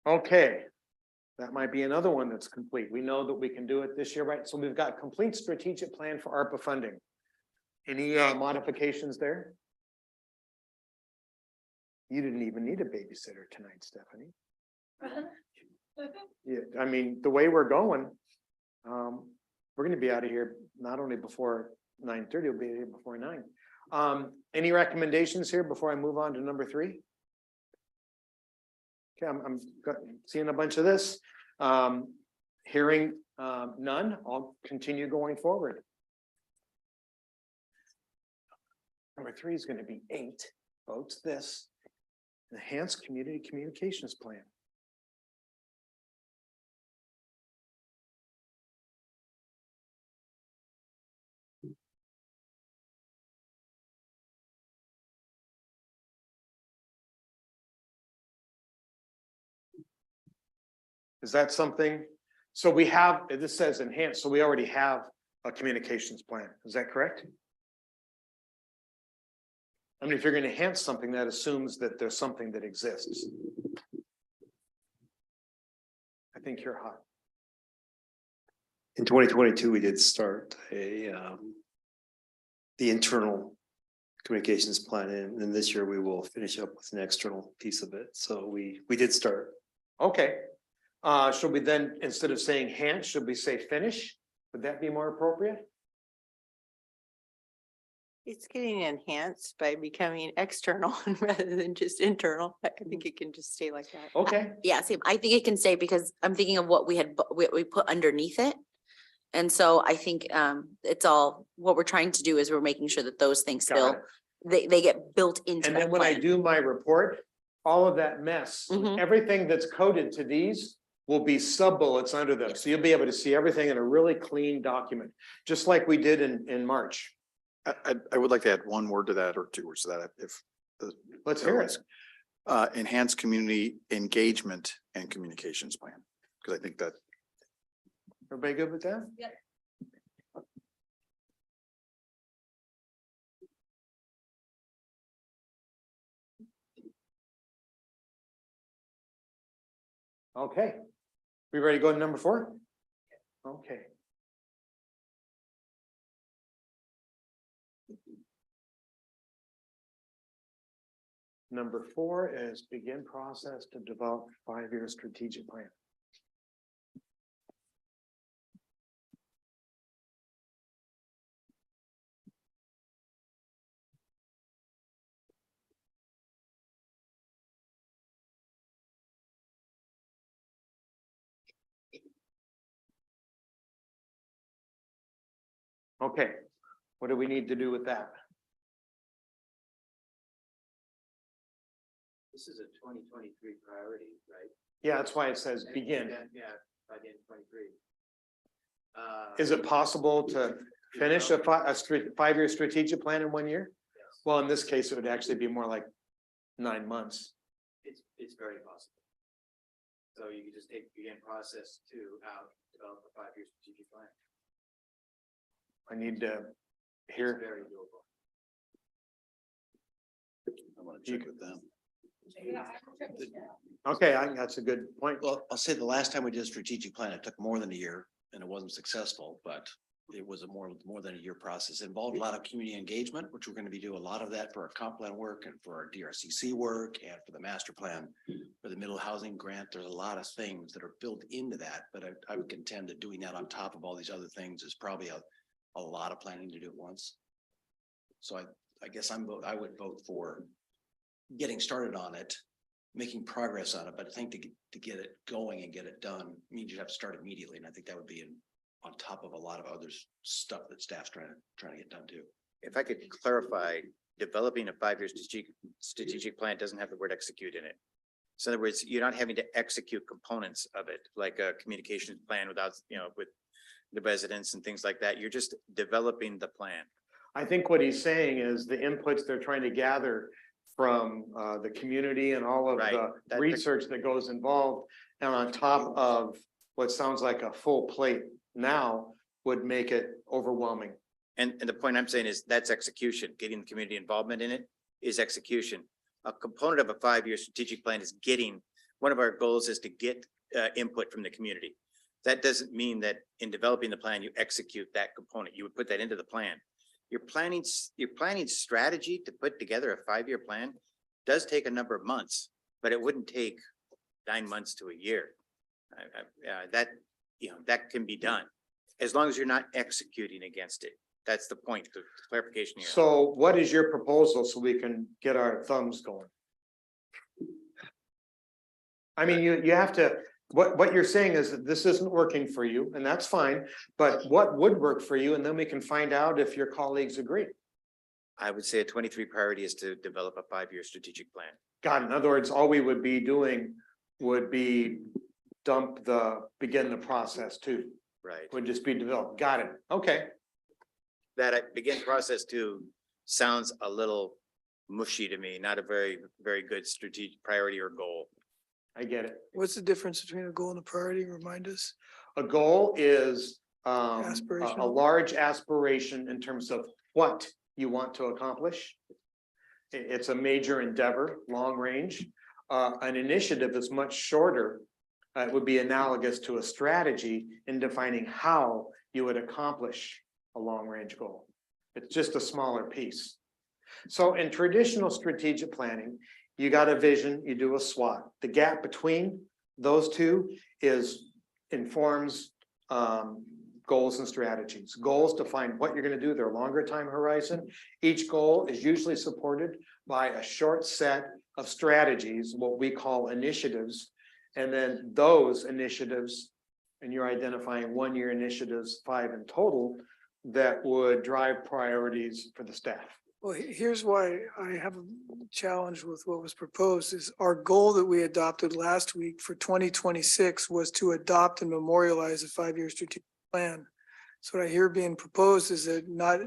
Okay. That might be another one that's complete. We know that we can do it this year, right? So we've got complete strategic plan for ARPA funding. Any modifications there? You didn't even need a babysitter tonight, Stephanie. Yeah, I mean, the way we're going, we're gonna be out of here not only before 9:30, we'll be here before 9. Any recommendations here before I move on to number 3? Okay, I'm seeing a bunch of this. Hearing none, I'll continue going forward. Number 3 is gonna be 8 votes this. Enhanced Community Communications Plan. Is that something? So we have, this says enhanced, so we already have a communications plan. Is that correct? I mean, if you're going to enhance something, that assumes that there's something that exists. I think you're hot. In 2022, we did start the internal communications plan, and this year we will finish up with an external piece of it. So we did start. Okay. Should we then, instead of saying enhance, should we say finish? Would that be more appropriate? It's getting enhanced by becoming external rather than just internal. I think it can just stay like that. Okay. Yeah, same. I think it can stay because I'm thinking of what we put underneath it. And so I think it's all, what we're trying to do is we're making sure that those things Got still, it. they get built into And that then when I plan. do my report, all of that mess, Mhm. everything that's coded to these will be sub-bullets under them. So you'll be able to see everything in a really clean document, just like we did in March. I would like to add one word to that or 2 words to that if. Let's hear it. Enhanced community engagement and communications plan, because I think that. Everybody good with that? Yep. Okay. We ready to go to number 4? Okay. Number 4 is begin process to develop 5-year strategic plan. Okay, what do we need to do with that? This is a 2023 priority, right? Yeah, that's why it says begin. Yeah, by the end of 23. Is it possible to finish a 5-year strategic plan in 1 year? Yes, Well, in this case, it would actually be more like 9 months. it's very possible. So you could just take begin process to out, develop a 5-year strategic plan. I need to It's hear. very doable. I want to check with them. Okay, I think that's a good point. Well, I'll say the last time we did a strategic plan, it took more than a year and it wasn't successful, but it was a more than a year process. It involved a lot of community engagement, which we're going to be doing a lot of that for our comp plan work and for our DRCC work and for the master plan, for the middle housing grant. There's a lot of things that are built into that, but I would contend that doing that on top of all these other things is probably a lot of planning to do at once. So I guess I would vote for getting started on it, making progress on it, but I think to get it going and get it done means you have to start immediately. And I think that would be on top of a lot of other stuff that staff's trying to get done too. If I could clarify, developing a 5-year strategic plan doesn't have the word execute in it. So in other words, you're not having to execute components of it, like a communications plan without, with the residents and things like that. You're just developing the plan. I think what he's saying is the inputs they're trying to gather from the community and all of Right. the research that goes involved. And on top of what sounds like a full plate now would make it overwhelming. And the point I'm saying is that's execution. Getting the community involvement in it is execution. A component of a 5-year strategic plan is getting one of our goals is to get input from the community. That doesn't mean that in developing the plan, you execute that component. You would put that into the plan. Your planning strategy to put together a 5-year plan does take a number of months, but it wouldn't take 9 months to a year. That can be done as long as you're not executing against it. That's the point, the clarification here. So what is your proposal so we can get our thumbs going? I mean, you have to, what you're saying is that this isn't working for you, and that's fine, but what would work for you? And then we can find out if your colleagues agree. I would say a 23 priority is to develop a 5-year strategic plan. God, in other words, all we would be doing would be begin the process too. Right. Would just be developed. Got it. Okay. That begin process too sounds a little mushy to me, not a very, very good strategic priority or goal. I get it. What's the difference between a goal and a priority? Remind us. A goal is a Aspirational. large aspiration in terms of what you want to accomplish. It's a major endeavor, long range. An initiative is much shorter. It would be analogous to a strategy in defining how you would accomplish a long range goal. It's just a smaller piece. So in traditional strategic planning, you got a vision, you do a SWOT. The gap between those two informs goals and strategies. Goals define what you're going to do, their longer time horizon. Each goal is usually supported by a short set of strategies, what we call initiatives. And then those initiatives, and you're identifying 1-year initiatives, 5 in total, that would drive priorities for the staff. Well, here's why I have a challenge with what was proposed is our goal that we adopted last week for 2026 was to adopt and memorialize a 5-year strategic plan. So what I hear being proposed is that not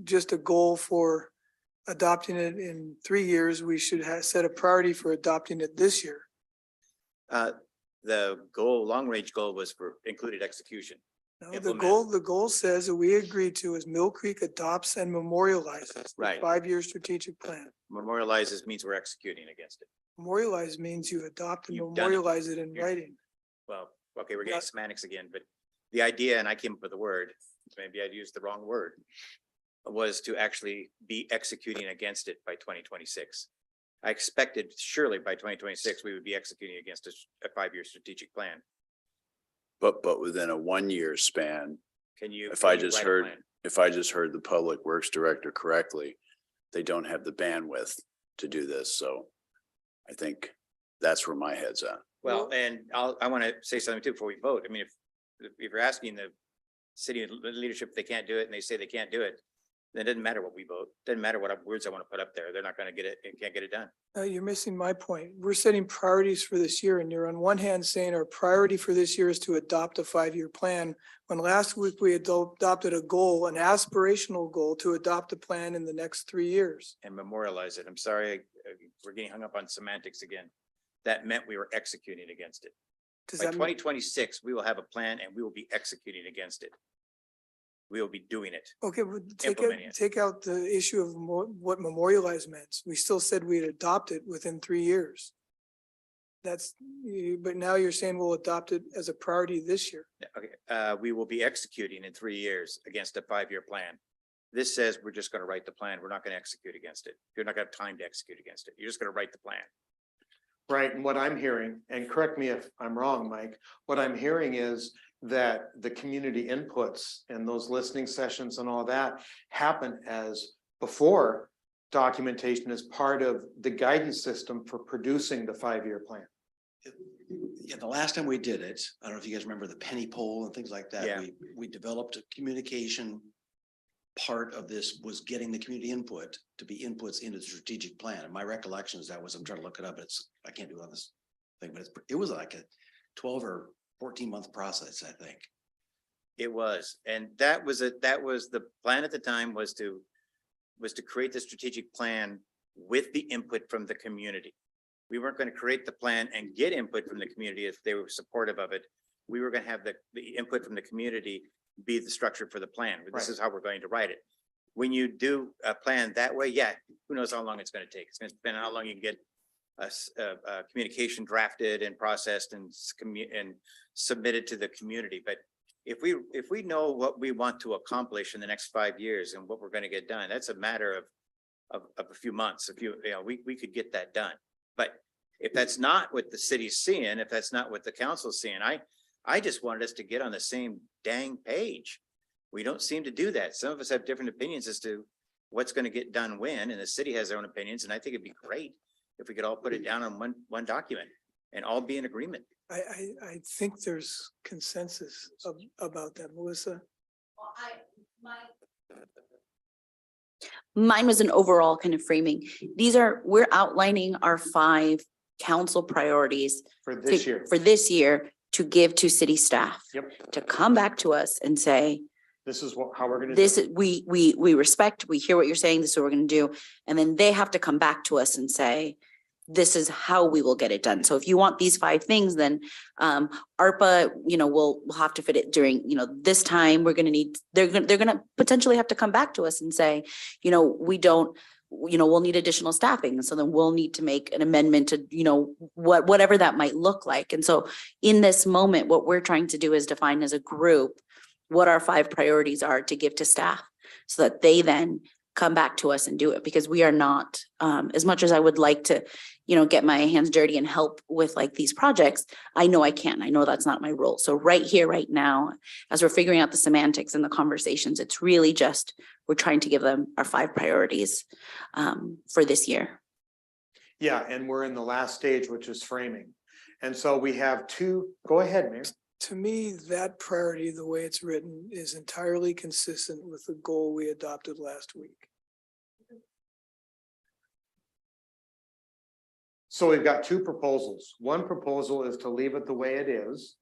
just a goal for adopting it in 3 years, we should set a priority for adopting it this year. The goal, long range goal was for included execution. No, Implement. the goal says that we agreed to is Mill Creek adopts and memorializes the Right. 5-year strategic plan. Memorializes means we're executing against it. Memorialize means you adopt and You've done it. memorialize it in You're- writing. Well, okay, we're getting Yeah. semantics again, but the idea, and I came up with the word, maybe I'd used the wrong word, was to actually be executing against it by 2026. I expected surely by 2026, we would be executing against a 5-year strategic plan. But within a 1-year span, Can you? if I can you just write a heard, plan? if I just heard the Public Works Director correctly, they don't have the bandwidth to do this, so I think that's where my head's at. Well, and I want to say something too before we vote. I mean, if you're asking the city leadership, if they can't do it and they say they can't do it, then it doesn't matter what we vote. Doesn't matter what words I want to put up there. They're not going to get it, can't get it done. You're missing my point. We're setting priorities for this year and you're on one hand saying our priority for this year is to adopt a 5-year plan. When last week we adopted a goal, an aspirational goal to adopt a plan in the next 3 years. And memorialize it. I'm sorry, we're getting hung up on semantics again. That meant we were executing against it. Does By that mean, 2026, we will have a plan and we will be executing against it. We will be doing it. okay, well, implementing it. take out the issue of what memorialize meant. We still said we'd adopt it within 3 years. But now you're saying we'll adopt it as a priority this year. Okay, we will be executing in 3 years against a 5-year plan. This says we're just going to write the plan. We're not going to execute against it. You're not going to have time to execute against it. You're just going to write the plan. Right, and what I'm hearing, and correct me if I'm wrong, Mike, what I'm hearing is that the community inputs and those listening sessions and all that happen as before documentation is part of the guidance system for producing the 5-year plan. Yeah, the last time we did it, I don't know if you guys remember the penny poll and things like that. Yeah. We developed a communication. Part of this was getting the community input to be inputs into the strategic plan. And my recollection is that was, I'm trying to look it up. I can't do it on this thing, but it was like a 12 or 14-month process, I think. It was, and that was the plan at the time was to create the strategic plan with the input from the community. We weren't going to create the plan and get input from the community if they were supportive of it. We were going to have the input from the community be the structure for the plan. This is how we're going to write it. When you do a plan that way, yeah, who knows how long it's going to take. It's going to depend on how long you can get communication drafted and processed and and submitted to the community. But if we know what we want to accomplish in the next 5 years and what we're going to get done, that's a matter of a few months. We could get that done. But if that's not what the city's seeing, if that's not what the council's seeing, I just wanted us to get on the same dang page. We don't seem to do that. Some of us have different opinions as to what's going to get done when, and the city has their own opinions. And I think it'd be great if we could all put it down on one document and all be in agreement. I think there's consensus about that, Melissa. Mine was an overall kind of framing. We're outlining our 5 council priorities For this year. for this year to give to city staff. Yep. To come back to us and say, This is how we're gonna. this is, we respect, we hear what you're saying, this is what we're gonna do. And then they have to come back to us and say, this is how we will get it done. So if you want these 5 things, then ARPA, we'll have to fit it during, this time. We're gonna need, they're gonna potentially have to come back to us and say, we don't, we'll need additional staffing. And so then we'll need to make an amendment to, whatever that might look like. And so in this moment, what we're trying to do is define as a group what our 5 priorities are to give to staff so that they then come back to us and do it, because we are not, as much as I would like to, get my hands dirty and help with like these projects, I know I can't. I know that's not my role. So right here, right now, as we're figuring out the semantics and the conversations, it's really just, we're trying to give them our 5 priorities for this year. Yeah, and we're in the last stage, which is framing. And so we have 2, go ahead, Mayor. To me, that priority, the way it's written, is entirely consistent with the goal we adopted last week. So we've got 2 proposals. One proposal is to leave it the way it is.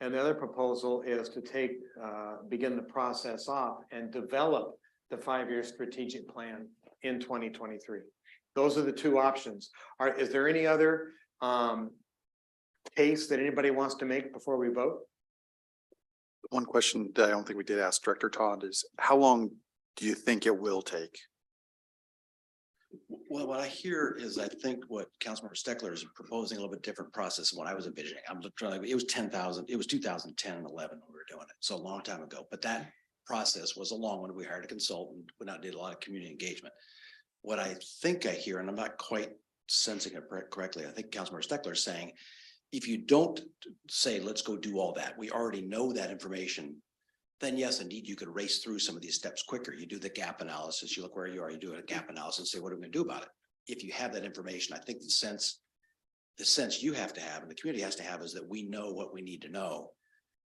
And the other proposal is to begin the process off and develop the 5-year strategic plan in 2023. Those are the 2 options. Is there any other case that anybody wants to make before we vote? One question that I don't think we did ask Director Todd is, how long do you think it will take? Well, what I hear is, I think what Councilmember Steckler is proposing a little bit different process than what I was envisioning. It was 2010 and 11 when we were doing it. So a long time ago, but that process was a long one. We hired a consultant, went out and did a lot of community engagement. What I think I hear, and I'm not quite sensing it correctly, I think Councilmember Steckler is saying, if you don't say, let's go do all that, we already know that information, then yes, indeed, you could race through some of these steps quicker. You do the gap analysis, you look where you are, you do a gap analysis and say, what are we gonna do about it? If you have that information, I think the sense you have to have and the community has to have is that we know what we need to know.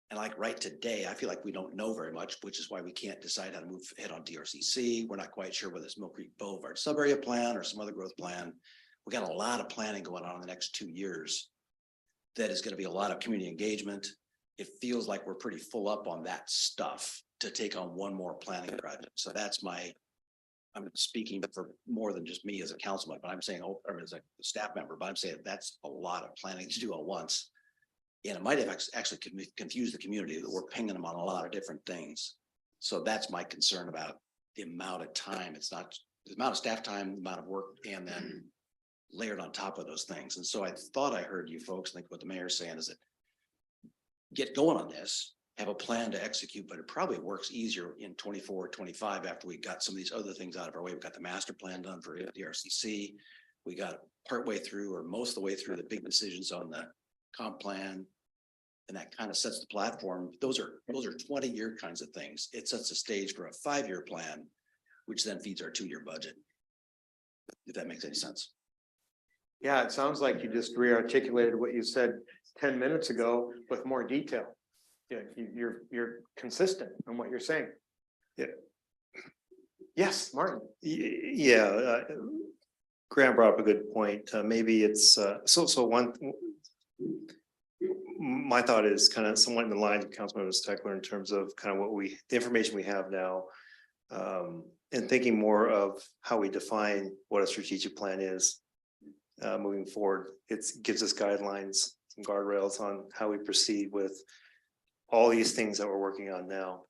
And like right today, I feel like we don't know very much, which is why we can't decide how to move ahead on DRCC. We're not quite sure whether it's Mill Creek Boulevard sub-area plan or some other growth plan. We got a lot of planning going on in the next 2 years. That is going to be a lot of community engagement. It feels like we're pretty full up on that stuff to take on one more planning project. So that's I'm speaking for more than just me as a councilman, but I'm saying, or as a staff member, but I'm saying that's a lot of planning to do at once. And it might have actually confused the community that we're pinging them on a lot of different things. So that's my concern about the amount of time. It's not the amount of staff time, the amount of work, and then layered on top of those things. And so I thought I heard you folks think what the mayor's saying is that get going on this, have a plan to execute, but it probably works easier in 24, 25 after we got some of these other things out of our way. We've got the master plan done for DRCC. We got partway through or most of the way through the big decisions on the comp plan. And that kind of sets the platform. Those are 20-year kinds of things. It sets the stage for a 5-year plan, which then feeds our 2-year budget. If that makes any sense. Yeah, it sounds like you just re-articulated what you said 10 minutes ago with more detail. Yeah, you're consistent in what you're saying. Yeah. Yes, Martin. Yeah, Graham brought up a good point. Maybe it's my thought is kind of somewhat in the lines of Councilmember Steckler in terms of kind of the information we have now, and thinking more of how we define what a strategic plan is. Moving forward, it gives us guidelines, some guardrails on how we proceed with all these things that we're working on now.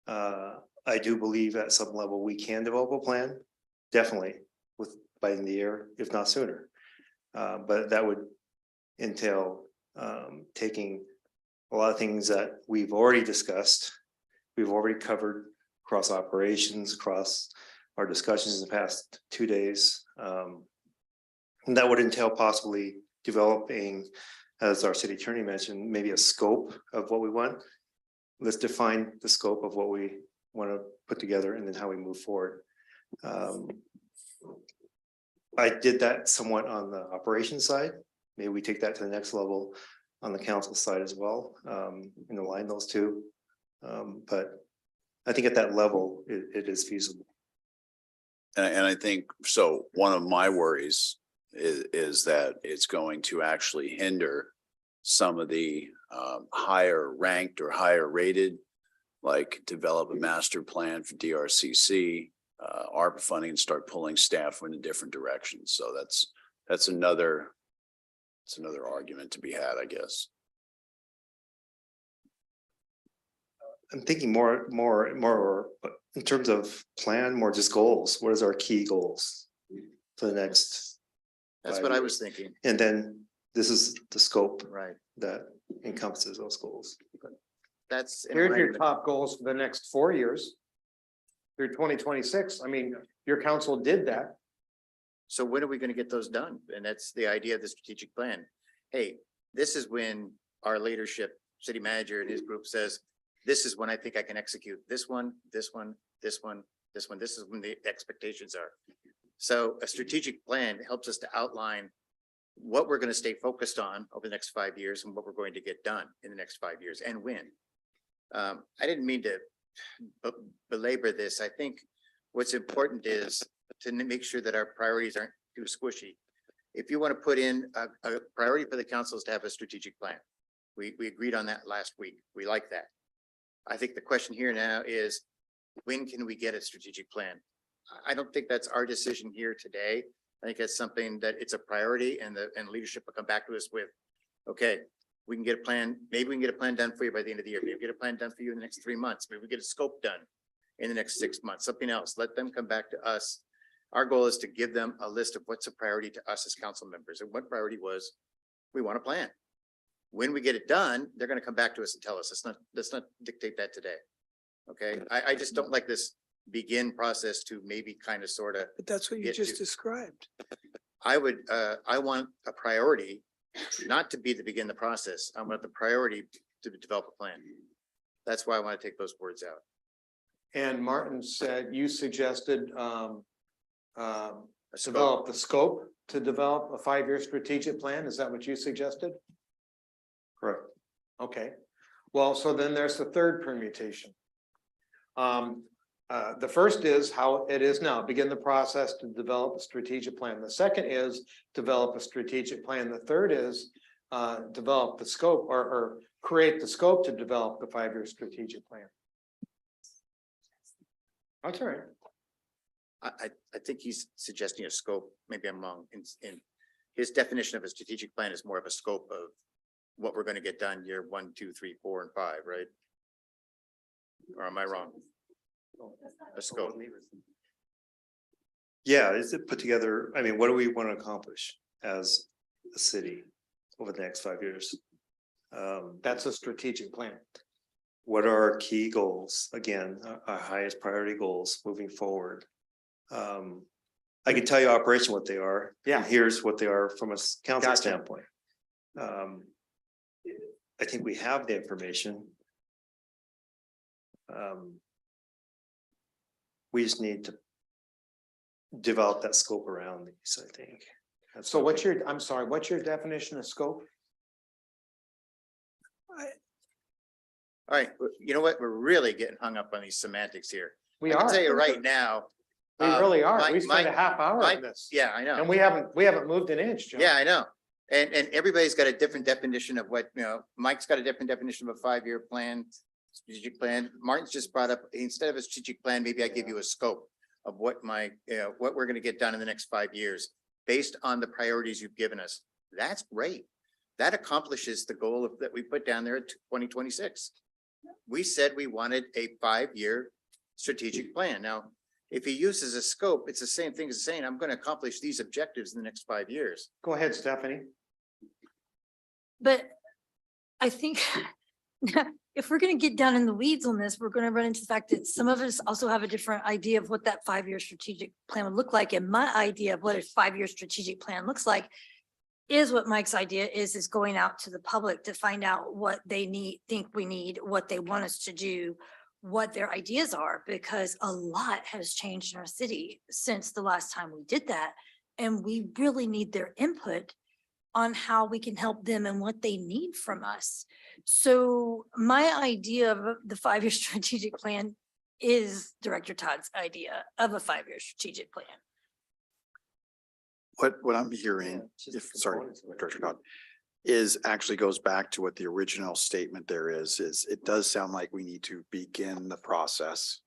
I do believe at some level we can develop a plan, definitely by the end of the year, if not sooner. But that would entail taking a lot of things that we've already discussed. We've already covered across operations, across our discussions in the past 2 days. And that would entail possibly developing, as our city attorney mentioned, maybe a scope of what we want. Let's define the scope of what we want to put together and then how we move forward. I did that somewhat on the operations side. Maybe we take that to the next level on the council side as well, and align those two. But I think at that level, it is feasible. And I think, so one of my worries is that it's going to actually hinder some of the higher ranked or higher rated, like develop a master plan for DRCC, ARPA funding, and start pulling staff in a different direction. So that's another argument to be had, I guess. I'm thinking more in terms of plan, more just goals. What is our key goals for the next? That's 5 what I years? was thinking. And then this is the scope Right. that encompasses those goals. That's. in Here's your alignment. top goals for the next 4 years. Through 2026. I mean, your council did that. So when are we gonna get those done? And that's the idea of the strategic plan. Hey, this is when our leadership, city manager and his group says, this is when I think I can execute this one, this one, this one, this one. This is when the expectations are. So a strategic plan helps us to outline what we're gonna stay focused on over the next 5 years and what we're going to get done in the next 5 years and when. I didn't mean to belabor this. I think what's important is to make sure that our priorities aren't too squishy. If you want to put in a priority for the council is to have a strategic plan. We agreed on that last week. We like that. I think the question here now is, when can we get a strategic plan? I don't think that's our decision here today. I think that's something that it's a priority and leadership will come back to us with, okay, we can get a plan. Maybe we can get a plan done for you by the end of the year. Maybe we get a plan done for you in the next 3 months. Maybe we get a scope done in the next 6 months, something else. Let them come back to us. Our goal is to give them a list of what's a priority to us as council members. And one priority was, we want a plan. When we get it done, they're going to come back to us and tell us. Let's not dictate that today. Okay, I just don't like this begin process to maybe kind of sort of. But that's what you Get just to- described. I want a priority, not to be to begin the process. I want the priority to develop a plan. That's why I want to take those words out. And Martin said, you suggested A scope. develop the scope to develop a 5-year strategic plan. Is that what you suggested? Correct. Okay, well, so then there's the third permutation. The first is how it is now, begin the process to develop a strategic plan. The second is develop a strategic plan. The third is develop the scope or create the scope to develop the 5-year strategic plan. That's all right. I think he's suggesting a scope. Maybe I'm wrong. In his definition of a strategic plan is more of a scope of what we're going to get done year 1, 2, 3, 4, and 5, right? Or am I wrong? A scope. Yeah, is it put together? I mean, what do we want to accomplish as a city over the next 5 years? That's a strategic plan. What are our key goals? Again, our highest priority goals moving forward. I can tell you operation what they are. Yeah. And here's what they are from a council Gotcha. standpoint. I think we have the information. We just need to develop that scope around these, I think. That's So what we- I'm sorry, what's your definition of scope? All right, you know what? We're really getting hung up on these semantics here. We I can are. tell you right now. We really are. We Mike- spent a half hour Mike- on this. Yeah, I know. And we haven't moved an inch, John. Yeah, I know. And everybody's got a different definition of what, Mike's got a different definition of a 5-year plan, strategic plan. Martin's just brought up, instead of a strategic plan, maybe I give you a scope of what what we're going to get done in the next 5 years based on the priorities you've given us. That's great. That accomplishes the goal that we put down there at 2026. We said we wanted a 5-year strategic plan. Now, If he uses a scope, it's the same thing as saying, I'm going to accomplish these objectives in the next 5 years. Go ahead, Stephanie. But I think if we're gonna get down in the weeds on this, we're gonna run into the fact that some of us also have a different idea of what that 5-year strategic plan would look like. And my idea of what a 5-year strategic plan looks like is what Mike's idea is going out to the public to find out what they think we need, what they want us to do, what their ideas are, because a lot has changed in our city since the last time we did that. And we really need their input on how we can help them and what they need from us. So my idea of the 5-year strategic plan is Director Todd's idea of a 5-year strategic plan. What I'm hearing, if, sorry, Director Dodd, is actually goes back to what the original statement there is it does sound like we need to begin the process,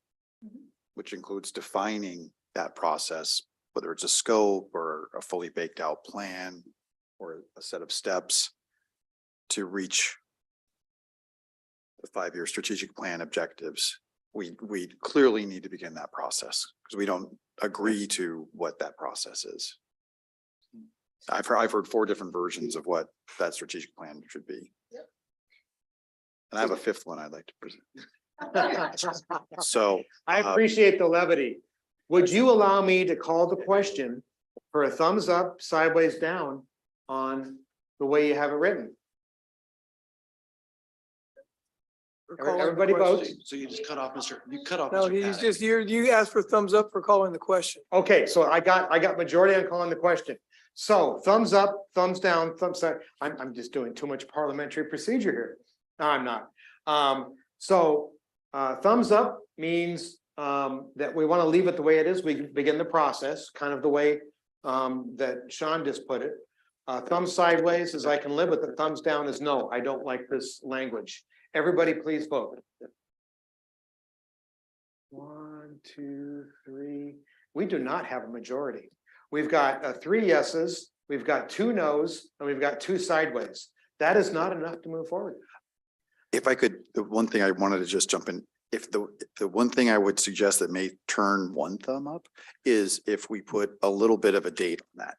which includes defining that process, whether it's a scope or a fully baked out plan or a set of steps to reach the 5-year strategic plan objectives. We clearly need to begin that process because we don't agree to what that process is. I've heard 4 different versions of what that strategic plan should be. And I have a 5th one I'd like to present. So I appreciate the levity. Would you allow me to call the question for a thumbs up, sideways down on the way you have it written? Everybody votes. So you just cut off you cut off. No, Mr. he's Paddock. just, you asked for thumbs up for calling the question. Okay, so I got majority on calling the question. So thumbs up, thumbs down, thumbs up. I'm just doing too much parliamentary procedure here. No, I'm not. Thumbs up means that we want to leave it the way it is. We begin the process, kind of the way that Sean just put it. Thumbs sideways is I can live with it. Thumbs down is no, I don't like this language. Everybody please vote. 1, 2, 3. We do not have a majority. We've got 3 yeses, we've got 2 nos, and we've got 2 sideways. That is not enough to move forward. if I could, the one thing I wanted to just jump in, if the one thing I would suggest that may turn one thumb up is if we put a little bit of a date on that.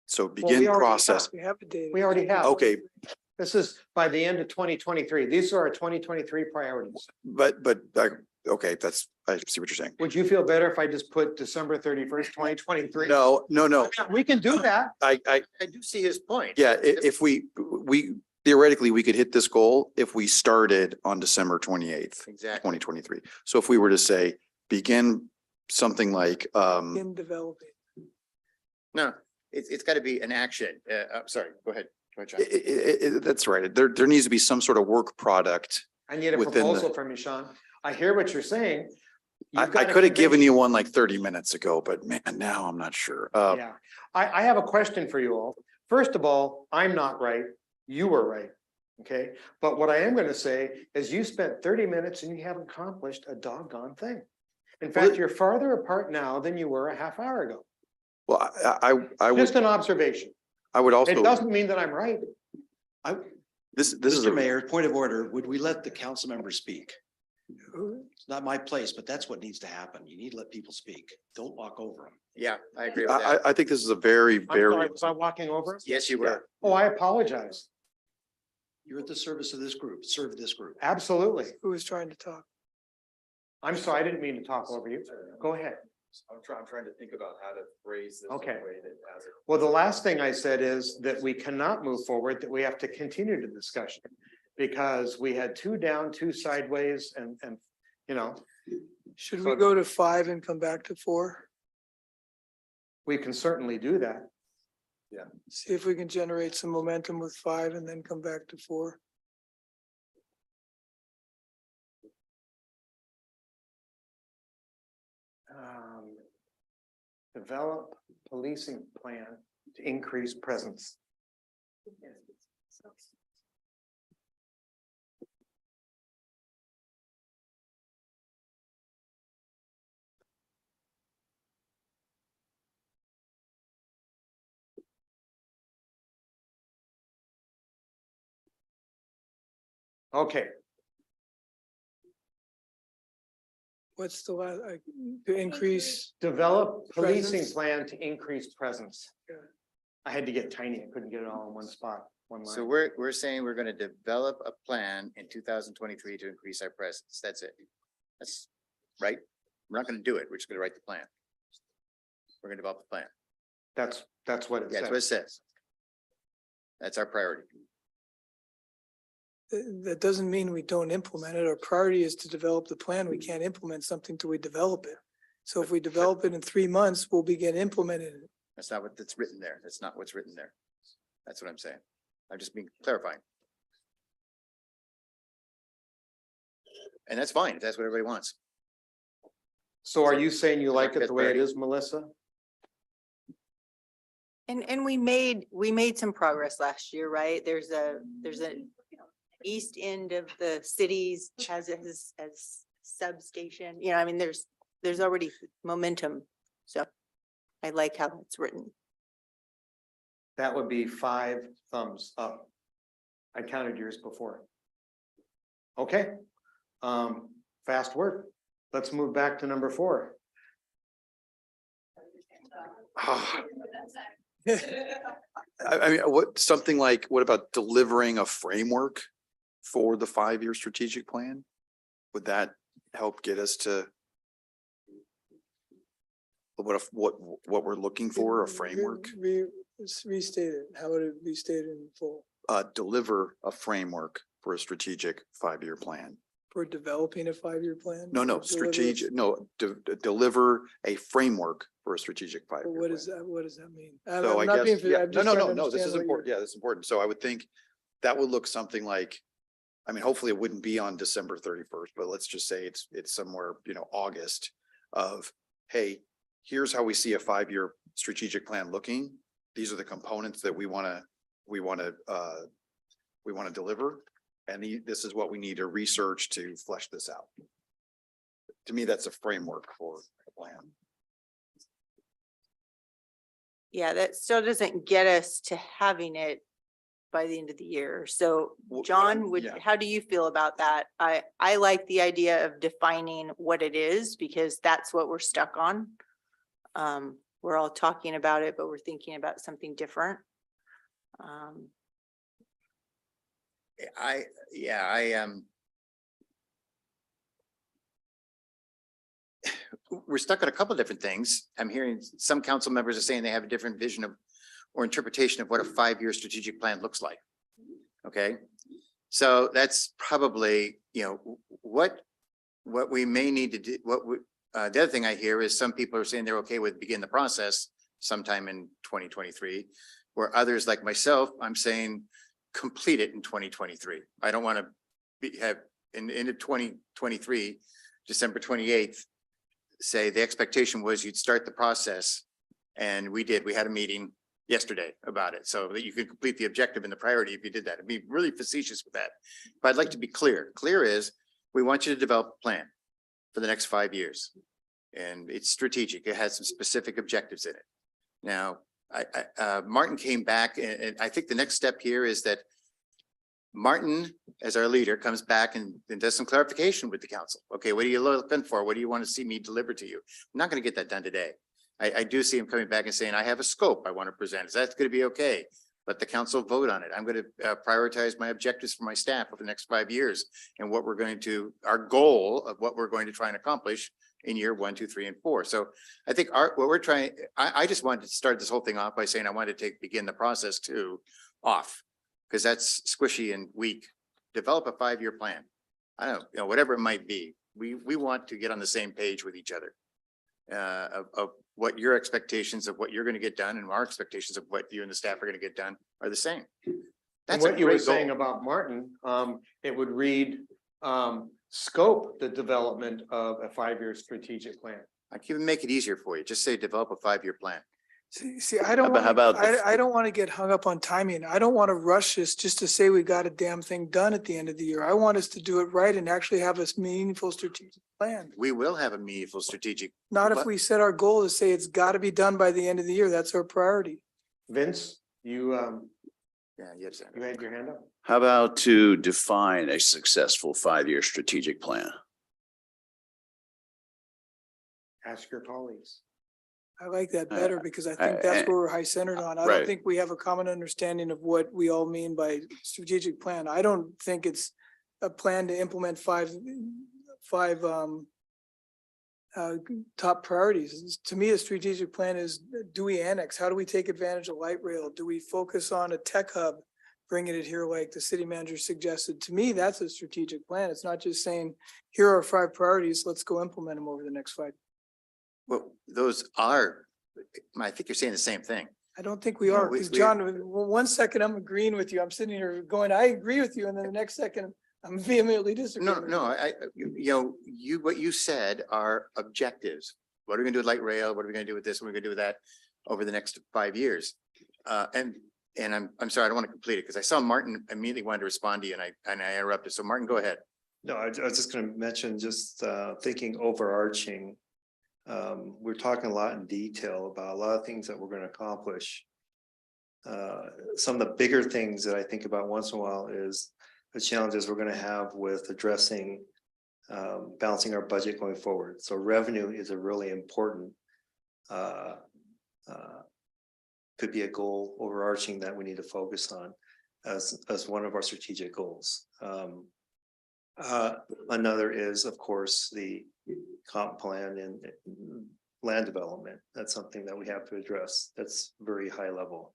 So begin already process. We have a date. We already have. Okay, This is by the end of 2023. These are our 2023 priorities. but okay, that's, I see what you're saying. Would you feel better if I just put December 31st, 2023? No. We can do that. I do see his point. Yeah, if we theoretically, we could hit this goal if we started on December 28th, Exactly. 2023. So if we were to say, begin something like, In developing. No, it's got to be an action. I'm sorry, go ahead. Go ahead, John. that's right. There needs to be some sort of work product. I need a Within the- proposal from you, Sean. I hear what you're saying. I You've got to could have given convince- you one like 30 minutes ago, but man, now I'm not sure. Yeah, I have a question for you all. First of all, I'm not right. You were right. Okay, but what I am going to say is you spent 30 minutes and you haven't accomplished a doggone thing. In fact, you're farther apart now than you were a half hour ago. Well, I would, Just an observation. I would also, It doesn't mean that I'm right. this is Mr. a, Mayor, point of order, would we let the council members speak? It's not my place, but that's what needs to happen. You need to let people speak. Don't walk over them. Yeah, I agree with that. I think this is a very, I'm sorry, very, was I walking over? Yes, you were. Oh, I apologize. You're at the service of this group, serve this group. Absolutely. Who was trying to talk? I'm sorry, I didn't mean to talk over you. Go ahead. I'm trying to think about how to phrase this. Okay. Well, the last thing I said is that we cannot move forward, that we have to continue the discussion. Because we had 2 down, 2 sideways and, you know, Should we go to 5 and come back to 4? we can certainly do that. See if we can generate some momentum with 5 and then come back to 4. Develop policing plan to increase presence. Okay. What's the last, to increase? Develop policing Presence. plan to increase presence. Yeah. I had to get tiny. I couldn't get it all in one spot, one line. So we're saying we're gonna develop a plan in 2023 to increase our presence. That's it. That's right. We're not gonna do it. We're just gonna write the plan. We're gonna develop a plan. That's what it That's what it says. says. That's our priority. That doesn't mean we don't implement it. Our priority is to develop the plan. We can't implement something till we develop it. So if we develop it in 3 months, we'll begin implementing it. That's not what that's written there. That's not what's written there. That's what I'm saying. I'm just being clarifying. And that's fine if that's what everybody wants. So are you saying you like it That's the way it priority. is, Melissa? And we made some progress last year, right? There's a east end of the cities has a substation, you know, I mean, there's already momentum. So I like how it's written. That would be 5 thumbs up. I counted yours before. Okay, fast work. Let's move back to number 4. I mean, something like, what about delivering a framework for the 5-year strategic plan? Would that help get us to what we're looking for, a framework? Restate it. How would it be stated in full? Deliver a framework for a strategic 5-year plan. For developing a 5-year plan? No, Or deliver- strategic, deliver a framework for a strategic 5-year What plan. does that mean? So I I'm not being, guess, yeah, I'm just no, trying to this understand is what important. you're- Yeah, this is important. So I would think that would look something like, I mean, hopefully it wouldn't be on December 31st, but let's just say it's somewhere, August of, hey, here's how we see a 5-year strategic plan looking. These are the components that we want to deliver. And this is what we need to research to flesh this out. To me, that's a framework for a plan. Yeah, that still doesn't get us to having it by the end of the year. So John, yeah. how do you feel about that? I like the idea of defining what it is because that's what we're stuck on. We're all talking about it, but we're thinking about something different. We're stuck on a couple of different things. I'm hearing some council members are saying they have a different vision of or interpretation of what a 5-year strategic plan looks like. Okay, so that's probably, what we may need to do. The other thing I hear is some people are saying they're okay with begin the process sometime in 2023, where others like myself, I'm saying complete it in 2023. I don't want to have into 2023, December 28th, say the expectation was you'd start the process. And we had a meeting yesterday about it so that you could complete the objective and the priority if you did that. It'd be really facetious with that. But I'd like to be clear. Clear is we want you to develop a plan for the next 5 years. And it's strategic. It has some specific objectives in it. Now, Martin came back and I think the next step here is that Martin, as our leader, comes back and does some clarification with the council. Okay, what are you looking for? What do you want to see me deliver to you? I'm not going to get that done today. I do see him coming back and saying, I have a scope I want to present. Is that going to be okay? Let the council vote on it. I'm going to prioritize my objectives for my staff over the next 5 years and what we're going to, our goal of what we're going to try and accomplish in year 1, 2, 3, and 4. So I think what we're trying, I just wanted to start this whole thing off by saying I wanted to begin the process off because that's squishy and weak. Develop a 5-year plan. I don't know, whatever it might be. We want to get on the same page with each other of what your expectations of what you're going to get done and our expectations of what you and the staff are going to get done are the same. And That's what you were great goal. saying about Martin, it would read, scope the development of a 5-year strategic plan. I can even make it easier for you. Just say develop a 5-year plan. See, I don't How about want, the- I don't want to get hung up on timing. I don't want to rush this just to say we got a damn thing done at the end of the year. I want us to do it right and actually have a meaningful strategic plan. We will have a meaningful strategic. Not if But- we set our goal to say it's got to be done by the end of the year. That's our priority. Vince, you Yes. you had your hand up? How about to define a successful 5-year strategic plan? Ask your colleagues. I like that I- better because I think that's where we're high centered on. I don't Right. think we have a common understanding of what we all mean by strategic plan. I don't think it's a plan to implement five top priorities. To me, a strategic plan is, do we annex? How do we take advantage of light rail? Do we focus on a tech hub? Bringing it here like the city manager suggested. To me, that's a strategic plan. It's not just saying, here are 5 priorities, let's go implement them over the next 5. Well, those are, I think you're saying the same thing. I don't think we No, are, we- because we- John, one second I'm agreeing with you. I'm sitting here going, I agree with you. And then the next second, I'm vehemently disagreeing. No, with no, you. what you said are objectives. What are we gonna do with light rail? What are we gonna do with this? What are we gonna do with that over the next 5 years? And I'm sorry, I don't want to complete it because I saw Martin immediately wanted to respond to you and I interrupted. So Martin, go ahead. No, I was just gonna mention, just thinking overarching. We're talking a lot in detail about a lot of things that we're gonna accomplish. Some of the bigger things that I think about once in a while is the challenges we're gonna have with addressing balancing our budget going forward. So revenue is a really important could be a goal overarching that we need to focus on as one of our strategic goals. Another is, of course, the comp plan and land development. That's something that we have to address. That's very high level.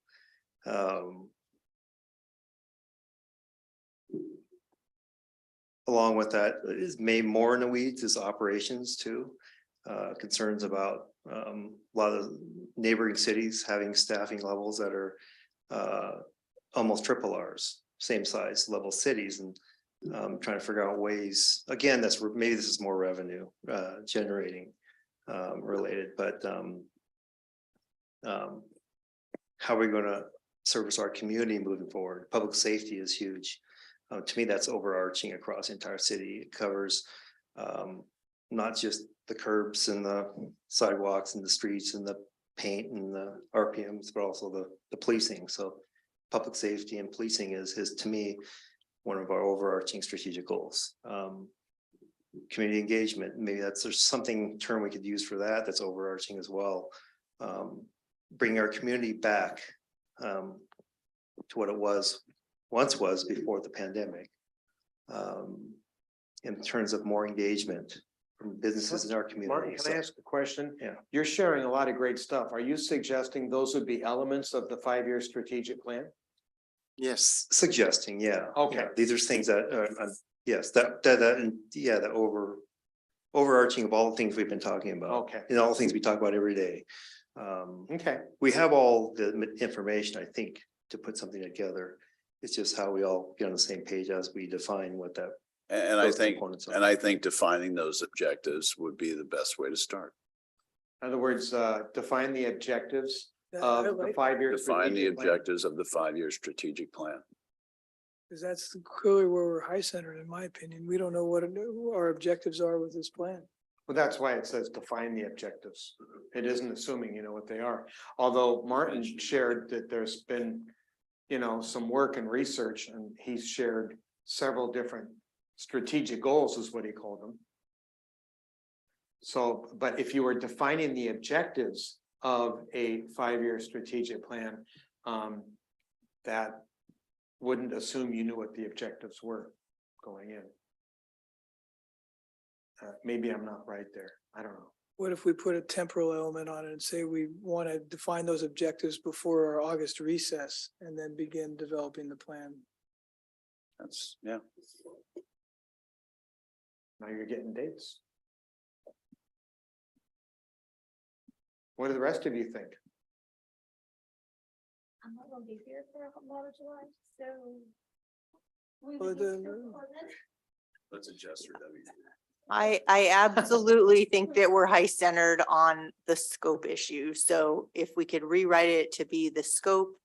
Along with that is maybe more in the weeds is operations too. Concerns about a lot of neighboring cities having staffing levels that are almost triple ours, same size level cities, and trying to figure out ways, again, that's maybe this is more revenue generating related, but how are we going to service our community moving forward? Public safety is huge. To me, that's overarching across the entire city. It covers not just the curbs and the sidewalks and the streets and the paint and the RPMs, but also the policing. So public safety and policing is to me one of our overarching strategic goals. Community engagement, maybe there's something term we could use for that that's overarching as well. Bring our community back to what it once was before the pandemic. In terms of more engagement from businesses in our community. Martin, can I ask a question? Yeah. You're sharing a lot of great stuff. Are you suggesting those would be elements of the 5-year strategic plan? Yes. Suggesting, yeah. Okay. Yeah, these are things that, yes, the overarching of all the things we've been talking about. Okay. And all the things we talk about every day. Okay. We have all the information, I think, to put something together. It's just how we all get on the same page as we define what that. And I those think, components are. and I think defining those objectives would be the best way to start. In other words, define the objectives I of the like- 5-year. Define the strategic plan. objectives of the 5-year strategic plan. Because that's clearly where we're high centered, in my opinion. We don't know what our objectives are with this plan. Well, that's why it says define the objectives. It isn't assuming you know what they are. Although Martin shared that there's been, some work and research, and he's shared several different strategic goals is what he called them. So, but if you were defining the objectives of a 5-year strategic plan, that wouldn't assume you knew what the objectives were going in. Maybe I'm not right there. I don't know. What if we put a temporal element on it and say we want to define those objectives before our August recess and then begin developing the plan? That's, yeah. Now you're getting dates. What do the rest of you think? I'm not gonna be here for a lot of July, so. Well, then- Let's adjust your W. I absolutely think that we're high centered on the scope issue. So if we could rewrite it to be the scope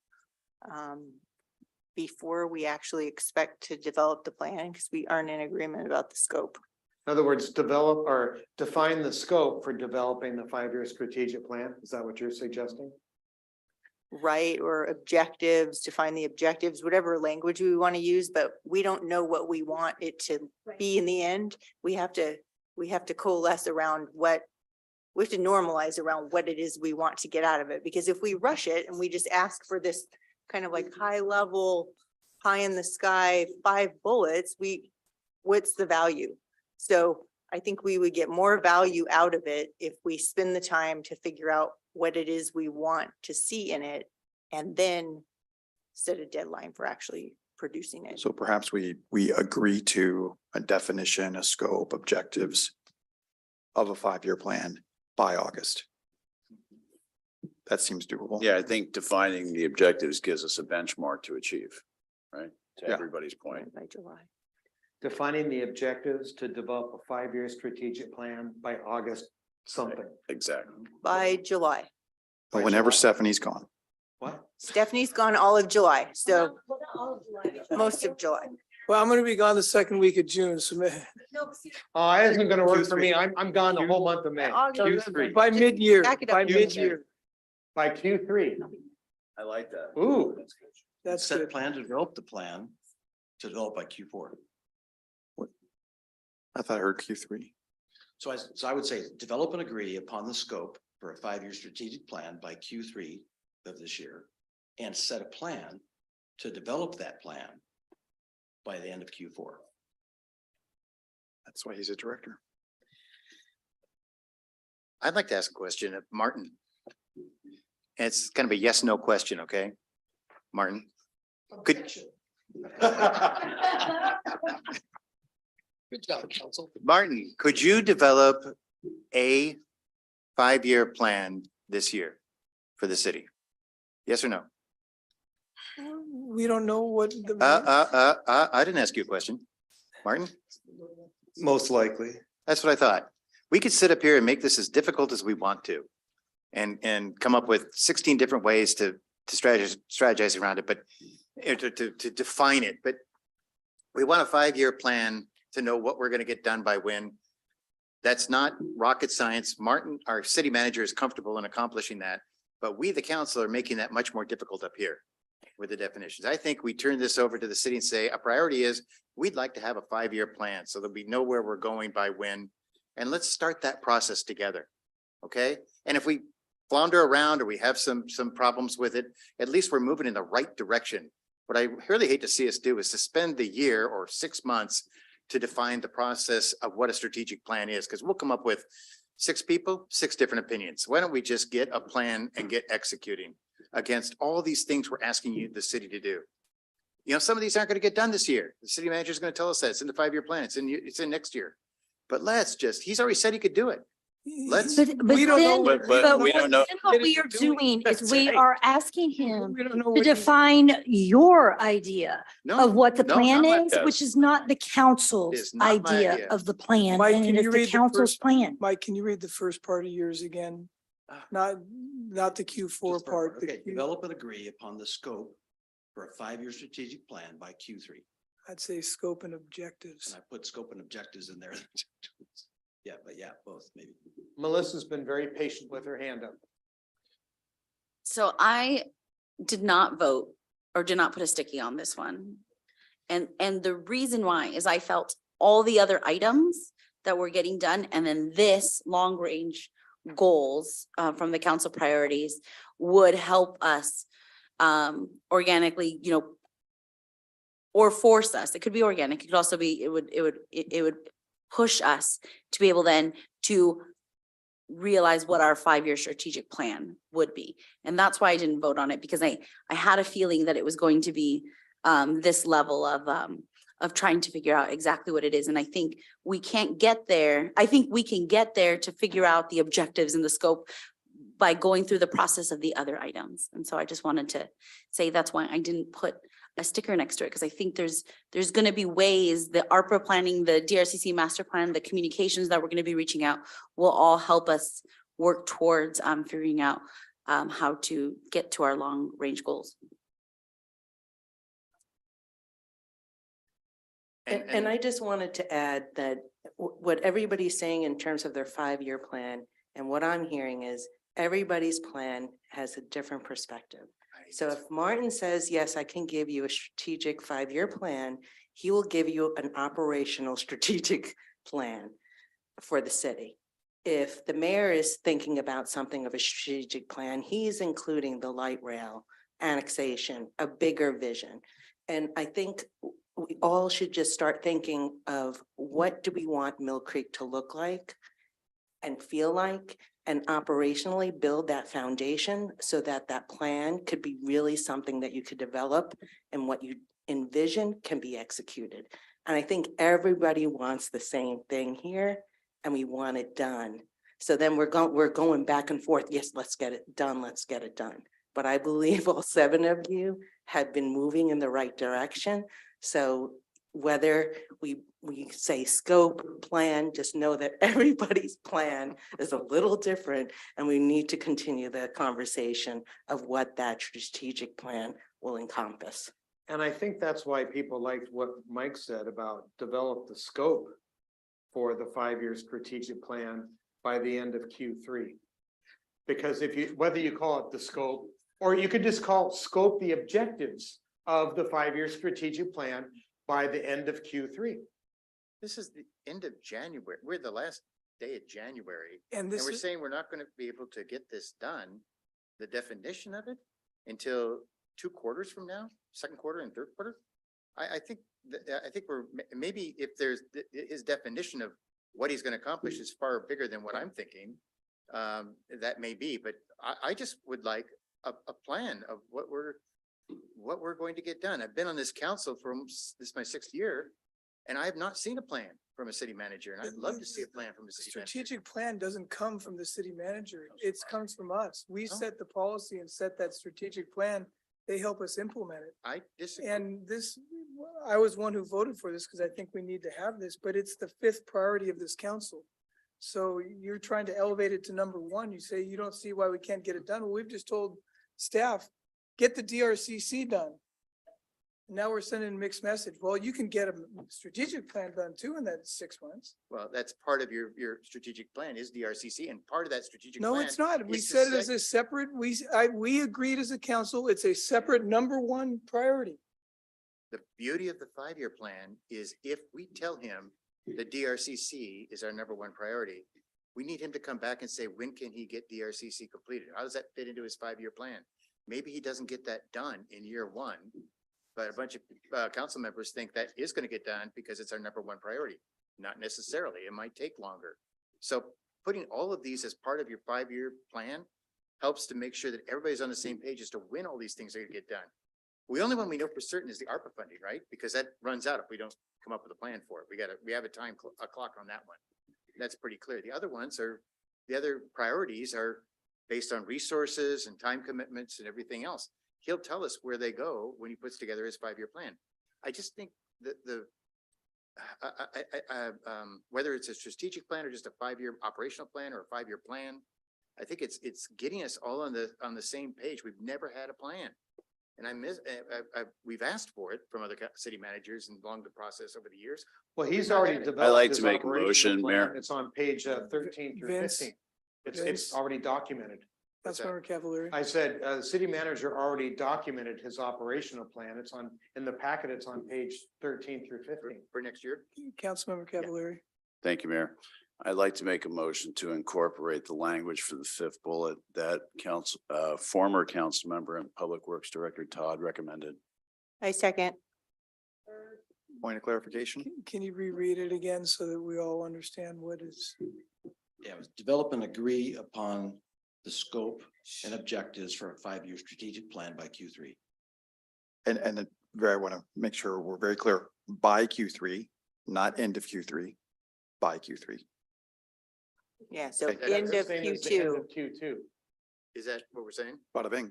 before we actually expect to develop the plan, because we aren't in agreement about the scope. In other words, develop or define the scope for developing the 5-year strategic plan. Is that what you're suggesting? Right, or objectives, define the objectives, whatever language we want to use, but we don't know what we want it to be in the end. We have to coalesce around what we have to normalize around what it is we want to get out of it, because if we rush it and we just ask for this kind of like high level, pie in the sky, 5 bullets, what's the value? So I think we would get more value out of it if we spend the time to figure out what it is we want to see in it and then set a deadline for actually producing it. So perhaps we agree to a definition, a scope, objectives of a 5-year plan by August. That seems doable. Yeah, I think defining the objectives gives us a benchmark to achieve, right? To Yeah. everybody's point. By July. Defining the objectives to develop a 5-year strategic plan by August something. Exactly. By July. But whenever Stephanie's gone. What? Stephanie's gone all of July, so most of July. Well, I'm gonna be gone the second week of June, so Oh, it isn't gonna work for Q3. me. I'm gone the whole month of May. August. by Just mid-year, back it up. by mid-year, By Q3. I like that. Ooh. that's Set a good. plan to develop the plan to develop by Q4. I thought I heard Q3. So I would say, develop and agree upon the scope for a 5-year strategic plan by Q3 of this year. And set a plan to develop that plan by the end of Q4. That's why he's a director. I'd like to ask a question of Martin. It's kind of a yes, no question, okay? Martin, could, Good job, council. Martin, could you develop a 5-year plan this year for the city? Yes or no? We don't know what the. I didn't ask you a question. Martin, Most likely. that's what I thought. We could sit up here and make this as difficult as we want to. And come up with 16 different ways to strategize around it, but to define it, but we want a 5-year plan to know what we're gonna get done by when. That's not rocket science. Martin, our city manager, is comfortable in accomplishing that, but we, the council, are making that much more difficult up here with the definitions. I think we turn this over to the city and say, a priority is, we'd like to have a 5-year plan so that we know where we're going by when, and let's start that process together. Okay? And if we flounder around or we have some problems with it, at least we're moving in the right direction. What I really hate to see us do is to spend the year or 6 months to define the process of what a strategic plan is, because we'll come up with 6 people, 6 different opinions. Why don't we just get a plan and get executing against all these things we're asking you, the city, to do? You know, some of these aren't going to get done this year. The city manager is going to tell us that it's in the 5-year plan. It's in next year. But he's already said he could do it. Let's, But We don't know then, But we don't know. then what we are doing is we are asking him We don't know to what he's- define your idea no. of what the no, plan not my- is, which is not the council's not my idea idea. of the plan, Mike, and can it you is read the the council's first- plan. Mike, can you read the first part of yours again? Not the Q4 Just the part. the Okay, Q- develop and agree upon the scope for a 5-year strategic plan by Q3. I'd say scope and And objectives. I put scope and objectives in there. Yeah, but yeah, both maybe. Melissa's been very patient with her hand up. So I did not vote or did not put a sticky on this one. And the reason why is I felt all the other items that were getting done and then this long range goals from the council priorities would help us organically, or force us. It could be organic. It could also be, it would push us to be able then to realize what our 5-year strategic plan would be. And that's why I didn't vote on it, because I had a feeling that it was going to be this level of trying to figure out exactly what it is. And I think we can't get there. I think we can get there to figure out the objectives and the scope by going through the process of the other items. And so I just wanted to say that's why I didn't put a sticker next to it, because I think there's going to be ways, the ARPA planning, the DRCC master plan, the communications that we're going to be reaching out will all help us work towards figuring out how to get to our long range goals. And I just wanted to add that what everybody's saying in terms of their 5-year plan, and what I'm hearing is everybody's plan has a different perspective. So if Martin says, yes, I can give you a strategic 5-year plan, he will give you an operational strategic plan for the city. if the mayor is thinking about something of a strategic plan, he's including the light rail annexation, a bigger vision. And I think we all should just start thinking of what do we want Mill Creek to look like and feel like, and operationally build that foundation so that that plan could be really something that you could develop and what you envision can be executed. And I think everybody wants the same thing here and we want it done. So then we're going back and forth. Yes, let's get it done. Let's get it done. But I believe all 7 of you have been moving in the right direction. So whether we say scope, plan, just know that everybody's plan is a little different. And we need to continue the conversation of what that strategic plan will encompass. And I think that's why people liked what Mike said about develop the scope for the 5-year strategic plan by the end of Q3. Because if you, whether you call it the scope, or you could just call scope the objectives of the 5-year strategic plan by the end of Q3. This is the end of January. We're the last day of January. And And this we're is, saying we're not going to be able to get this done, the definition of it, until 2 quarters from now, 2nd quarter and 3rd quarter. I think, I think we're, maybe if there's, his definition of what he's going to accomplish is far bigger than what I'm thinking. That may be, but I just would like a plan of what we're going to get done. I've been on this council for this is my 6th year, and I have not seen a plan from a city manager, and I'd love to see a plan from a city manager. strategic plan doesn't come from the city manager. It comes from us. We set the policy and set that strategic plan. They help us implement it. I disagree. And this, I was one who voted for this because I think we need to have this, but it's the 5th priority of this council. So you're trying to elevate it to number 1. You say you don't see why we can't get it done. Well, we've just told staff, get the DRCC done. Now we're sending a mixed message. Well, you can get a strategic plan done too in that 6 months. Well, that's part of your strategic plan is DRCC, and part of that strategic plan. No, it's not. We is to said it as set- a separate, we agreed as a council, it's a separate number 1 priority. The beauty of the 5-year plan is if we tell him the DRCC is our number 1 priority, we need him to come back and say, when can he get DRCC completed? How does that fit into his 5-year plan? Maybe he doesn't get that done in year 1, but a bunch of council members think that is going to get done because it's our number 1 priority. Not necessarily. It might take longer. So putting all of these as part of your 5-year plan helps to make sure that everybody's on the same page as to when all these things are going to get done. The only one we know for certain is the ARPA funding, right? Because that runs out if we don't come up with a plan for it. We have a clock on that one. That's pretty clear. The other ones are, the other priorities are based on resources and time commitments and everything else. He'll tell us where they go when he puts together his 5-year plan. I just think that whether it's a strategic plan or just a 5-year operational plan or a 5-year plan, I think it's getting us all on the same page. We've never had a plan. And we've asked for it from other city managers and along the process over the years. Well, he's already developed. I'd like his to make a operational motion, plan. Mayor. It's on page 13 through Vince, 15. It's Vince. already documented. What's that? Councilmember Cavallari. I said, the city manager already documented his operational plan. It's on, in the packet, it's on page 13 through 15. For next year? Councilmember Cavallari. Thank you, Mayor. I'd like to make a motion to incorporate the language for the 5th bullet that former council member and Public Works Director Todd recommended. I second. Point of clarification. Can you reread it again so that we all understand what is? Yeah, it was develop and agree upon the scope and objectives for a 5-year strategic plan by Q3. And I want to make sure we're very clear, by Q3, not end of Q3, by Q3. Yeah, so Okay. end of Same as the end Q2. of Q2. Is that what we're saying? Bada bing,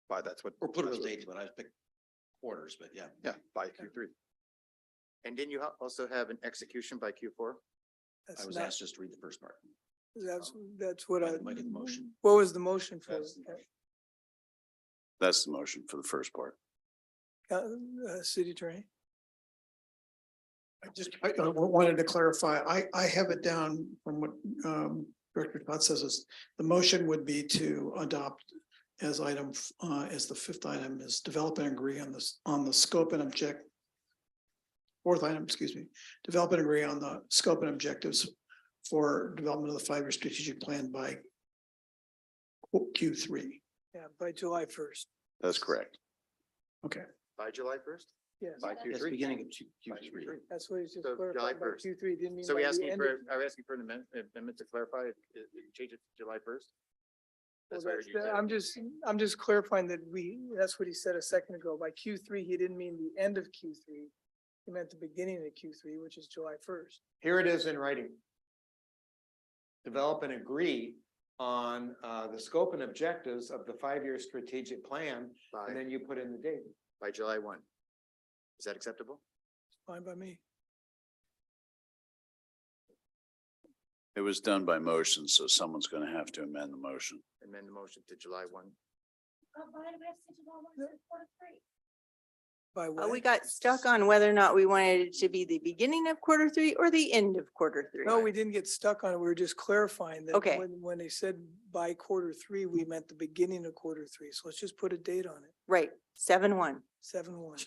that's what. Or put it as dates, but I picked quarters, but yeah. Yeah, by Q3. And didn't you also have an execution by Q4? I was asked just to read the first part. That's what I, Make a motion. what was the motion for? That's the motion for the first part. City attorney? I wanted to clarify, I have it down from what Director Todd says is the motion would be to adopt as item, as the 5th item is develop and agree on the scope and object. 4th item, excuse me, develop and agree on the scope and objectives for development of the 5-year strategic plan by Q3. Yeah, by July first. That's correct. Okay. By July first? Yes, By Yes, Q3? beginning of Q3. that's what he's just So July clarified by 1st. Q3, didn't mean. So we by the asking end for, of- are we asking for an amendment to clarify, change it to July first? Well, That's what I heard you say. I'm just clarifying that that's what he said a second ago. By Q3, he didn't mean the end of Q3. He meant the beginning of Q3, which is July first. Here it is in writing. Develop and agree on the scope and objectives of the 5-year strategic plan, and then you put in the date. By July 1. Is that acceptable? Fine by me. It was done by motion, so someone's going to have to amend the motion. Amend the motion to July 1. By what? We got stuck on whether or not we wanted it to be the beginning of Q3 or the end of Q3. No, we didn't get stuck on it. We were just clarifying that Okay. when they said by Q3, we meant the beginning of Q3. So let's just put a date on it, Right, 7/1. 7/1.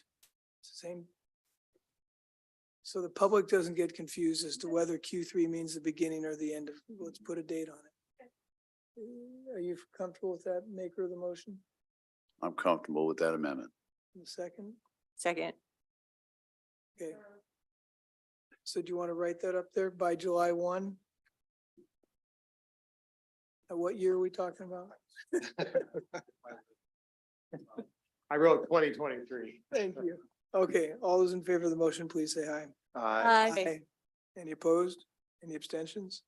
Same. So the public doesn't get confused as to whether Q3 means the beginning or the end of, let's put a date on it. Are you comfortable with that, maker of the motion? I'm comfortable with that amendment. The second? Second. Okay. So do you want to write that up there by July 1? What year are we talking about? I wrote 2023. Thank you. Okay, all those in favor of the motion, please say aye. Aye. Any opposed? Any abstentions?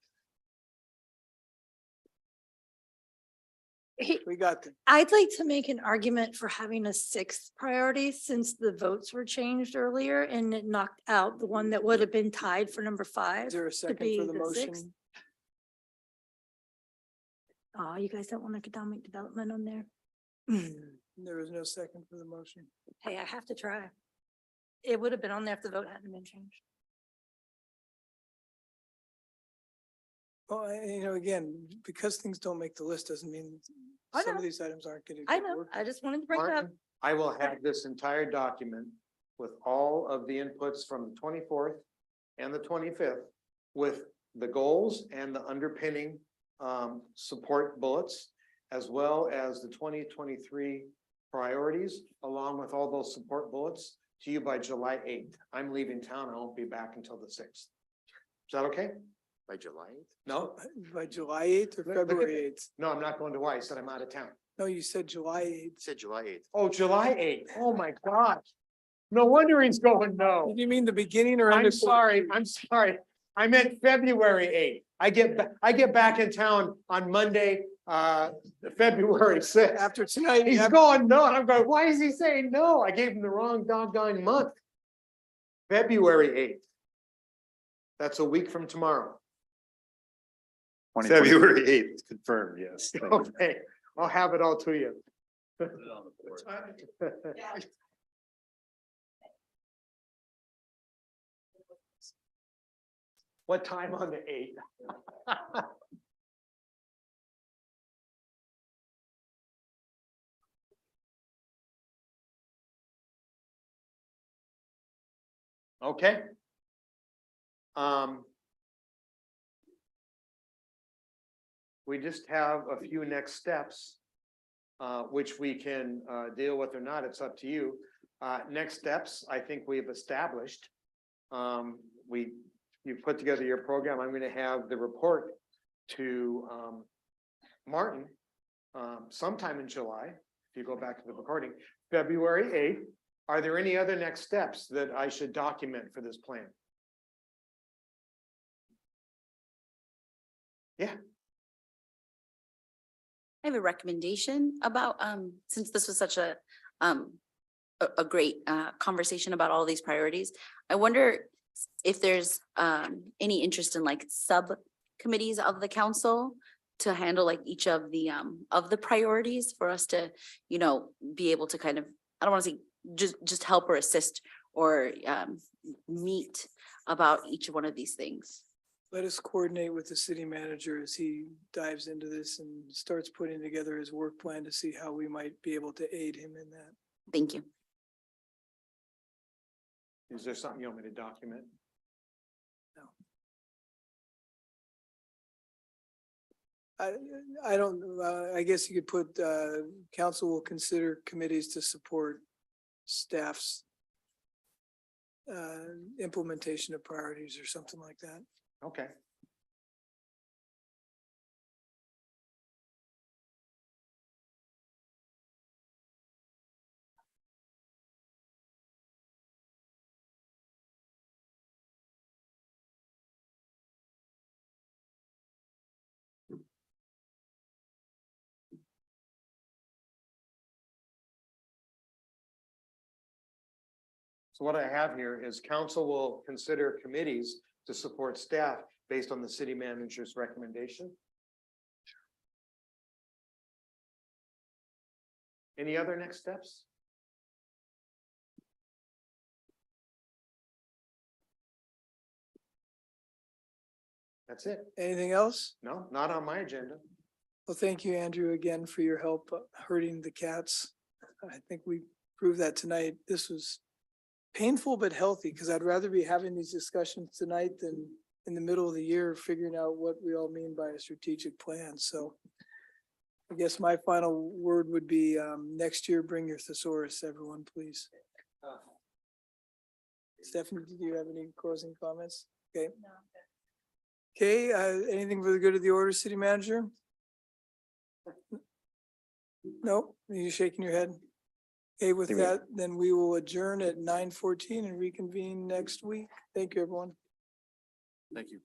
We got them. I'd like to make an argument for having a 6th priority since the votes were changed earlier and it knocked out the one that would have been tied for number 5. Is there a second be for the the motion? 6th. Oh, you guys don't want economic development on there? There was no second for the motion. Hey, I have to try. It would have been on there if the vote hadn't been changed. Well, again, because things don't make the list doesn't mean I some know. of these items aren't getting. I know, I just wanted to bring it up. Martin, I will have this entire document with all of the inputs from the 24th and the 25th with the goals and the underpinning support bullets, as well as the 2023 priorities, along with all those support bullets to you by July 8th. I'm leaving town. I won't be back until the 6th. Is that okay? By July 8th? No, By July 8th or Look at February that. 8th? no, I'm not going to Hawaii. I said I'm out of town. No, you said July 8th. It said July 8th. Oh, July 8th. Oh, my gosh. No wonder he's going no. Did you mean the beginning or end I'm of? sorry, I'm sorry. I meant February 8th. I get back in town on Monday, February 6th. After tonight, He's going no. I'm going, why is he saying no? I gave him the wrong doggone month. February 8th. That's a week from tomorrow. February 8th, confirmed, yes. Okay, I'll have it all to you. What time on the 8th? Okay. We just have a few next steps, which we can deal with or not. It's up to you. Next steps, I think we've established. You've put together your program. I'm going to have the report to Martin sometime in July. If you go back to the recording, February 8th. Are there any other next steps that I should document for this plan? Yeah. I have a recommendation about, since this was such a great conversation about all these priorities. I wonder if there's any interest in like subcommittees of the council to handle like each of the priorities for us to, be able to kind of, I don't want to say just help or assist or meet about each one of these things. Let us coordinate with the city manager as he dives into this and starts putting together his work plan to see how we might be able to aid him in that. Thank you. Is there something you want me to document? I don't, I guess you could put, council will consider committees to support staff's implementation of priorities or something like that. Okay. So what I have here is council will consider committees to support staff based on the city manager's recommendation. Any other next steps? That's it. Anything else? No, not on my agenda. Well, thank you, Andrew, again for your help herding the cats. I think we proved that tonight. This was painful but healthy, because I'd rather be having these discussions tonight than in the middle of the year figuring out what we all mean by a strategic plan. So I guess my final word would be next year, bring your thesaurus, everyone, please. Stephanie, do you have any closing comments? Okay. Okay, anything for the good of the order, city manager? No, you shaking your head? Okay, with that, then we will adjourn at 9:14 and reconvene next week. Thank you, everyone. Thank you.